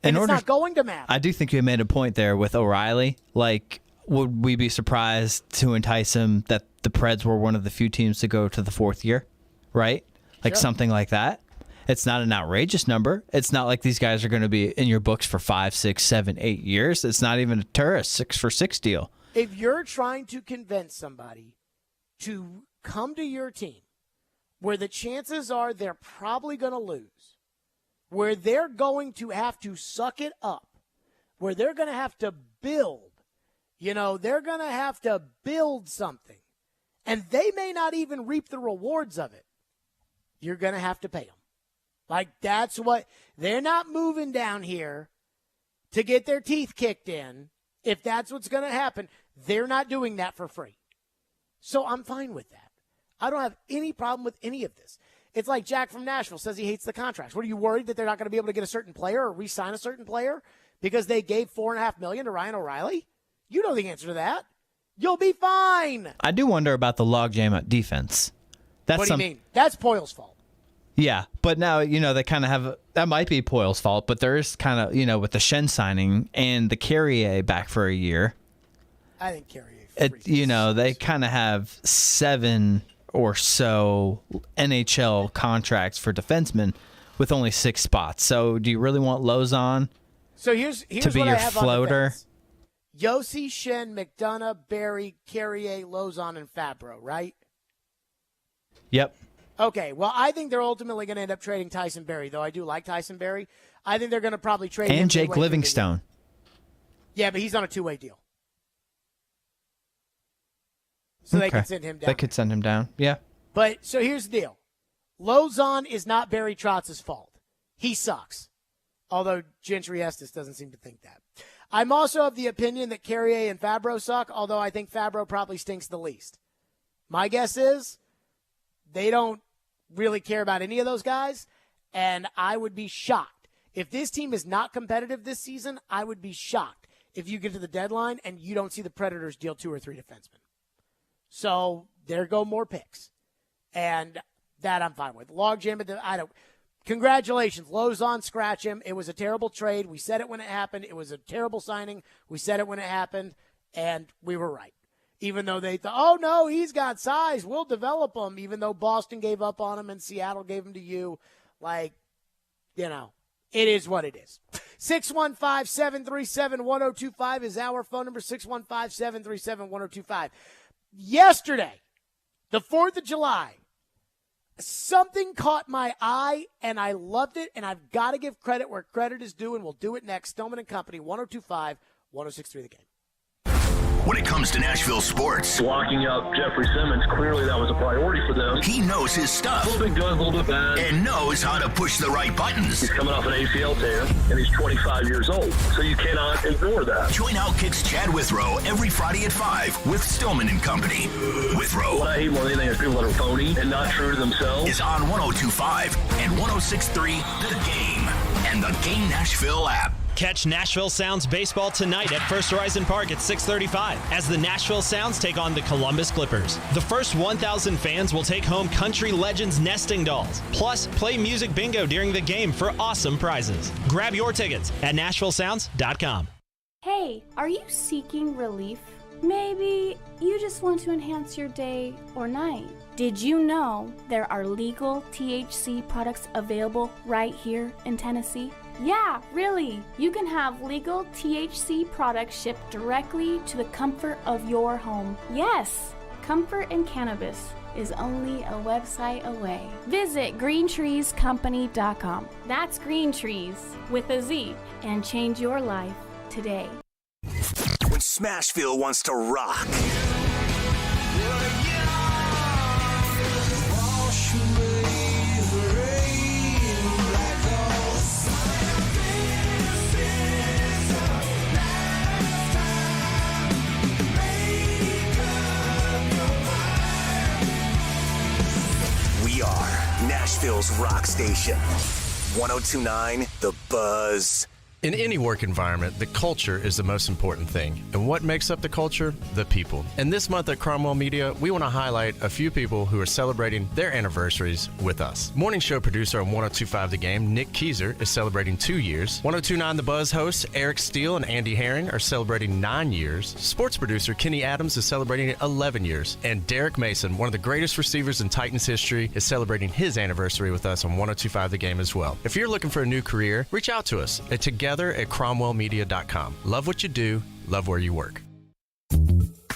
And it's not going to matter. I do think you made a point there with O'Reilly. Like, would we be surprised to entice him that the Preds were one of the few teams to go to the 4th year? Right? Like something like that. It's not an outrageous number. It's not like these guys are going to be in your books for 5, 6, 7, 8 years. It's not even a tourist 6-for-6 deal. If you're trying to convince somebody to come to your team where the chances are they're probably going to lose, where they're going to have to suck it up, where they're going to have to build, they're going to have to build something, and they may not even reap the rewards of it, you're going to have to pay them. Like, that's what, they're not moving down here to get their teeth kicked in. If that's what's going to happen, they're not doing that for free. So I'm fine with that. I don't have any problem with any of this. It's like Jack from Nashville says he hates the contracts. What, are you worried that they're not going to be able to get a certain player or re-sign a certain player because they gave $4.5 million to Ryan O'Reilly? You know the answer to that. You'll be fine. I do wonder about the logjam at defense. What do you mean? That's Poyle's fault. Yeah, but now, they kind of have, that might be Poyle's fault, but there is kind of, with the Schenn signing and the Carrier back for a year. I think Carrier. They kind of have 7 or so NHL contracts for defensemen with only 6 spots. So do you really want Lozon here's to be what your I have floater? On the fence. Yossi, Schenn, McDonough, Barry, Carrier, Lozon, and Fabro, right? Yep. Okay, well, I think they're ultimately going to end up trading Tyson Berry, though I do like Tyson Berry. I think they're going to probably trade him And Jake midway through the year. Livingstone. Yeah, but he's on a two-way deal. So they can send him down. They could send him down, yeah. But so here's the deal. Lozon is not Barry Trotz's fault. He sucks. Although Gentry Estes doesn't seem to think that. I'm also of the opinion that Carrier and Fabro suck, although I think Fabro probably stinks the least. My guess is they don't really care about any of those guys, and I would be shocked. If this team is not competitive this season, I would be shocked if you get to the deadline and you don't see the Predators deal 2 or 3 defensemen. So there go more picks. And that I'm fine with. Logjam, I don't. Congratulations. Lozon, scratch him. It was a terrible trade. We said it when it happened. It was a terrible signing. We said it when it happened, and we were right. Even though they thought, oh, no, he's got size. We'll develop him. Even though Boston gave up on him and Seattle gave him to you. Like, you know, it is what it is. 615-737-1025 is our phone number, 615-737-1025. Yesterday, the 4th of July, something caught my eye, and I loved it, and I've got to give credit where credit is due, and we'll do it next. Stillman and Company, 102.5, 106.3 The Game. When it comes to Nashville sports, Locking up Jeffrey Simmons, clearly that was a priority for them. He knows his stuff. A little bit good, a little bit bad. And knows how to push the right buttons. He's coming off an ACL tear, and he's 25 years old, so you cannot ignore that. Join Outkick's Chad Withrow every Friday at 5 with Stillman and Company. Withrow. What I hate more than anything is people that are phony and not true to themselves. Is on 102.5 and 106.3 The Game and the Game Nashville app. Catch Nashville Sounds baseball tonight at First Horizon Park at 6:35 as the Nashville Sounds take on the Columbus Clippers. The first 1,000 fans will take home Country Legends nesting dolls. Plus, play music bingo during the game for awesome prizes. Grab your tickets at NashvilleSounds.com. Hey, are you seeking relief? Maybe you just want to enhance your day or night. Did you know there are legal THC products available right here in Tennessee? Yeah, really. You can have legal THC products shipped directly to the comfort of your home. Yes, comfort in cannabis is only a website away. Visit greentreescompany.com. That's Green Trees with a Z, and change your life today. When Smashville wants to rock. We are Nashville's rock station. 102.9 The Buzz. In any work environment, the culture is the most important thing. And what makes up the culture? The people. And this month at Cromwell Media, we want to highlight a few people who are celebrating their anniversaries with us. Morning show producer on 102.5 The Game, Nick Keyser, is celebrating 2 years. 102.9 The Buzz hosts Eric Steele and Andy Herring are celebrating 9 years. Sports producer Kenny Adams is celebrating 11 years. And Derek Mason, one of the greatest receivers in Titans history, is celebrating his anniversary with us on 102.5 The Game as well. If you're looking for a new career, reach out to us at together at cromwellmedia.com. Love what you do, love where you work.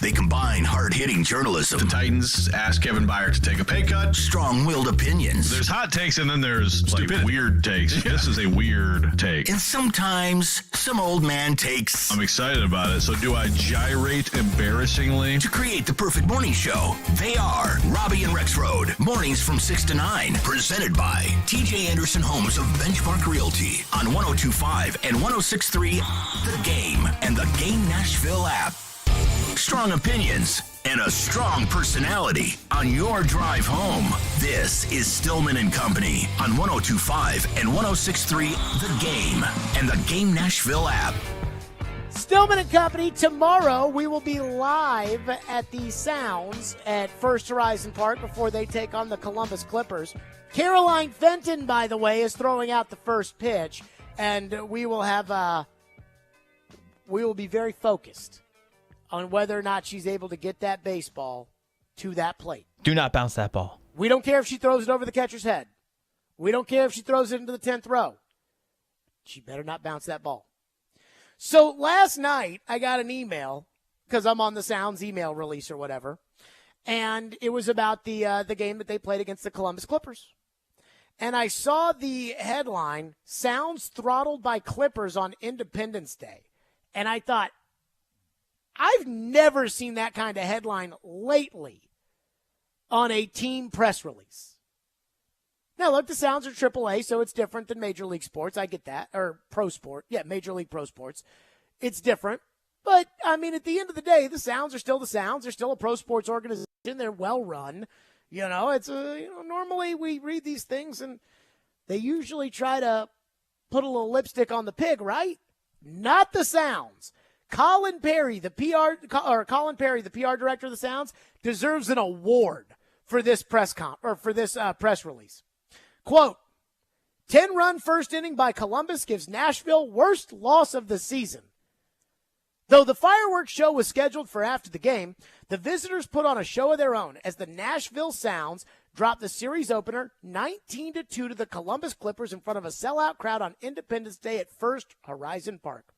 They combine hard-hitting journalism. The Titans asked Kevin Byard to take a pay cut. Strong-willed opinions. There's hot takes and then there's like weird takes. Yeah. This is a weird take. And sometimes some old man takes. I'm excited about it. So do I gyrate embarrassingly? To create the perfect morning show, they are Robbie and Rex Road. Mornings from 6 to 9. Presented by TJ Anderson Homes of Benchmark Realty on 102.5 and 106.3 The Game and the Game Nashville app. Strong opinions and a strong personality on your drive home. This is Stillman and Company on 102.5 and 106.3 The Game and the Game Nashville app. Stillman and Company, tomorrow we will be live at the Sounds at First Horizon Park before they take on the Columbus Clippers. Caroline Fenton, by the way, is throwing out the first pitch, and we will be very focused on whether or not she's able to get that baseball to that plate. Do not bounce that ball. We don't care if she throws it over the catcher's head. We don't care if she throws it into the 10th row. She better not bounce that ball. So last night I got an email, because I'm on the Sounds email release or whatever, And it was about the game that they played against the Columbus Clippers. And I saw the headline, Sounds Throttled by Clippers on Independence Day. And I thought, I've never seen that kind of headline lately on a team press release. Now, look, the Sounds are AAA, so it's different than Major League Sports. I get that. Or pro sport. Yeah, Major League Pro Sports. It's different. But, I mean, at the end of the day, the Sounds are still the Sounds. They're still a pro sports organization. They're well run. You know, it's normally we read these things and they usually try to put a little lipstick on the pig, right? Not the Sounds. Colin Perry, the PR director of the Sounds, deserves an award for this press release. Quote, 10-run first inning by Columbus gives Nashville worst loss of the season. Though the fireworks show was scheduled for after the game, the visitors put on a show of their own as the Nashville Sounds dropped the series opener 19-2 to the Columbus Clippers in front of a sellout crowd on Independence Day at First Horizon Park.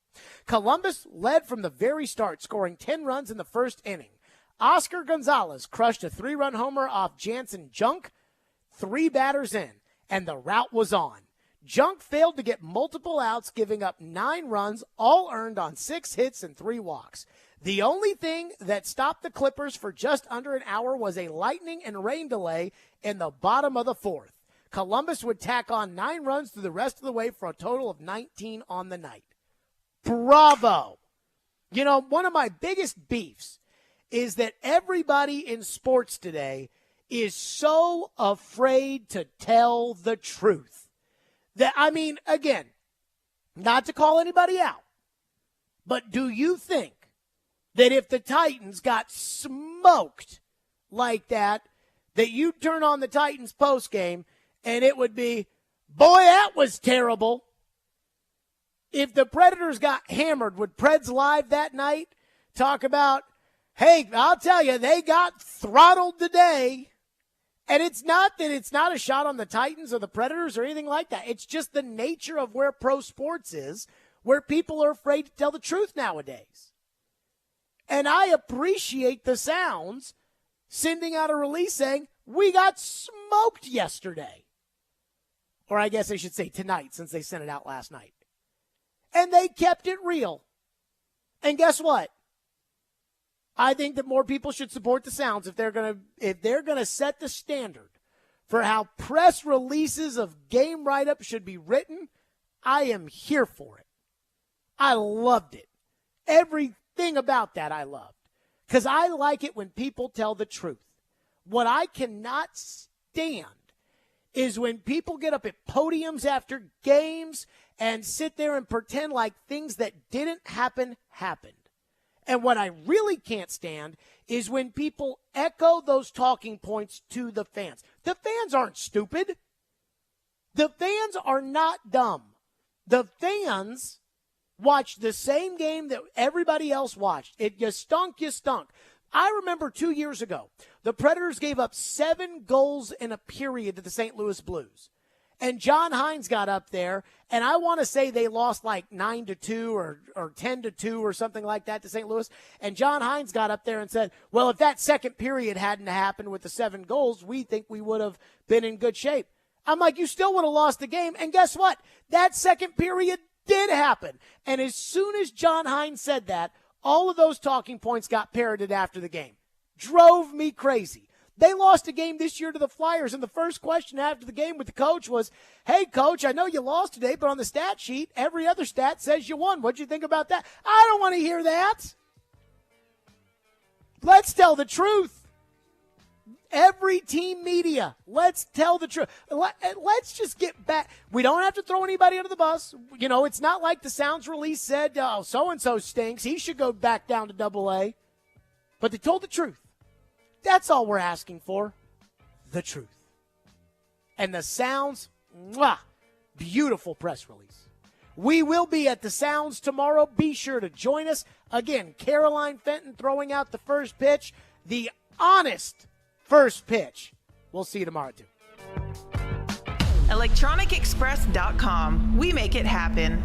Columbus led from the very start, scoring 10 runs in the first inning. Oscar Gonzalez crushed a 3-run homer off Jansen Junk 3 batters in, and the rout was on. Junk failed to get multiple outs, giving up 9 runs, all earned on 6 hits and 3 walks. The only thing that stopped the Clippers for just under an hour was a lightning and rain delay in the bottom of the 4th. Columbus would tack on 9 runs through the rest of the way for a total of 19 on the night. Bravo. You know, one of my biggest beefs is that everybody in sports today is so afraid to tell the truth. That, I mean, again, not to call anybody out, but do you think that if the Titans got smoked like that you'd turn on the Titans postgame and it would be, boy, that was terrible? If the Predators got hammered, would Preds Live that night talk about, hey, I'll tell you, they got throttled today? And it's not that it's not a shot on the Titans or the Predators or anything like that. It's just the nature of where pro sports is, where people are afraid to tell the truth nowadays. And I appreciate the Sounds sending out a release saying, we got smoked yesterday. Or I guess I should say tonight, since they sent it out last night. And they kept it real. And guess what? I think that more people should support the Sounds if they're gonna set the standard for how press releases of game write-ups should be written. I am here for it. I loved it. Everything about that I loved. Because I like it when people tell the truth. What I cannot stand is when people get up at podiums after games and sit there and pretend like things that didn't happen happened. And what I really can't stand is when people echo those talking points to the fans. The fans aren't stupid. The fans are not dumb. The fans watched the same game that everybody else watched. You stunk. I remember 2 years ago, the Predators gave up 7 goals in a period to the St. Louis Blues. And John Hines got up there, and I want to say they lost like 9-2 or 10-2 or something like that to St. Louis. And John Hines got up there and said, well, if that second period hadn't happened with the 7 goals, we think we would have been in good shape. I'm like, you still would have lost the game. And guess what? That second period did happen. And as soon as John Hines said that, all of those talking points got parroted after the game. Drove me crazy. They lost a game this year to the Flyers, and the first question after the game with the coach was, hey, Coach, I know you lost today, but on the stat sheet, every other stat says you won. What'd you think about that? I don't want to hear that. Let's tell the truth. Every team media, let's tell the truth. Let's just get back. We don't have to throw anybody under the bus. You know, it's not like the Sounds release said, oh, so-and-so stinks. He should go back down to AA. But they told the truth. That's all we're asking for, the truth. And the Sounds, beautiful press release. We will be at the Sounds tomorrow. Be sure to join us. Again, Caroline Fenton throwing out the first pitch, the honest first pitch. We'll see you tomorrow, too. ElectronicExpress.com. We make it happen.